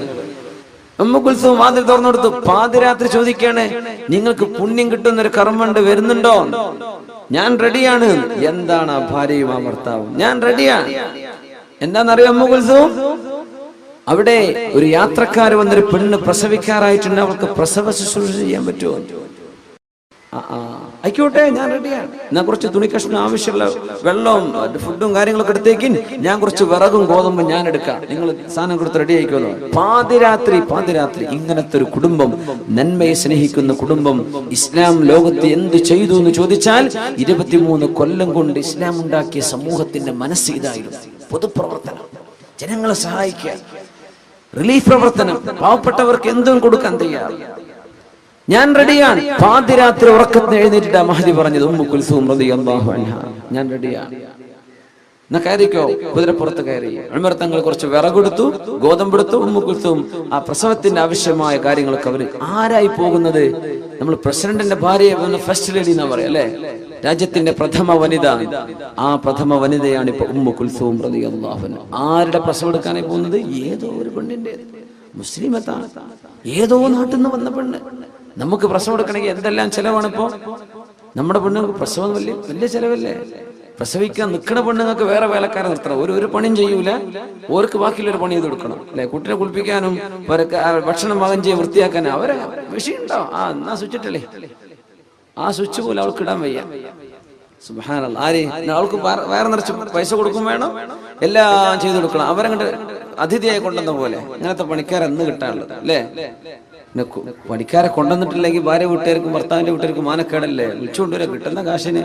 ഉമ്മു കുൽസൂം വാതിൽ തുറന്നു കൊടുത്തു. പാതിരാത്രി ചോദിക്കാണ്, നിങ്ങൾക്ക് പുണ്യം കിട്ടുന്ന ഒരു കർമ്മമുണ്ട്, വരുന്നുണ്ടോ? ഞാൻ റെഡിയാണ്. എന്താണ് ആ ഭാര്യയും ആ ഭർത്താവും? ഞാൻ റെഡിയാണ്. എന്താണെന്നറിയോ ഉമ്മു കുൽസൂം? അവിടെ ഒരു യാത്രക്കാര് വന്നൊരു പെണ്ണ് പ്രസവിക്കാറായിട്ടുണ്ട്, അവൾക്ക് പ്രസവ ശുശ്രൂഷ ചെയ്യാൻ പറ്റുമോ? ആയിക്കോട്ടെ, ഞാൻ റെഡിയാണ്. എന്നാ കുറച്ച് തുണി കഷ്ണം, ആവശ്യമുള്ള വെള്ളവും ഫുഡും കാര്യങ്ങളൊക്കെ എടുത്തേക്ക്, ഞാൻ കുറച്ച് വിറകും ഗോതമ്പും ഞാൻ എടുക്കാം, നിങ്ങൾ സാധനം കൊടുത്ത് റെഡി ആയിക്കോളൂ. പാതിരാത്രി ഇങ്ങനത്തെ ഒരു കുടുംബം, നന്മയെ സ്നേഹിക്കുന്ന കുടുംബം, ഇസ്ലാം ലോകത്ത് എന്ത് ചെയ്തു എന്ന് ചോദിച്ചാൽ 23 കൊല്ലം കൊണ്ട് ഇസ്ലാം ഉണ്ടാക്കിയ സമൂഹത്തിന്റെ മനസ്സ് ഇതായിരുന്നു. പൊതുപ്രവർത്തനം, ജനങ്ങളെ സഹായിക്കുക, റിലീഫ് പ്രവർത്തനം, പാവപ്പെട്ടവർക്ക് എന്തും കൊടുക്കാൻ തയ്യാർ. ഞാൻ റെഡിയാണ്. പാതിരാത്രി ഉറക്കത്തിന് എഴുന്നേറ്റിട്ട് മഹദി പറഞ്ഞത് ഉമ്മു കുൽസൂം റളിയല്ലാഹു അൻഹ, ഞാൻ റെഡിയാണ്. എന്നാ കയറിക്കോ. കുതിരപ്പുറത്ത് കയറി. ഉമർ തങ്ങൾ കുറച്ച് വിറകൊടുത്തു, ഗോതമ്പെടുത്തു. ഉമ്മു കുൽസൂം ആ പ്രസവത്തിന്റെ ആവശ്യമായ കാര്യങ്ങളൊക്കെ അവര്. ആരായി പോകുന്നത്? നമ്മൾ പ്രസിഡന്റിന്റെ ഭാര്യയെ ഫസ്റ്റ് ലേഡി എന്നാ പറയാ അല്ലെ, രാജ്യത്തിന്റെ പ്രഥമ വനിത. ആ പ്രഥമ വനിതയാണ് ഇപ്പൊ ഉമ്മു കുൽസൂം റളിയല്ലാഹു അൻഹ. ആരുടെ പ്രസവം എടുക്കാനായി പോകുന്നത്? ഏതോ ഒരു പെണ്ണിന്റെ, മുസ്ലിമത്താണ്, ഏതോ നാട്ടിൽ നിന്ന് വന്ന പെണ്ണ്. നമുക്ക് പ്രസവം എടുക്കണമെങ്കിൽ എന്തെല്ലാം ചെലവാണ് ഇപ്പോ. നമ്മുടെ പെണ്ണുങ്ങൾക്ക് പ്രസവം വലിയ ചെലവല്ലേ? പ്രസവിക്കാൻ നിൽക്കുന്ന പെണ്ണുങ്ങൾക്ക് വേറെ വേലക്കാരെ നിർത്തണം. ഒരു പണിയും ചെയ്യൂല, ഓർക്ക് ബാക്കിയുള്ളൊരു പണി ചെയ്ത് കൊടുക്കണം അല്ലെ. കുട്ടിനെ കുളിപ്പിക്കാനും ഭക്ഷണം പാകം ചെയ്യാൻ വൃത്തിയാക്കാനും അവരെ വിഷയമുണ്ടോ? എന്നാ സ്വിച്ചിട്ടല്ലേ, ആ സ്വിച്ച് പോലും അവൾക്ക് ഇടാൻ വയ്യ. സുബ്ഹാനല്ലാഹ്. ആര് അവൾക്ക് വേറെ നിറച്ച് പൈസ കൊടുക്കും വേണം, എല്ലാം ചെയ്തു കൊടുക്കണം. അവരങ്ങോട്ട് അതിഥിയായി കൊണ്ടുവന്ന പോലെ. അങ്ങനത്തെ പണിക്കാരെ എന്ന് കിട്ടാനുള്ളത് അല്ലേ? പണിക്കാരെ കൊണ്ടുവന്നിട്ടില്ലെങ്കിൽ ഭാര്യ വീട്ടുകാർക്കും ഭർത്താവിന്റെ വീട്ടുകാർക്കും മാനക്കേടല്ലേ? വിളിച്ചുകൊണ്ടുവരെ കിട്ടുന്ന കാശിന്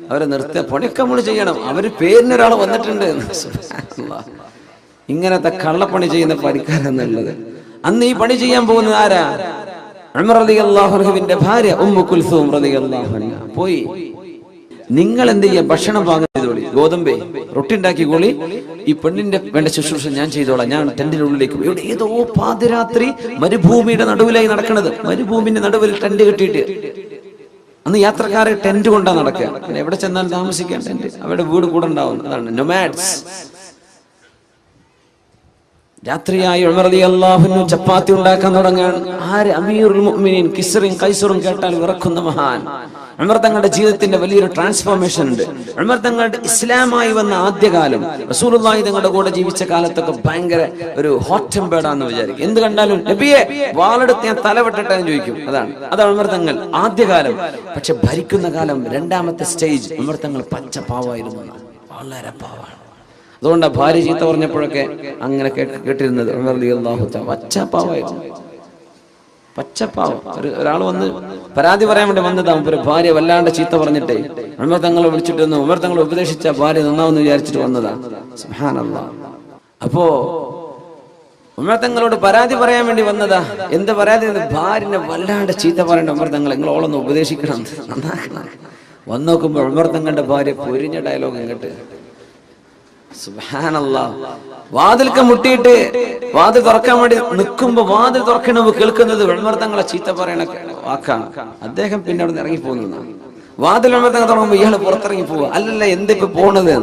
അവരെ നിർത്തിയ പണിയൊക്കെ നമ്മൾ ചെയ്യണം. അവര് പേരിനൊരാൾ വന്നിട്ടുണ്ട്. ഇങ്ങനത്തെ കള്ളപ്പണി ചെയ്യുന്ന പണിക്കാരെന്നുള്ളത്. അന്ന് ഈ പണി ചെയ്യാൻ പോകുന്നത് ആരാ? ഉമർ റളിയല്ലാഹു അൻഹുവിന്റെ ഭാര്യ ഉമ്മു കുൽസൂം റളിയല്ലാഹു അൻഹ പോയി. നിങ്ങൾ എന്ത് ചെയ്യാ? ഭക്ഷണം പാകം ചെയ്തോളി, ഗോതമ്പേ റൊട്ടി ഉണ്ടാക്കിക്കോളി, ഈ പെണ്ണിന്റെ വേണ്ട ശുശ്രൂഷ ഞാൻ ചെയ്തോളാം. ഞാൻ ടെന്റിന്റെ ഉള്ളിലേക്ക് പോയി. ഇവിടെ ഏതോ പാതിരാത്രി മരുഭൂമിയുടെ നടുവിലായി നടക്കുന്നത്. മരുഭൂമിന്റെ നടുവിൽ ടെന്റ് കെട്ടിയിട്ട് അന്ന് യാത്രക്കാരെ ടെന്റ് കൊണ്ടാ നടക്കുക. പിന്നെ എവിടെ ചെന്നാൽ താമസിക്കാൻ ടെന്റ്, അവരുടെ വീട് കൂടെ ഉണ്ടാവും. അതാണ് നൊമാഡ്സ്. രാത്രിയായി ഉമർ റളിയല്ലാഹു അൻഹു ചപ്പാത്തി ഉണ്ടാക്കാൻ തുടങ്ങാൻ. ആര്? അമീറുൽ മുഅ്മിനീൻ കിസ്റും കൈസറും കേട്ടാൽ വിറക്കുന്ന മഹാൻ. ഉമർ തങ്ങളുടെ ജീവിതത്തിന്റെ വലിയൊരു ട്രാൻസ്ഫോർമേഷൻ ഉണ്ട്. ഉമർ തങ്ങളുടെ ഇസ്ലാമായി വന്ന ആദ്യകാലം, റസൂലുള്ളാഹി തങ്ങളുടെ കൂടെ ജീവിച്ച കാലത്തൊക്കെ ഭയങ്കര ഒരു ഹോട്ട് ടെമ്പേർഡാന്ന് വിചാരിക്കും. എന്ത് കണ്ടാലും നബിയെ വാളെടുത്ത് ഞാൻ തലവെട്ടിട്ടെന്ന് ചോദിക്കും. അതാണ് ഉമർ തങ്ങൾ ആദ്യകാലം. പക്ഷെ ഭരിക്കുന്ന കാലം, രണ്ടാമത്തെ സ്റ്റേജ്, ഉമർ തങ്ങൾ പച്ച പാവായിരുന്നു, വളരെ പാവാണ്. അതുകൊണ്ടാണ് ഭാര്യ ചീത്ത പറഞ്ഞപ്പോഴൊക്കെ അങ്ങനെ കേട്ടിരുന്നത്. ഉമർ റളിയല്ലാഹു തആല പച്ചപ്പാവായിരുന്നു, പച്ചപ്പാവം. ഒരാൾ വന്ന് പരാതി പറയാൻ വേണ്ടി വന്നതാ. ഒരു ഭാര്യ വല്ലാണ്ട് ചീത്ത പറഞ്ഞിട്ടേ ഉമർ തങ്ങളെ വിളിച്ചിട്ട് ഉമർ തങ്ങൾ ഉപദേശിച്ച ഭാര്യ നന്നാവെന്ന് വിചാരിച്ചിട്ട് വന്നതാ. സുബ്ഹാനല്ലാഹ്. അപ്പോ ഉമർ തങ്ങളോട് പരാതി പറയാൻ വേണ്ടി വന്നതാ. എന്ത് പരാതി? ഭാര്യനെ വല്ലാണ്ട് ചീത്ത പറയേണ്ട ഉമർ തങ്ങൾ, നിങ്ങൾ ഓളൊന്ന് ഉപദേശിക്കണം, നന്നാക്കണം. വന്നു നോക്കുമ്പോൾ ഉമർ തങ്ങളുടെ ഭാര്യ പൊരിഞ്ഞ ഡയലോഗ് ഇങ്ങോട്ട്. സുബ്ഹാനല്ലാഹ്. വാതിൽക്ക് മുട്ടിയിട്ട് വാതിൽ തുറക്കാൻ വേണ്ടി നിൽക്കുമ്പോ വാതിൽ തുറക്കണ കേൾക്കുന്നത് ഉമർ തങ്ങളെ ചീത്ത പറയണ വാക്കാണ്. അദ്ദേഹം പിന്നെ അവിടെ നിന്ന് ഇറങ്ങി പോകുന്ന. വാതിൽ ഉമർ തങ്ങൾ തുടങ്ങുമ്പോ ഇയാള് പുറത്തിറങ്ങി പോവുക. അല്ലല്ല, എന്തിപ്പോ പോണത്?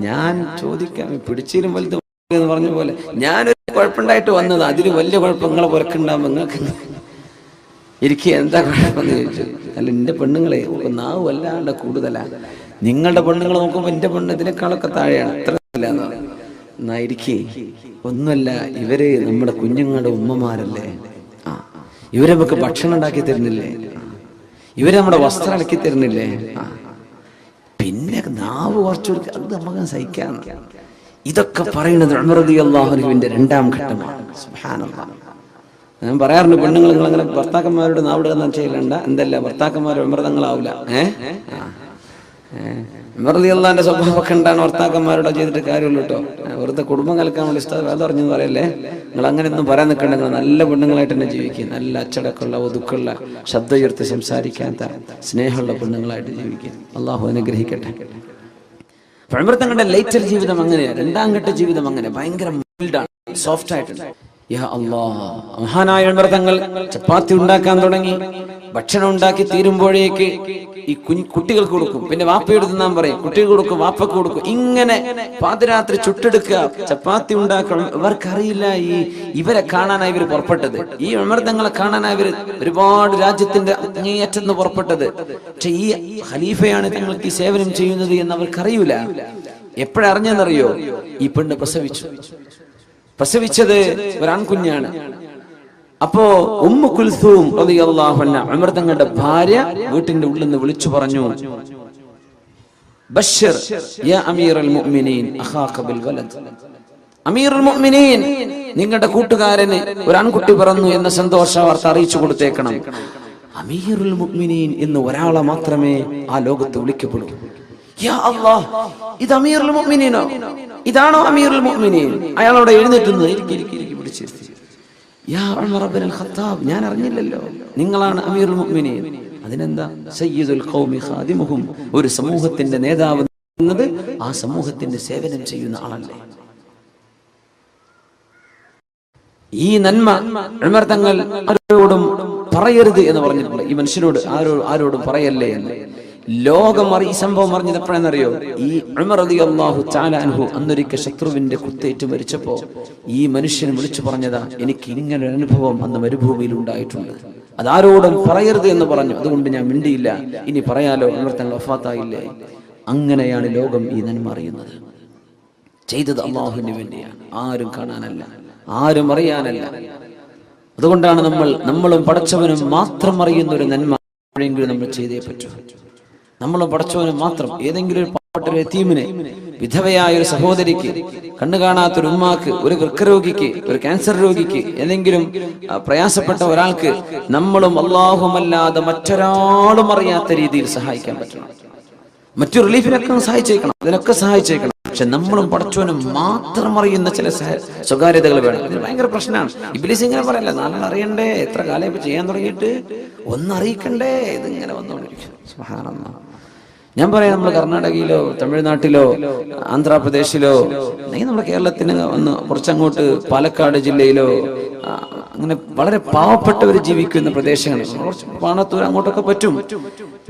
ഞാൻ ചോദിക്കാം, പിടിച്ചിരും വലുത് എന്ന് പറഞ്ഞ പോലെ ഞാനൊരു കുഴപ്പമുണ്ടായിട്ട് വന്നത്, അതിന് വലിയ കുഴപ്പങ്ങളെ പുറക്കുണ്ടാവുമ്പോ നിങ്ങൾക്ക് ഇരിക്കുക, എന്താ കുഴപ്പമെന്ന് ചോദിച്ചു. അല്ല, എന്റെ പെണ്ണുങ്ങളെ നാവ് വല്ലാണ്ട് കൂടുതലാ. നിങ്ങളുടെ പെണ്ണുങ്ങൾ നോക്കുമ്പോ എന്റെ പെണ്ണ് ഇതിനേക്കാളൊക്കെ താഴെയാണ്. അത്ര എന്നായിരിക്കേ ഒന്നുമല്ല, ഇവര് നമ്മുടെ കുഞ്ഞുങ്ങളുടെ ഉമ്മമാരല്ലേ, ഇവരെ നമുക്ക് ഭക്ഷണം ഉണ്ടാക്കി തരുന്നില്ലേ, ഇവരെ നമ്മുടെ വസ്ത്രം അലക്കി തരുന്നില്ലേ, പിന്നെ നാവ് കുറച്ചു അത് നമുക്ക് സഹിക്കാം. ഇതൊക്കെ പറയുന്നത് ഉമർ റളിയല്ലാഹു അൻഹുവിന്റെ രണ്ടാം ഘട്ടമാണ്. സുബ്ഹാനല്ലാഹ്. ഞാൻ പറയാറുണ്ട്, പെണ്ണുങ്ങൾ നിങ്ങൾ അങ്ങനെ ഭർത്താക്കന്മാരോട് നാവിടുക ചെയ്യലണ്ട, എന്തല്ല ഭർത്താക്കന്മാർ ഉമർ തങ്ങളാവൂല. ഉമർ റളിയല്ലാഹുവിന്റെ സ്വഭാവമൊക്കെ ഉണ്ടാണ് ഭർത്താക്കന്മാരോട് ചെയ്തിട്ട് കാര്യമുള്ളൂ കേട്ടോ. വെറുതെ കുടുംബം കലക്കാൻ വേണ്ടി ഉസ്താദ് വേദം അറിഞ്ഞെന്ന് പറയല്ലേ. നിങ്ങൾ അങ്ങനെ ഒന്നും പറയാൻ നിൽക്കണ്ട. നിങ്ങൾ നല്ല പെണ്ണുങ്ങളായിട്ട് തന്നെ ജീവിക്കുക. നല്ല അച്ചടക്കമുള്ള, ഒതുക്കുള്ള, ശബ്ദം ഉയർത്തി സംസാരിക്കാത്ത, സ്നേഹമുള്ള പെണ്ണുങ്ങളായിട്ട് ജീവിക്കുക. അള്ളാഹു അനുഗ്രഹിക്കട്ടെ. ഉമർ തങ്ങളുടെ ലേറ്റർ ജീവിതം അങ്ങനെയാണ്. രണ്ടാം ഘട്ട ജീവിതം അങ്ങനെ ഭയങ്കര മൈൽഡാണ്, സോഫ്റ്റ് ആയിട്ടുണ്ട്. യാ അല്ലാഹ്. മഹാനായ ഉമർ തങ്ങൾ ചപ്പാത്തി ഉണ്ടാക്കാൻ തുടങ്ങി. ഭക്ഷണം ഉണ്ടാക്കി തീരുമ്പോഴേക്ക് ഈ കുട്ടികൾക്ക് കൊടുക്കും, പിന്നെ വാപ്പയോട് തിന്നാൻ പറയും, കുട്ടികൾ കൊടുക്കും, വാപ്പക്ക് കൊടുക്കും. ഇങ്ങനെ പാതിരാത്രി ചുട്ടെടുക്കുക, ചപ്പാത്തി ഉണ്ടാക്കണം. ഇവർക്കറിയില്ല ഇവരെ കാണാനായി ഇവർ പുറപ്പെട്ടത്, ഈ ഉമർ തങ്ങളെ കാണാനായി ഇവർ ഒരുപാട് രാജ്യത്തിന്റെ അങ്ങേയറ്റെന്ന് പുറപ്പെട്ടത്. പക്ഷെ ഈ ഖലീഫയാണ് തങ്ങൾക്ക് ഈ സേവനം ചെയ്യുന്നത് എന്ന് അവർക്കറിയൂല. എപ്പോഴറിഞ്ഞെന്നറിയോ? ഈ പെണ്ണ് പ്രസവിച്ചത് ഒരാൺകുഞ്ഞാണ്. അപ്പോ ഉമ്മു കുൽസൂം റളിയല്ലാഹു അൻഹ ഉമർ തങ്ങളുടെ ഭാര്യ വീട്ടിന്റെ ഉള്ളിൽ നിന്ന് വിളിച്ചു പറഞ്ഞു, ബശ്ശിർ യാ അമീറുൽ മുഅ്മിനീൻ അഖാക ബിൽ വലദ്. അമീറുൽ മുഅ്മിനീൻ, നിങ്ങളുടെ കൂട്ടുകാരന് ഒരു ആൺകുട്ടി പിറന്നു എന്ന സന്തോഷ വാർത്ത അറിയിച്ചു കൊടുത്തേക്കണം. അമീറുൽ മുഅ്മിനീൻ എന്ന് ഒരാളെ മാത്രമേ ആ ലോകത്ത് വിളിക്കപ്പെടൂ. യാ അല്ലാഹ്, ഇത് അമീറുൽ മുഅ്മിനീനോ? ഇതാണോ അമീറുൽ മുഅ്മിനീൻ? അയാളോട് എഴുന്നേറ്റുന്നു. പിടിച്ചിരുത്തി. യാ ഉമർ ഇബ്നുൽ ഖത്താബ്, ഞാൻ അറിഞ്ഞില്ലല്ലോ നിങ്ങളാണ് അമീറുൽ മുഅ്മിനീൻ. അതിനെന്താ? സയ്യിദുൽ ഖൗമി ഖാദിമുഹും, ഒരു സമൂഹത്തിന്റെ നേതാവ് എന്നത് ആ സമൂഹത്തിന്റെ സേവനം ചെയ്യുന്ന ആളല്ലേ. ഈ നന്മ ഉമർ തങ്ങൾ ആരോടും പറയരുത് എന്ന് പറഞ്ഞിട്ടുണ്ട്. ഈ മനുഷ്യനോട് ആരോടും പറയല്ലേ എന്ന്. ലോകം ഈ സംഭവം അറിഞ്ഞത് എപ്പോഴെന്നറിയോ? ഈ ഉമർ റളിയല്ലാഹു തആല അൻഹു അന്നൊരിക്കൽ ശത്രുവിന്റെ കുത്തേറ്റ് മരിച്ചപ്പോ ഈ മനുഷ്യൻ വിളിച്ചു പറഞ്ഞതാ, എനിക്ക് ഇങ്ങനെ ഒരു അനുഭവം അന്ന് മരുഭൂമിയിൽ ഉണ്ടായിട്ടുണ്ട്, അതാരോടും പറയരുത് എന്ന് പറഞ്ഞു. അതുകൊണ്ട് ഞാൻ മിണ്ടിയില്ല. ഇനി പറയാലോ, ഉമർ തങ്ങൾ വഫാത്തായില്ലേ. അങ്ങനെയാണ് ലോകം ഈ നന്മ അറിയുന്നത്. ചെയ്തത് അള്ളാഹുവിന് വേണ്ടിയാണ്, ആരും കാണാനല്ല, ആരും അറിയാനല്ല. അതുകൊണ്ടാണ് നമ്മളും പടച്ചവനും മാത്രം അറിയുന്ന ഒരു നന്മ എപ്പോഴെങ്കിലും നമ്മൾ ചെയ്തേ പറ്റൂ. നമ്മളും പടച്ചവനും മാത്രം. ഏതെങ്കിലും ഒരു പാവപ്പെട്ട ഒരു യതീമിന്, വിധവയായ ഒരു സഹോദരിക്ക്, കണ്ണു കാണാത്തൊരു ഉമ്മാക്ക്, ഒരു വൃക്കരോഗിക്ക്, ഒരു ക്യാൻസർ രോഗിക്ക്, ഏതെങ്കിലും പ്രയാസപ്പെട്ട ഒരാൾക്ക് നമ്മളും അല്ലാഹുമല്ലാതെ മറ്റൊരാളും അറിയാത്ത രീതിയിൽ സഹായിക്കാൻ പറ്റണം. മറ്റു റിലീഫിനൊക്കെ സഹായിച്ചേക്കണം, അതിനൊക്കെ സഹായിച്ചേക്കണം. പക്ഷെ നമ്മളും പടച്ചവനും മാത്രം അറിയുന്ന ചില സ്വകാര്യതകൾ വേണം. ഇത് ഭയങ്കര പ്രശ്നമാണ്. ഇബ്ലീസ് ഇങ്ങനെ പറയല്ല, നാളെ അറിയണ്ടേ, എത്ര കാലം ഇപ്പൊ ചെയ്യാൻ തുടങ്ങിയിട്ട് ഒന്നറിയിക്കണ്ടേ, ഇതിങ്ങനെ വന്നുകൊണ്ടിരിക്കും. സുബ്ഹാനല്ലാഹ്. ഞാൻ പറയാം, നമ്മൾ കർണാടകയിലോ തമിഴ്നാട്ടിലോ ആന്ധ്രാപ്രദേശിലോ അല്ലെങ്കിൽ നമ്മുടെ കേരളത്തിന് ഒന്ന് കുറച്ചങ്ങോട്ട് പാലക്കാട് ജില്ലയിലോ അങ്ങനെ വളരെ പാവപ്പെട്ടവർ ജീവിക്കുന്ന പ്രദേശങ്ങൾ, കുറച്ച് പാണത്തൂർ അങ്ങോട്ടൊക്കെ പറ്റും.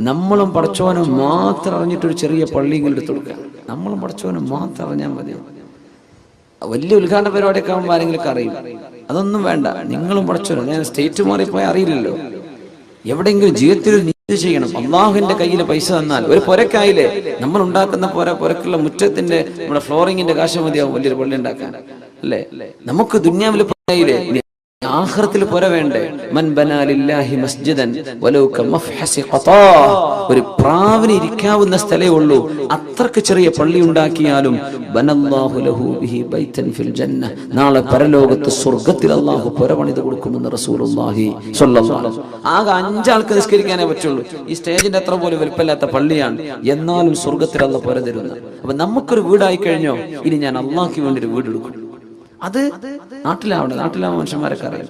നമ്മളും പടച്ചോനും മാത്രം അറിഞ്ഞിട്ടൊരു ചെറിയ പള്ളിയും എടുത്തു കൊടുക്കുക. നമ്മളും പടച്ചോനും മാത്രം അറിഞ്ഞാൽ മതി. വലിയ ഉദ്ഘാടന പരിപാടിയൊക്കെ ആകുമ്പോൾ ആരെങ്കിലും അറിയും. അതൊന്നും വേണ്ട, നിങ്ങളും പടച്ചോനും. ഞാൻ സ്റ്റേറ്റ് മാറിപ്പോയാൽ അറിയില്ലല്ലോ. എവിടെയെങ്കിലും ജീവിതത്തിൽ ചെയ്യണം. അള്ളാഹുവിന്റെ കയ്യിൽ പൈസ തന്നാൽ ഒരു പുരക്കായില്ലേ, നമ്മൾ ഉണ്ടാക്കുന്ന പുരക്കുള്ള മുറ്റത്തിന്റെ നമ്മുടെ ഫ്ലോറിങ്ങിന്റെ കാശ് മതിയാവും വലിയൊരു പള്ളി ഉണ്ടാക്കാൻ, അല്ലേ? നമുക്ക് ദുനിയാവിൽ പുരയില്ലേ, ആഖിറത്തിൽ പുര വേണ്ടേ? മൻ ബനാ ലില്ലാഹി മസ്ജിദൻ വലൗ കമഫ്ഹസി ഖതാ. ഒരു പ്രാവിന് ഇരിക്കാവുന്ന സ്ഥലേ ഉള്ളൂ, അത്രക്ക് ചെറിയ പള്ളി ഉണ്ടാക്കിയാലും ബനല്ലാഹു ലഹു ബിഹി ബൈതൻ ഫിൽ ജന്ന. നാളെ പരലോകത്ത് സ്വർഗ്ഗത്തിൽ അല്ലാഹു പുര പണിത് കൊടുക്കുമെന്ന് റസൂലുള്ളാഹി സ്വല്ലല്ലാഹു അലൈഹി വസല്ലം. ആകെ 5 ആൾക്ക് നിസ്കരിക്കാനേ പറ്റുള്ളൂ. ഈ സ്റ്റേജിന്റെ അത്ര പോലും വലിപ്പമില്ലാത്ത പള്ളിയാണ്, എന്നാലും സ്വർഗ്ഗത്തിൽ അല്ലാഹു പുര തരുന്നു. അപ്പൊ നമുക്കൊരു വീടായി കഴിഞ്ഞോ, ഇനി ഞാൻ അള്ളാഹ്ക്ക് വേണ്ടി ഒരു വീട് എടുക്കും. അത് നാട്ടിലാവുന്ന മനുഷ്യന്മാരൊക്കെ അറിയാം.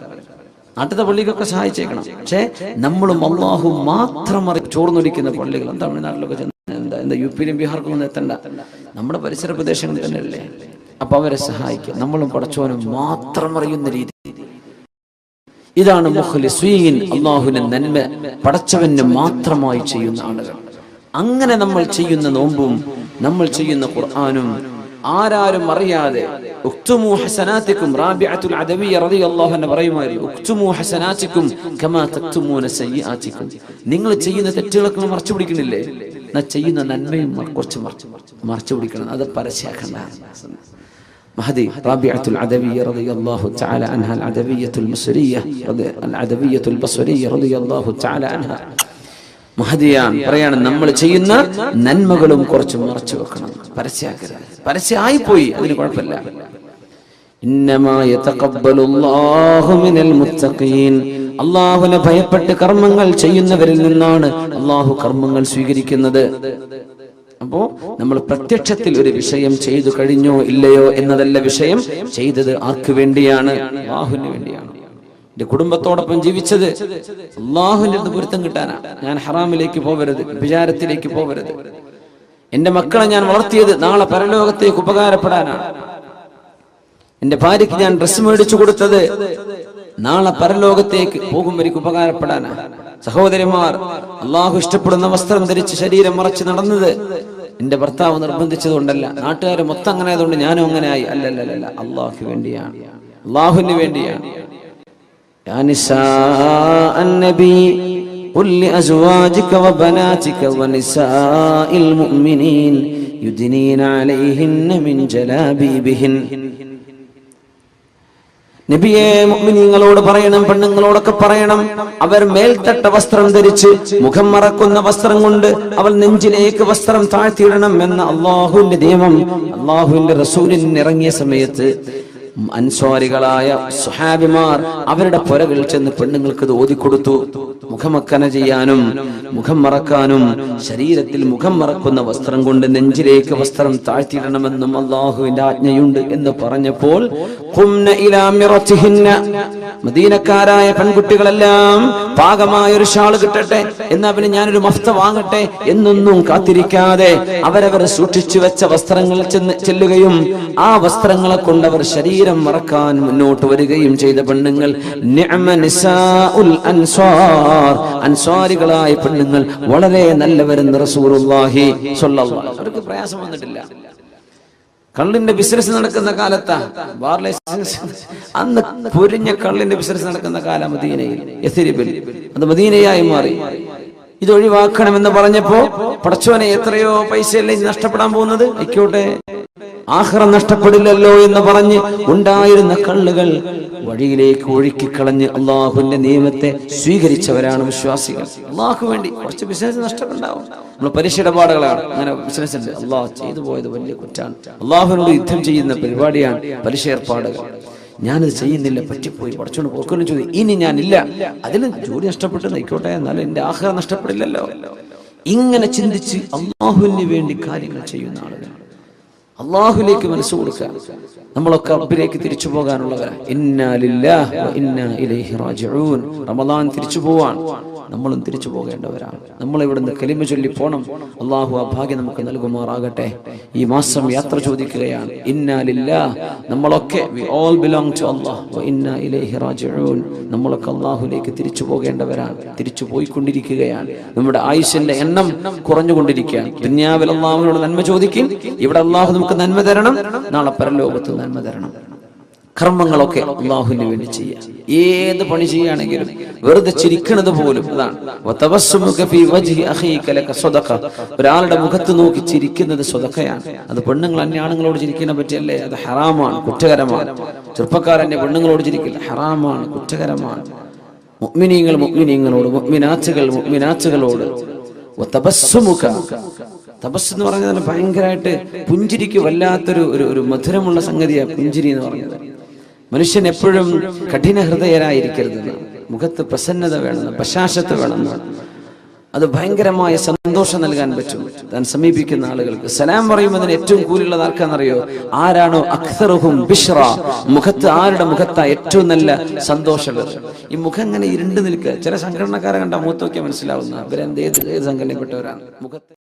നാട്ടിലത്തെ പള്ളിക്കൊക്കെ സഹായിച്ചേക്കണം. പക്ഷെ നമ്മളും അള്ളാഹു മാത്രം ചോർന്നൊടിക്കുന്ന പള്ളികൾ തമിഴ്നാട്ടിലൊക്കെ എന്താ യു പിയിലും ബീഹാർക്കും ഒന്നും എത്തണ്ട, നമ്മുടെ പരിസര പ്രദേശങ്ങളിൽ തന്നെയല്ലേ. അപ്പൊ അവരെ സഹായിക്കുക. നമ്മളും പടച്ചോനും മാത്രം അറിയുന്ന രീതി. ഇതാണ് മുഖ്ലിസീൻ, അള്ളാഹുവിന്റെ നന്മ പടച്ചവന് മാത്രമായി ചെയ്യുന്ന ആളുകൾ. അങ്ങനെ നമ്മൾ ചെയ്യുന്ന നോമ്പും നമ്മൾ ചെയ്യുന്ന ഖുർആനും ആരാരും അറിയാതെ ഉക്തുമു ഹസനാതികും, റാബിഅത്തുൽ അദവിയ്യ റളിയല്ലാഹു അൻഹ പറയുമായിരുന്നു, ഉക്തുമു ഹസനാതികും കമാ തക്തുമൂന സയ്യിആതികും. നിങ്ങൾ ചെയ്യുന്ന തെറ്റുകളൊക്കെ മറച്ചു പിടിക്കണില്ലേ, എന്നാ ചെയ്യുന്ന നന്മയും കുറച്ച് മറച്ചു പിടിക്കണം, അത് പരസ്യമാക്കണ്ട. മഹദി റാബിഅത്തുൽ അദവിയ്യ റളിയല്ലാഹു തആല അൻഹ, അൽ അദവിയ്യത്തുൽ മിസ്രിയ്യ, അൽ അദവിയ്യത്തുൽ ബസ്രിയ്യ റളിയല്ലാഹു തആല അൻഹ മഹദിയാണ് പറയാണ്, നമ്മൾ ചെയ്യുന്ന നന്മകളും കുറച്ച് മറച്ചു വെക്കണം, പരസ്യമാക്കരുത്. പരസ്യമായി പോയി അതിന് കുഴപ്പമില്ല. ഇന്നമാ യതഖബ്ബലുല്ലാഹു മിനൽ മുത്തഖീൻ. അല്ലാഹുവിനെ ഭയപ്പെട്ട് കർമ്മങ്ങൾ ചെയ്യുന്നവരിൽ നിന്നാണ് അല്ലാഹു കർമ്മങ്ങൾ സ്വീകരിക്കുന്നത്. അപ്പോ നമ്മൾ പ്രത്യക്ഷത്തിൽ ഒരു വിഷയം ചെയ്തു കഴിഞ്ഞോ ഇല്ലയോ എന്നതല്ല വിഷയം, ചെയ്തത് ആർക്ക് വേണ്ടിയാണ്? അല്ലാഹുവിന് വേണ്ടിയാണ്. എന്റെ കുടുംബത്തോടൊപ്പം ജീവിച്ചത് അല്ലാഹുവിന്റെ അടുത്ത് പൊരുത്തം കിട്ടാനാണ്. ഞാൻ ഹറാമിലേക്ക് പോവരുത്, വിചാരത്തിലേക്ക് പോവരുത്. എന്റെ മക്കളെ ഞാൻ വളർത്തിയത് നാളെ പരലോകത്തേക്ക് ഉപകാരപ്പെടാനാണ്. എന്റെ ഭാര്യയ്ക്ക് ഞാൻ ഡ്രസ്സ് മേടിച്ചു കൊടുത്തത് നാളെ പരലോകത്തേക്ക് പോകുമ്പോഴേക്ക് ഉപകാരപ്പെടാനാണ്. സഹോദരിമാർ, അള്ളാഹു ഇഷ്ടപ്പെടുന്ന വസ്ത്രം ധരിച്ച് ശരീരം മറച്ച് നടന്നത് എന്റെ ഭർത്താവ് നിർബന്ധിച്ചത് കൊണ്ടല്ല, നാട്ടുകാർ മൊത്തം അങ്ങനെ ആയതുകൊണ്ട് ഞാനും അങ്ങനെ ആയി. അല്ലല്ല, അള്ളാഹുവിന് വേണ്ടിയാണ്, അള്ളാഹുവിന് വേണ്ടിയാണ്. يا نساء النبي قل لأزواجك وبناتك ونساء المؤمنين يدنين عليهن من جلابيبهن. നബിയെ, മുഅ്മിനീങ്ങളോട് പറയണം, പെണ്ണുങ്ങളോടൊക്കെ പറയണം, അവർ മേൽത്തട്ട വസ്ത്രം ധരിച്ച് മുഖം മറക്കുന്ന വസ്ത്രം കൊണ്ട് അവൾ നെഞ്ചിലേക്ക് വസ്ത്രം താഴ്ത്തിയിടണം എന്ന അള്ളാഹുവിന്റെ നിയമം അള്ളാഹുവിന്റെ റസൂലിന് ഇറങ്ങിയ സമയത്ത് അൻസ്വാരികളായ സുഹാബിമാർ അവരുടെ പുരകളിൽ ചെന്ന് പെണ്ണുങ്ങൾക്ക് ഓതിക്കൊടുത്തു. മുഖമക്കന ചെയ്യാനും മുഖം മറക്കാനും ശരീരത്തിൽ മുഖം മറക്കുന്ന വസ്ത്രം കൊണ്ട് നെഞ്ചിലേക്ക് വസ്ത്രം താഴ്ത്തിയിടണമെന്നും അള്ളാഹുവിന്റെ ആജ്ഞയുണ്ട് എന്ന് പറഞ്ഞപ്പോൾ മദീനക്കാരായ പെൺകുട്ടികളെല്ലാം പാകമായ ഒരു ഷാള് കിട്ടട്ടെ, എന്നാ പിന്നെ ഞാനൊരു മഫ്ത വാങ്ങട്ടെ എന്നൊന്നും കാത്തിരിക്കാതെ അവരവർ സൂക്ഷിച്ചു വെച്ച വസ്ത്രങ്ങൾ ചെല്ലുകയും ആ വസ്ത്രങ്ങളെ കൊണ്ടവർ ശരീരം മറക്കാൻ മുന്നോട്ട് വരികയും ചെയ്ത പെണ്ണുങ്ങൾ നിഅമ നിസാഉൽ അൻസ്വാർ, അൻസ്വാരികളായ പെണ്ണുങ്ങൾ വളരെ നല്ലവരെന്ന് റസൂലുള്ളാഹി സ്വല്ലല്ലാഹു അലൈഹി വസല്ലം. അവർക്ക് പ്രയാസം വന്നിട്ടില്ല. കള്ളിന്റെ ബിസിനസ് നടക്കുന്ന കാലത്താ, ബാർ ലൈസൻസ് അന്ന് പൊരിഞ്ഞ കള്ളിന്റെ ബിസിനസ് നടക്കുന്ന കാലം മദീനയിൽ, യസ്രിബിൽ. അത് മദീനയായി മാറി. ഇത് ഒഴിവാക്കണമെന്ന് പറഞ്ഞപ്പോ പടച്ചോനെ എത്രയോ പൈസയല്ലേ നഷ്ടപ്പെടാൻ പോകുന്നത്, ആയിക്കോട്ടെ ആഖിറം നഷ്ടപ്പെടില്ലല്ലോ എന്ന് പറഞ്ഞ് ഉണ്ടായിരുന്ന കള്ളുകൾ വഴിയിലേക്ക് ഒഴുക്കിക്കളഞ്ഞ് അള്ളാഹുവിന്റെ നിയമത്തെ സ്വീകരിച്ചവരാണ് വിശ്വാസികൾ. അള്ളാഹു വേണ്ടി കുറച്ച് ബിസിനസ് നഷ്ടമുണ്ടാവും, നമ്മൾ പലിശ ഇടപാടുകളാണ്, അങ്ങനെ ബിസിനസ് ഉണ്ട്, അള്ളാഹ് ചെയ്തു പോയത് വലിയ കുറ്റാണ്, അള്ളാഹുവിനോട് യുദ്ധം ചെയ്യുന്ന പരിപാടിയാണ് പലിശ ഏർപ്പാടുകൾ. ഞാനത് ചെയ്യുന്നില്ല, പറ്റിപ്പോയി, പഠിച്ചോണ്ട് പോക്കലും ചോദിച്ചു, ഇനി ഞാനില്ല, അതിലും ജോലി നഷ്ടപ്പെട്ടു നയിക്കോട്ടെ, എന്നാലും എന്റെ ആഖിറം നഷ്ടപ്പെടില്ലല്ലോ. ഇങ്ങനെ ചിന്തിച്ച് അള്ളാഹുവിന് വേണ്ടി കാര്യങ്ങൾ ചെയ്യുന്ന ആളുകൾ, അള്ളാഹുലേക്ക് മനസ്സ് കൊടുക്കുക. നമ്മളൊക്കെ റബ്ബിലേക്ക് തിരിച്ചു പോകാനുള്ളവരാണ്. ഇന്നാ ലില്ലാഹി വ ഇന്നാ ഇലൈഹി റാജിഊൻ. റമദാൻ തിരിച്ചു പോവാൻ, നമ്മളും തിരിച്ചു പോകേണ്ടവരാണ്. നമ്മൾ ഇവിടുന്ന് കലിമ ചൊല്ലി പോണം. അള്ളാഹു ആ ഭാഗ്യം നമുക്ക് നൽകുമാറാകട്ടെ. ഈ മാസം യാത്ര ചോദിക്കുകയാണ്. ഇന്നാ ലില്ലാഹ്, നമ്മളൊക്കെ വി ഓൾ ബിലോങ് ടു അല്ലാഹ് വ ഇന്നാ ഇലൈഹി റാജിഊൻ. നമ്മളൊക്കെ അള്ളാഹുലേക്ക് തിരിച്ചു പോകേണ്ടവരാണ്, തിരിച്ചു പോയിക്കൊണ്ടിരിക്കുകയാണ്. നമ്മുടെ ആയുസ്സിന്റെ എണ്ണം കുറഞ്ഞുകൊണ്ടിരിക്കുകയാണ്. ദുനിയാവിൽ അള്ളാഹുവിനോട് നന്മ ചോദിക്കും, ഇവിടെ അള്ളാഹു നമുക്ക് നന്മ തരണം, നാളെ പരലോകത്ത് നന്മ തരണം. കർമ്മങ്ങളൊക്കെ അള്ളാഹുവിന് വേണ്ടി ചെയ്യുക. ഏത് പണി ചെയ്യുകയാണെങ്കിലും വെറുതെ ചിരിക്കുന്നത് പോലും അതാണ്. ഒരാളുടെ മുഖത്ത് നോക്കി ചിരിക്കുന്നത് സ്വതക്കയാണ്. അത് പെണ്ണുങ്ങൾ അന്യാണുങ്ങളോട് ചിരിക്കുന്നതിനെ പറ്റിയല്ലേ, അത് ഹറാമാണ്, കുറ്റകരമാണ്. ചെറുപ്പക്കാരന്റെ പെണ്ണുങ്ങളോട് ചിരിക്കില്ല, ഹറാമാണ്, കുറ്റകരമാണ്. മുഅ്മിനീങ്ങൾ മുഅ്മിനീങ്ങളോട്, മുഅ്മിനാത്തുകൾ മുഅ്മിനാത്തുകളോട്. തപസ് എന്ന് പറഞ്ഞാൽ ഭയങ്കരമായിട്ട് പുഞ്ചിരിക്ക് വല്ലാത്തൊരു മധുരമുള്ള സംഗതിയാണ് പുഞ്ചിരി എന്ന് പറയുന്നത്. മനുഷ്യൻ എപ്പോഴും കഠിന ഹൃദയരായിരിക്കരുത്, മുഖത്ത് പ്രസന്നത വേണം, ബശാശത്ത് വേണം. അത് ഭയങ്കരമായ സന്തോഷം നൽകാൻ പറ്റും താൻ സമീപിക്കുന്ന ആളുകൾക്ക്. സലാം പറയുന്നതിന് ഏറ്റവും കൂലിയുള്ളത് ആർക്കാണെന്നറിയോ? ആരാണോ അക്സറുഹും ബിശ്റ, മുഖത്ത് ആരുടെ മുഖത്താ ഏറ്റവും നല്ല സന്തോഷമുള്ളത്. ഈ മുഖം ഇങ്ങനെ ഇരുണ്ട് നിൽക്കുക. ചില സംഘടനക്കാരെ കണ്ട മുഖത്ത് നോക്കിയാൽ മനസ്സിലാവുന്ന ഇവരെന്ത് ഏത് സംഘടനയിൽപ്പെട്ടവരാണ്. മുഖത്ത്